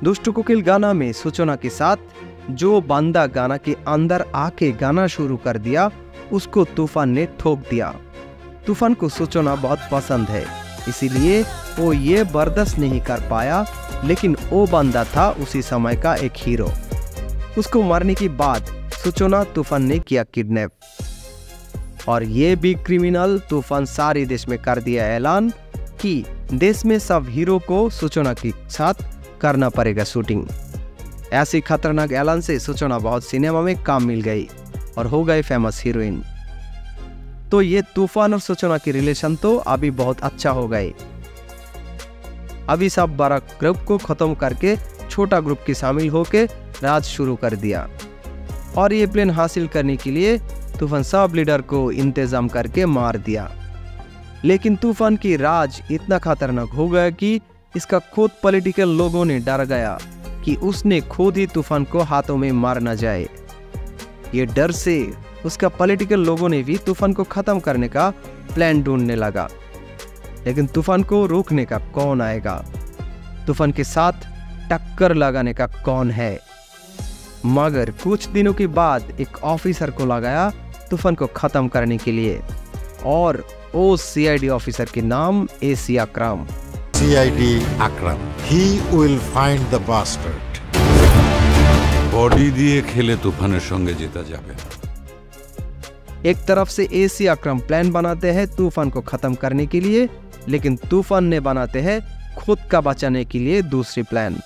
दुष्ट कोकिल गाना में सूचना के साथ जो बंदा गाना के अंदर आके गाना शुरू कर दिया उसको तूफान ने ठोक दिया। तूफान को सूचना बहुत पसंद है, इसीलिए वो ये बर्दाश्त नहीं कर पाया। लेकिन वो बंदा था उसी समय का एक हीरो। उसको मारने के बाद सूचना तूफान ने किया किडनैप और ये भी क्रिमिनल तूफान सारे देश में कर दिया ऐलान कि देश में सब हीरो को सूचना के साथ करना पड़ेगा शूटिंग। ऐसी खतरनाक ऐलान से सूचना बहुत सिनेमा में काम मिल गई और हो गए फेमस हीरोइन। तो ये तूफान और सूचना की रिलेशन तो अभी बहुत अच्छा हो गए। अभी सब बड़ा ग्रुप को खत्म करके छोटा ग्रुप के शामिल होके राज शुरू कर दिया और ये प्लान हासिल करने के लिए तूफान सब लीडर को इंतजाम करके मार दिया। लेकिन तूफान की राज इतना खतरनाक हो गया कि इसका खुद पॉलिटिकल लोगों ने डर गया कि उसने खुद ही तूफान को हाथों में मार न जाए। ये डर से उसका पॉलिटिकल लोगों ने भी तूफान को खत्म करने का प्लान ढूंढने लगा। लेकिन तूफान को रोकने का कौन आएगा? तूफान के साथ टक्कर लगाने का कौन है? मगर कुछ दिनों के बाद एक ऑफिसर को लगाया तूफान को खत्म करने के लिए और वो सीआईडी ऑफिसर के नाम AC Akram. CID Akram. He will find the bastard. Body দিয়ে খেলে তুফানের সঙ্গে জেতা যাবে না। एक तरफ से एसी अकरम प्लान बनाते हैं तूफान को खत्म करने के लिए, लेकिन तूफान ने बनाते हैं खुद का बचाने के लिए दूसरी प्लान।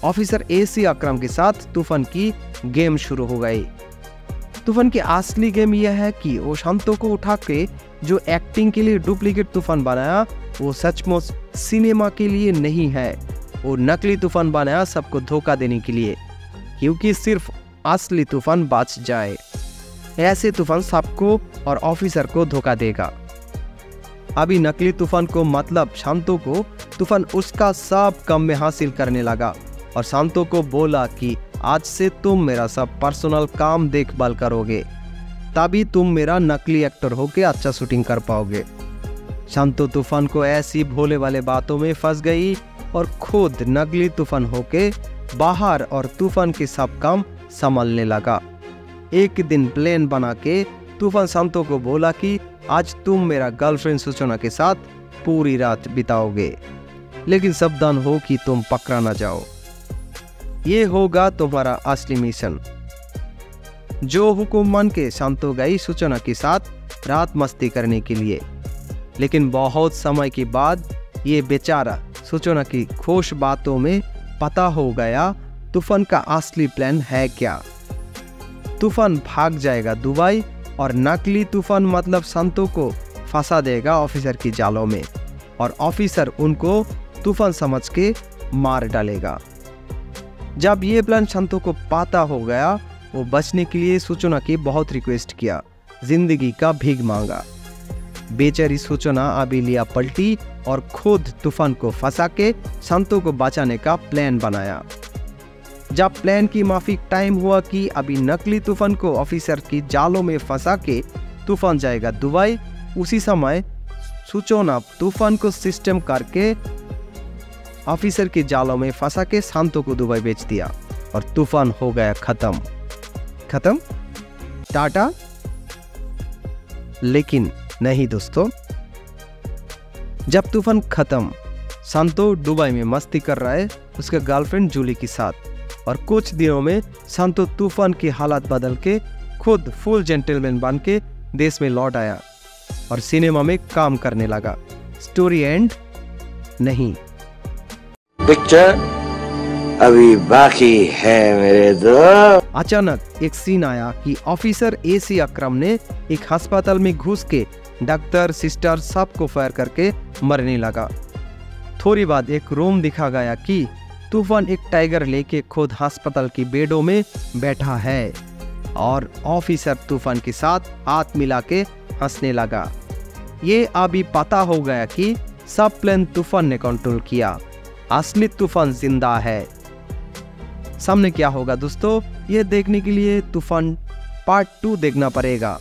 ऑफिसर एसी अकरम के साथ तूफान की गेम शुरू हो गई। तूफान की असली गेम यह है कि वो शांतो को उठा के जो एक्टिंग के लिए डुप्लीकेट तूफान बनाया वो सचमुच सिनेमा के लिए नहीं है। वो नकली तूफान बनाया सबको धोखा देने के लिए, क्योंकि सिर्फ असली तूफान बच जाए। ऐसे तूफान सबको और ऑफिसर को धोखा देगा। अभी नकली तूफान को मतलब शांतो को तूफान उसका सब काम में हासिल करने लगा और शांतो को बोला कि आज से तुम मेरा सब पर्सनल काम देखभाल करोगे, तभी तुम मेरा नकली एक्टर होके अच्छा शूटिंग कर पाओगे। शांतो तूफान को ऐसी भोले वाले बातों में फंस गई और खुद नकली तूफान होके बाहर और तूफान के सब काम संभालने लगा। एक दिन प्लान बना के तूफान शांतो को बोला कि आज तुम मेरा गर्लफ्रेंड सूचना के साथ पूरी रात बिताओगे, लेकिन सावधान हो कि तुम पकड़ा ना जाओ। ये होगा तुम्हारा असली मिशन। जो हुक्म मान के शांतो गई सूचना के साथ रात मस्ती करने के लिए, लेकिन बहुत समय के बाद ये बेचारा सूचना की खुश बातों में पता हो गया तूफान का असली प्लान है क्या। तूफान भाग जाएगा दुबई और नकली तूफान मतलब शांतो को फंसा देगा ऑफिसर की जालों में और ऑफिसर उनको तूफान समझ के मार डालेगा। जब ये प्लान शांतो को पता हो गया, वो बचने के लिए सूचना की बहुत रिक्वेस्ट किया, जिंदगी का भीख मांगा। बेचारी सूचना अभी लिया पलटी और खुद तूफान को फंसा के शांतो को बचाने का प्लान बनाया। जब प्लान की माफी टाइम हुआ कि अभी नकली तूफान को ऑफिसर की जालों में फंसा के तूफान जाएगा दुबई, उसी समय सूचना तूफान को सिस्टम करके ऑफिसर की जालों में फंसा के शांतो को दुबई बेच दिया और तूफान हो गया खत्म। खत्म, टाटा। लेकिन नहीं दोस्तों, जब तूफान खत्म, शांतो दुबई में मस्ती कर रहा है उसके गर्लफ्रेंड जूली के साथ, और कुछ दिनों में शांतो तूफान की हालत बदल के खुद फुल जेंटलमैन बन के देश में लौट आया और सिनेमा में काम करने लगा। स्टोरी एंड नहीं, पिक्चर अभी बाकी है मेरे दोस्त। अचानक एक सीन आया कि ऑफिसर एसी अकरम ने एक अस्पताल में घुस के डॉक्टर सिस्टर सबको फायर करके मरने लगा। थोड़ी बाद एक रूम दिखा गया कि तूफान एक टाइगर लेके खुद अस्पताल की बेडों में बैठा है और ऑफिसर तूफान के साथ हाथ मिला के हंसने लगा। ये अभी पता हो गया कि सब प्लान तूफान ने कंट्रोल किया, असली तूफान जिंदा है। सामने क्या होगा दोस्तों, ये देखने के लिए तूफान पार्ट 2 देखना पड़ेगा।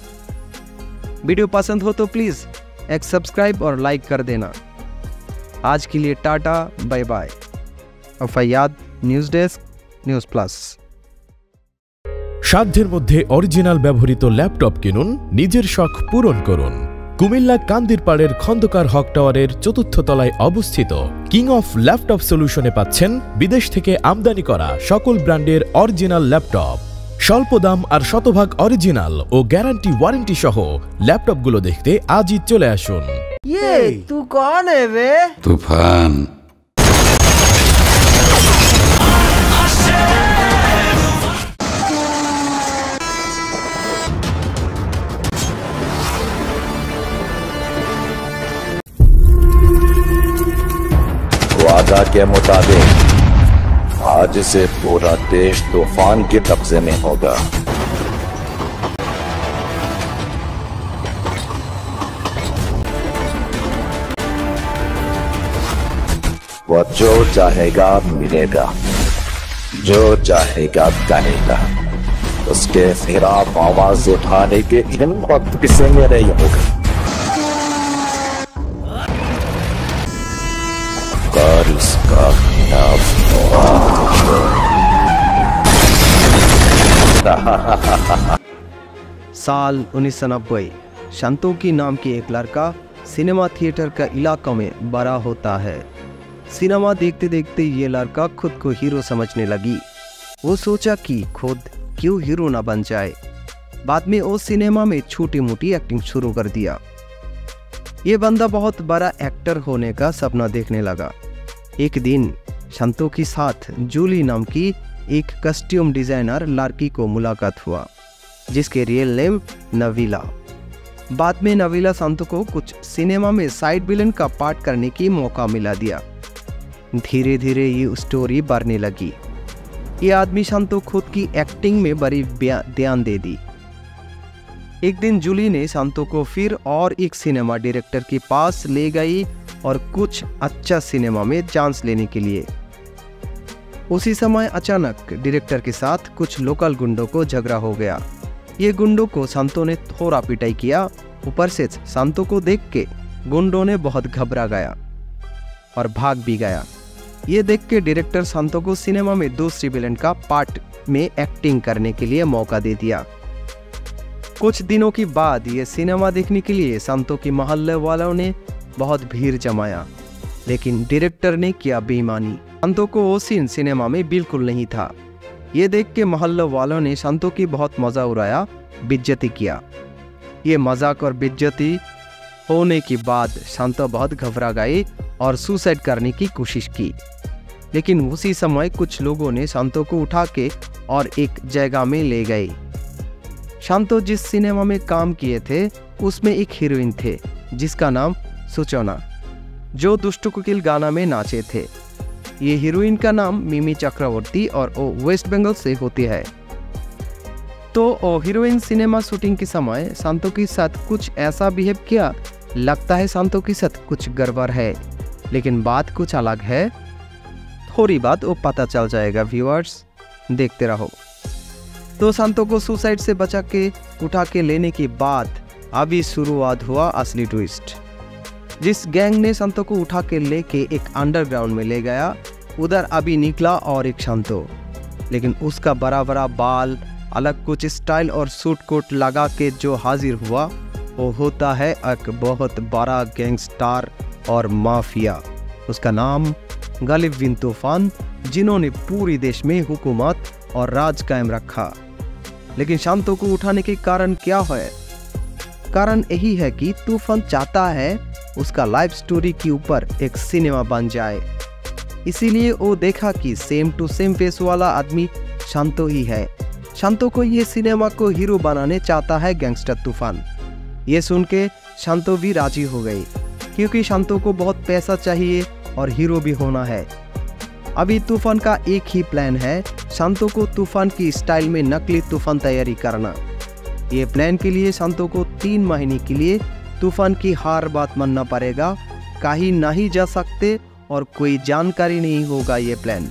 वीडियो पसंद हो तो प्लीज एक सब्सक्राइब और लाइक कर देना। आज के लिए tata, bye bye. Faiyad, news desk, news plus. সাধ্যের মধ্যে অরিজিনাল ব্যবহৃত ল্যাপটপ কিনুন, নিজের শখ পূরণ করুন। কুমিল্লা কান্দিরপাড়ের খন্দকার হক টাওয়ারের ৪র্থ তলায় অবস্থিত কিং অফ ল্যাপটপ সলিউশনে পাচ্ছেন বিদেশ থেকে আমদানি করা সকল ব্র্যান্ডের অরিজিনাল ল্যাপটপ। স্বল্প দাম আর শতভাগ অরিজিনাল ও গ্যারান্টি ওয়ারেন্টি সহ ল্যাপটপগুলো দেখতে আজই চলে আসুন। ये तू कौन है बे? তুফান के मुताबिक आज से पूरा देश तूफान के कब्जे में होगा। वो जो चाहेगा मिलेगा, जो चाहेगा करेगा। उसके खिलाफ आवाज उठाने के हिम्मत किसी में नहीं होगी। कर इसका खिलाफ साल 1990 संतोकी नाम की एक लड़का सिनेमा थिएटर का इलाका में बड़ा होता है। सिनेमा देखते देखते ये लड़का खुद को हीरो समझने लगी। वो सोचा कि खुद क्यों हीरो ना बन जाए। बाद में वो सिनेमा में छोटी मोटी एक्टिंग शुरू कर दिया। ये बंदा बहुत बड़ा एक्टर होने का सपना देखने लगा। एक दिन संतो के साथ जूली नाम की एक कस्ट्यूम डिजाइनर लड़की को मुलाकात हुआ, जिसके रियल नेम नवीला। बाद में नवीला संतो को कुछ सिनेमा में साइड विलन का पार्ट करने की मौका मिला दिया। धीरे धीरे ये स्टोरी बढ़ने लगी। ये आदमी संतो खुद की एक्टिंग में बड़ी ध्यान दे दी। एक दिन जूली ने संतो को फिर और एक सिनेमा डायरेक्टर के पास ले गई और कुछ अच्छा सिनेमा में चांस लेने के लिए। उसी समय अचानक डायरेक्टर के साथ कुछ लोकल गुंडों को झगड़ा हो गया। ये गुंडों को संतो ने थोड़ा पिटाई किया। ऊपर से संतो को देख के गुंडों ने बहुत घबरा गया और भाग भी गया। ये देख के डायरेक्टर संतो को सिनेमा में दूसरी विलेन का पार्ट में एक्टिंग करने के लिए मौका दे दिया। कुछ दिनों के बाद ये सिनेमा देखने के लिए संतो के मोहल्ले वालों ने बहुत भीड़ जमाया, लेकिन डायरेक्टर ने किया बेईमानी। संतो को वो सीन सिनेमा में बिल्कुल नहीं था। ये देख के मोहल्ले वालों ने संतो की बहुत मजा उड़ाया, बेइज्जती किया। ये मजाक और बेइज्जती होने के बाद संतो बहुत घबरा गई और सुसाइड करने की कोशिश की। लेकिन उसी समय कुछ लोगों ने संतो को उठा के और एक जगह में ले गए। संतो जिस सिनेमा में काम किए थे उसमें एक हीरोइन थे जिसका नाम सुचोना, जो दुष्ट कोकिल गाना में नाचे थे। ये हीरोइन का नाम मिमी चक्रवर्ती और वो वेस्ट बंगाल से होती है। तो वो हीरोइन सिनेमा शूटिंग के समय संतो के साथ कुछ ऐसा बिहेव किया, लगता है संतो के साथ कुछ गड़बड़ है, लेकिन बात कुछ अलग है। थोड़ी बात वो पता चल जाएगा। व्यूअर्स देखते रहो। तो संतो को सुसाइड से बचा के उठा के लेने के बाद अभी शुरुआत हुआ असली ट्विस्ट। जिस गैंग ने संतो को उठा के लेके एक अंडरग्राउंड में ले गया, उधर अभी निकला और एक संतो, लेकिन उसका बड़ा बड़ा बाल, अलग कुछ स्टाइल और सूट कोट लगा के जो हाजिर हुआ वो होता है एक बहुत बड़ा गैंगस्टर और माफिया। उसका नाम गालिब बिन तूफान, जिन्होंने पूरे देश में हुकूमत और राज कायम रखा। लेकिन संतो को उठाने के कारण क्या है? कारण यही है कि तूफान चाहता है उसका लाइफ स्टोरी के ऊपर एक सिनेमा बन जाए। इसीलिए वो देखा कि सेम टू सेम फेस वाला आदमी संतो ही है। संतो को ये सिनेमा को हीरो बनाने चाहता है गैंगस्टर तूफान। ये सुन के संतो भी राजी हो गई, क्योंकि संतो को बहुत पैसा चाहिए और हीरो भी होना है। अभी तूफान का एक ही प्लान है, संतो को तूफान की स्टाइल में नकली तूफान तैयारी करना। ये प्लान के लिए संतो को 3 महीने के लिए तूफान की हर बात मानना पड़ेगा, कहीं नहीं जा सकते और कोई जानकारी नहीं होगा ये प्लान।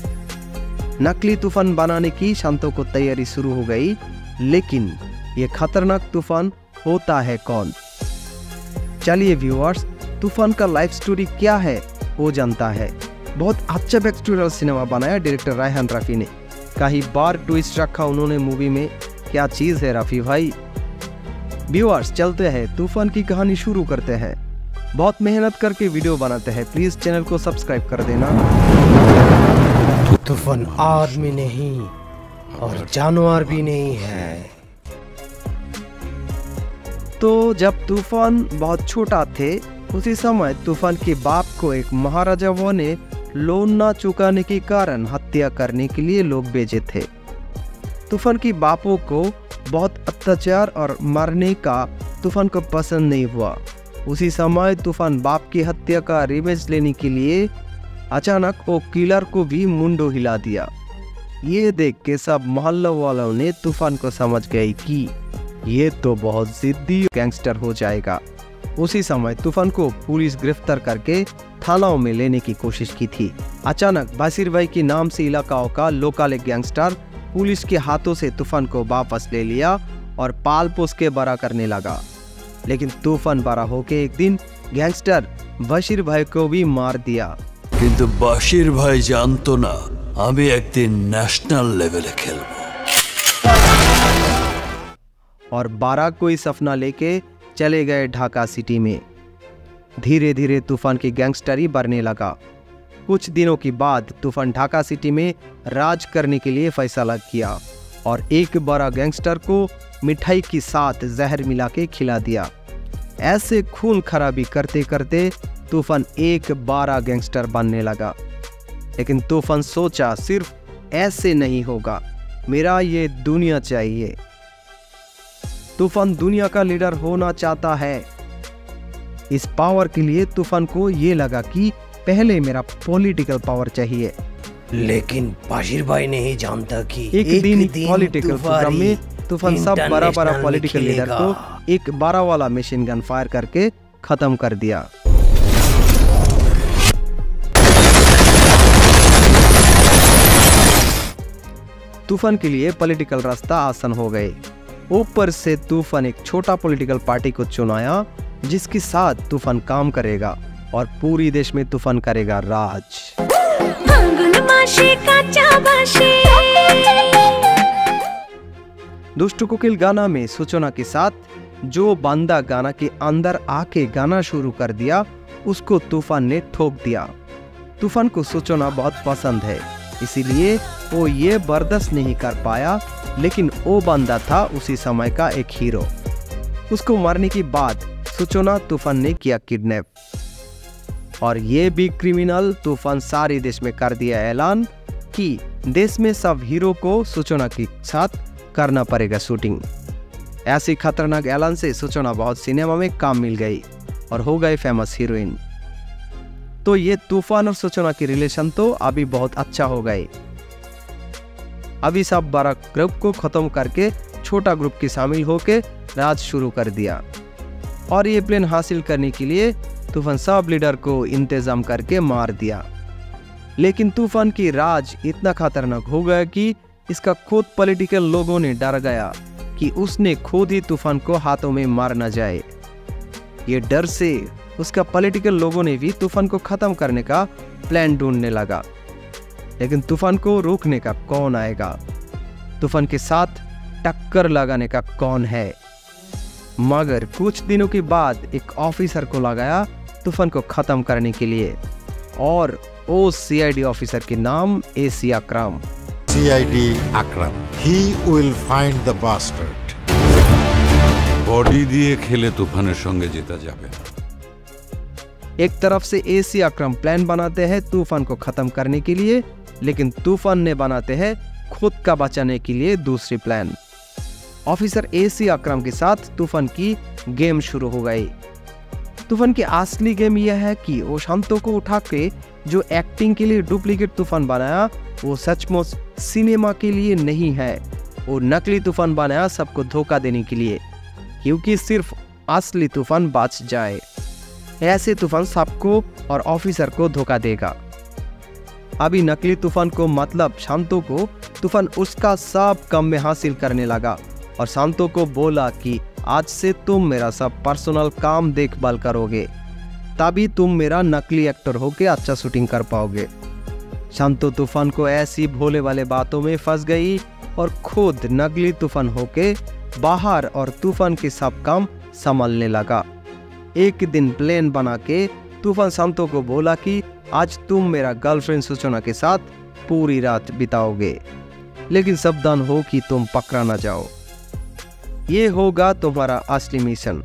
नकली तूफान बनाने की संतो को तैयारी शुरू हो गई, लेकिन ये खतरनाक तूफान होता है कौन? चलिए व्यूअर्स, तूफान का लाइफ स्टोरी क्या है वो जानता है। बहुत अच्छा बैकस्टोरियल सिनेमा बनाया डायरेक्टर रायहान रफ़ी ने। कहीं बार ट्विस्ट रखा उन्होंने मूवी में। क्या चीज़ है रफ़ी भाई। व्यूअर्स चलते हैं, तूफान की कहानी शुरू करते हैं। बहुत मेहनत करके वीडियो बनाते हैं, प्लीज़ चैनल को सब्सक्राइब कर देना। तूफान आदमी नहीं और जानवर भी नहीं है। तो जब तूफान बहुत छोटा थे, उसी समय तूफान के बाप को एक महाराजाओं ने लोन ना चुकाने के कारण हत्या करने के लिए लोग भेजे थे। तूफान की बापों को बहुत अत्याचार और मारने का तूफान को पसंद नहीं हुआ। उसी समय तूफान बाप की हत्या का रिवेंज लेने के लिए अचानक वो किलर को भी मुंडो हिला दिया। ये देख के सब मोहल्ला वालों ने तूफान को समझ गए कि ये तो बहुत जिद्दी गैंगस्टर हो जाएगा। उसी समय तूफान को पुलिस गिरफ्तार करके थानाओं में लेने की कोशिश की थी। अचानक बासिर भाई के नाम से इलाकाओं का लोकल गैंगस्टर पुलिस के हाथों से तूफान को वापस ले लिया और पाल पोस के बड़ा करने लगा। लेकिन तूफान बड़ा होके एक दिन गैंगस्टर बासिर भाई को भी मार दिया। কিন্তু বাশির ভাই জানতো না আমি একদিন ন্যাশনাল লেভেলে খেলবো। और 12 कोई सपना लेके चले गए ढाका सिटी में। धीरे धीरे तूफान की गैंगस्टरी बढ़ने लगा। कुछ दिनों के बाद तूफान ढाका सिटी में राज करने के लिए फैसला किया और एक बड़ा गैंगस्टर को मिठाई के साथ जहर मिला के खिला दिया। ऐसे खून खराबी करते करते तूफान एक बड़ा गैंगस्टर बनने लगा। लेकिन तूफान सोचा सिर्फ ऐसे नहीं होगा, मेरा ये दुनिया चाहिए। तूफान दुनिया का लीडर होना चाहता है। इस पावर के लिए तूफान को ये लगा कि पहले मेरा पॉलिटिकल पावर चाहिए। लेकिन बाशिर भाई नहीं जानता कि एक दिन पॉलिटिकल प्रोग्राम में तूफान सब बड़ा बड़ा पॉलिटिकल लीडर को एक 12 वाला मशीन गन फायर करके खत्म कर दिया। तूफान के लिए पॉलिटिकल रास्ता आसान हो गए। ऊपर से तूफान एक छोटा पॉलिटिकल पार्टी को चुनाया जिसके साथ तूफान काम करेगा और पूरी देश में तूफान करेगा राज। दुष्ट कोकिल गाना में सूचना के साथ जो बंदा गाना के अंदर आके गाना शुरू कर दिया उसको तूफान ने ठोक दिया। तूफान को सूचना बहुत पसंद है, इसीलिए वो ये बर्दाश्त नहीं कर पाया। लेकिन वो बंदा था उसी समय का एक हीरो। उसको मारने के बाद सूचना तूफान ने किया किडनैप और ये भी क्रिमिनल तूफान सारे देश में कर दिया ऐलान कि देश में सब हीरो को सूचना के साथ करना पड़ेगा शूटिंग। ऐसी खतरनाक ऐलान से सूचना बहुत सिनेमा में काम मिल गई और हो गई फेमस हीरोइन। तो ये तूफान और सूचना की रिलेशन तो अभी बहुत अच्छा हो गए। अभी सब बड़ा ग्रुप को खत्म करके छोटा ग्रुप की शामिल होके राज शुरू कर दिया और ये प्लान हासिल करने के लिए तूफान सब लीडर को इंतजाम करके मार दिया। लेकिन तूफान की राज इतना खतरनाक हो गया कि इसका खुद पॉलिटिकल लोगों ने डर गया कि उसने खुद ही तूफान को हाथों में मार न जाए। ये डर से उसका पॉलिटिकल लोगों ने भी तूफान को खत्म करने का प्लान ढूंढने लगा। लेकिन तूफान को रोकने का कौन आएगा? तूफान के साथ टक्कर लगाने का कौन है? मगर कुछ दिनों के बाद एक ऑफिसर को लगाया तूफान को खत्म करने के लिए और वो सीआईडी ऑफिसर के नाम AC Akram. CID Akram, he will find the bastard. Body দিয়ে খেলে তুফানের সঙ্গে জেতা যাবে না। एक तरफ से एसी अकरम प्लान बनाते हैं तूफान को खत्म करने के लिए, लेकिन तूफान ने बनाते हैं खुद का बचाने के लिए दूसरी प्लान। ऑफिसर एसी अकरम के साथ तूफान की गेम शुरू हो गई। तूफान की असली गेम यह है कि वो शांतों को उठा के जो एक्टिंग के लिए डुप्लीकेट तूफान बनाया वो सचमुच सिनेमा के लिए नहीं है। वो नकली तूफान बनाया सबको धोखा देने के लिए, क्योंकि सिर्फ असली तूफान बच जाए। ऐसे तूफान सबको और ऑफिसर को धोखा देगा। अभी नकली तूफान को मतलब शांतों को तूफान उसका सब काम में हासिल करने लगा और शांतों को बोला कि आज से तुम मेरा सब पर्सनल काम देखभाल करोगे, तभी तुम मेरा नकली एक्टर होके अच्छा शूटिंग कर पाओगे। शांतो तूफान को ऐसी भोले वाले बातों में फंस गई और खुद नकली तूफान होके बाहर और तूफान के सब काम संभालने लगा। एक दिन प्लान बना के तूफान शांतो को बोला कि आज तुम मेरा गर्लफ्रेंड सूचना के साथ पूरी रात बिताओगे, लेकिन सावधान हो कि तुम पकड़ा ना जाओ। ये होगा तुम्हारा असली मिशन।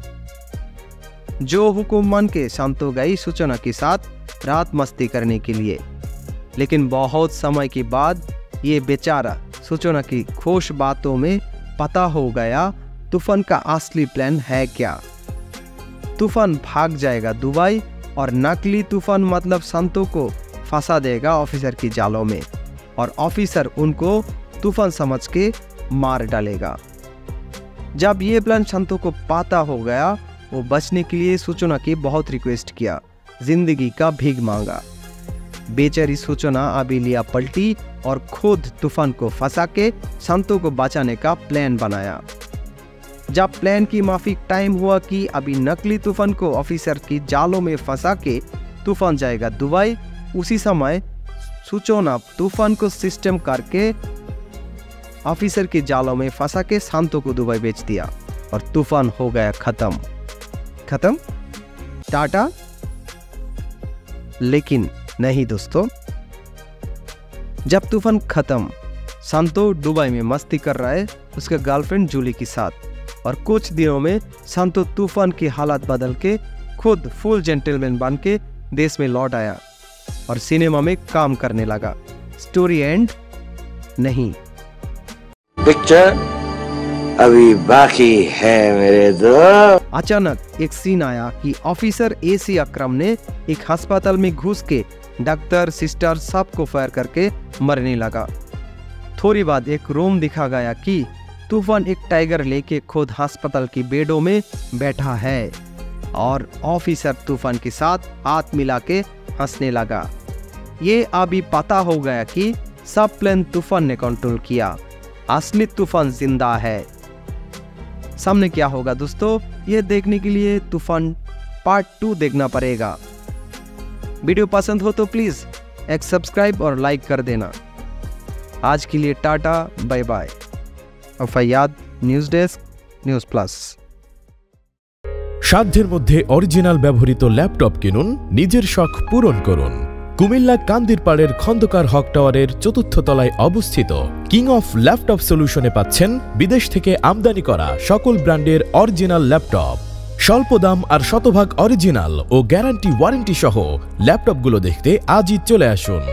जो हुक्म मान के शांतो गई सूचना के साथ रात मस्ती करने के लिए, लेकिन बहुत समय के बाद ये बेचारा सूचना की खुश बातों में पता हो गया तूफान का असली प्लान है क्या। तूफान भाग जाएगा दुबई और नकली तूफान मतलब शांतो को फंसा देगा ऑफिसर की जालों में और ऑफिसर उनको तूफान समझ के मार डालेगा। जब ये प्लान शांतो को पता हो गया, वो बचने के लिए सूचना की बहुत रिक्वेस्ट किया, जिंदगी का भीख मांगा। बेचारी सूचना अभी लिया पलटी और खुद तूफान को फंसा के शांतो को बचाने का प्लान बनाया। जब प्लान की माफिक टाइम हुआ कि अभी नकली तूफान को ऑफिसर की जालों में फंसा के तूफान जाएगा दुबई, उसी समय सूचना तूफान को सिस्टम करके ऑफिसर के जालों में फंसा के शांतो को दुबई बेच दिया और तूफान हो गया खत्म। टाटा। लेकिन नहीं दोस्तों, जब तूफान खत्म, शांतो दुबई में मस्ती कर रहा है उसके गर्लफ्रेंड जूली के साथ और कुछ दिनों में शांतो तूफान की हालत बदल के खुद फुल जेंटलमैन बन के देश में लौट आया और सिनेमा में काम करने लगा। स्टोरी एंड नहीं, पिक्चर अभी बाकी है मेरे दोस्त। अचानक एक सीन आया कि ऑफिसर AC अकरम ने एक अस्पताल में घुस के डॉक्टर सिस्टर सबको फायर करके मरने लगा। थोड़ी बाद एक रूम दिखा गया कि तूफान एक टाइगर लेके खुद अस्पताल की बेडों में बैठा है और ऑफिसर तूफान के साथ हाथ मिला के हंसने लगा। ये अभी पता हो गया कि सब प्लान तूफान ने कंट्रोल किया, असली तूफान जिंदा है। सामने क्या होगा दोस्तों, ये देखने के लिए तूफान पार्ट 2 देखना पड़ेगा। वीडियो पसंद हो तो प्लीज एक सब्सक्राइब और लाइक कर देना। आज के लिए tata, bye bye. Faiyad, news desk, news plus. সাধ্যের মধ্যে অরিজিনাল ব্যবহৃত ল্যাপটপ কিনুন, নিজের শখ পূরণ করুন। কুমিল্লা কান্দিরপাড়ের খন্দকার হক টাওয়ারের ৪র্থ তলায় অবস্থিত কিং অফ ল্যাপটপ সলিউশনে পাচ্ছেন বিদেশ থেকে আমদানি করা সকল ব্র্যান্ডের অরিজিনাল ল্যাপটপ। স্বল্প দাম আর শতভাগ অরিজিনাল ও গ্যারান্টি ওয়ারেন্টি সহ ল্যাপটপগুলো দেখতে আজই চলে আসুন।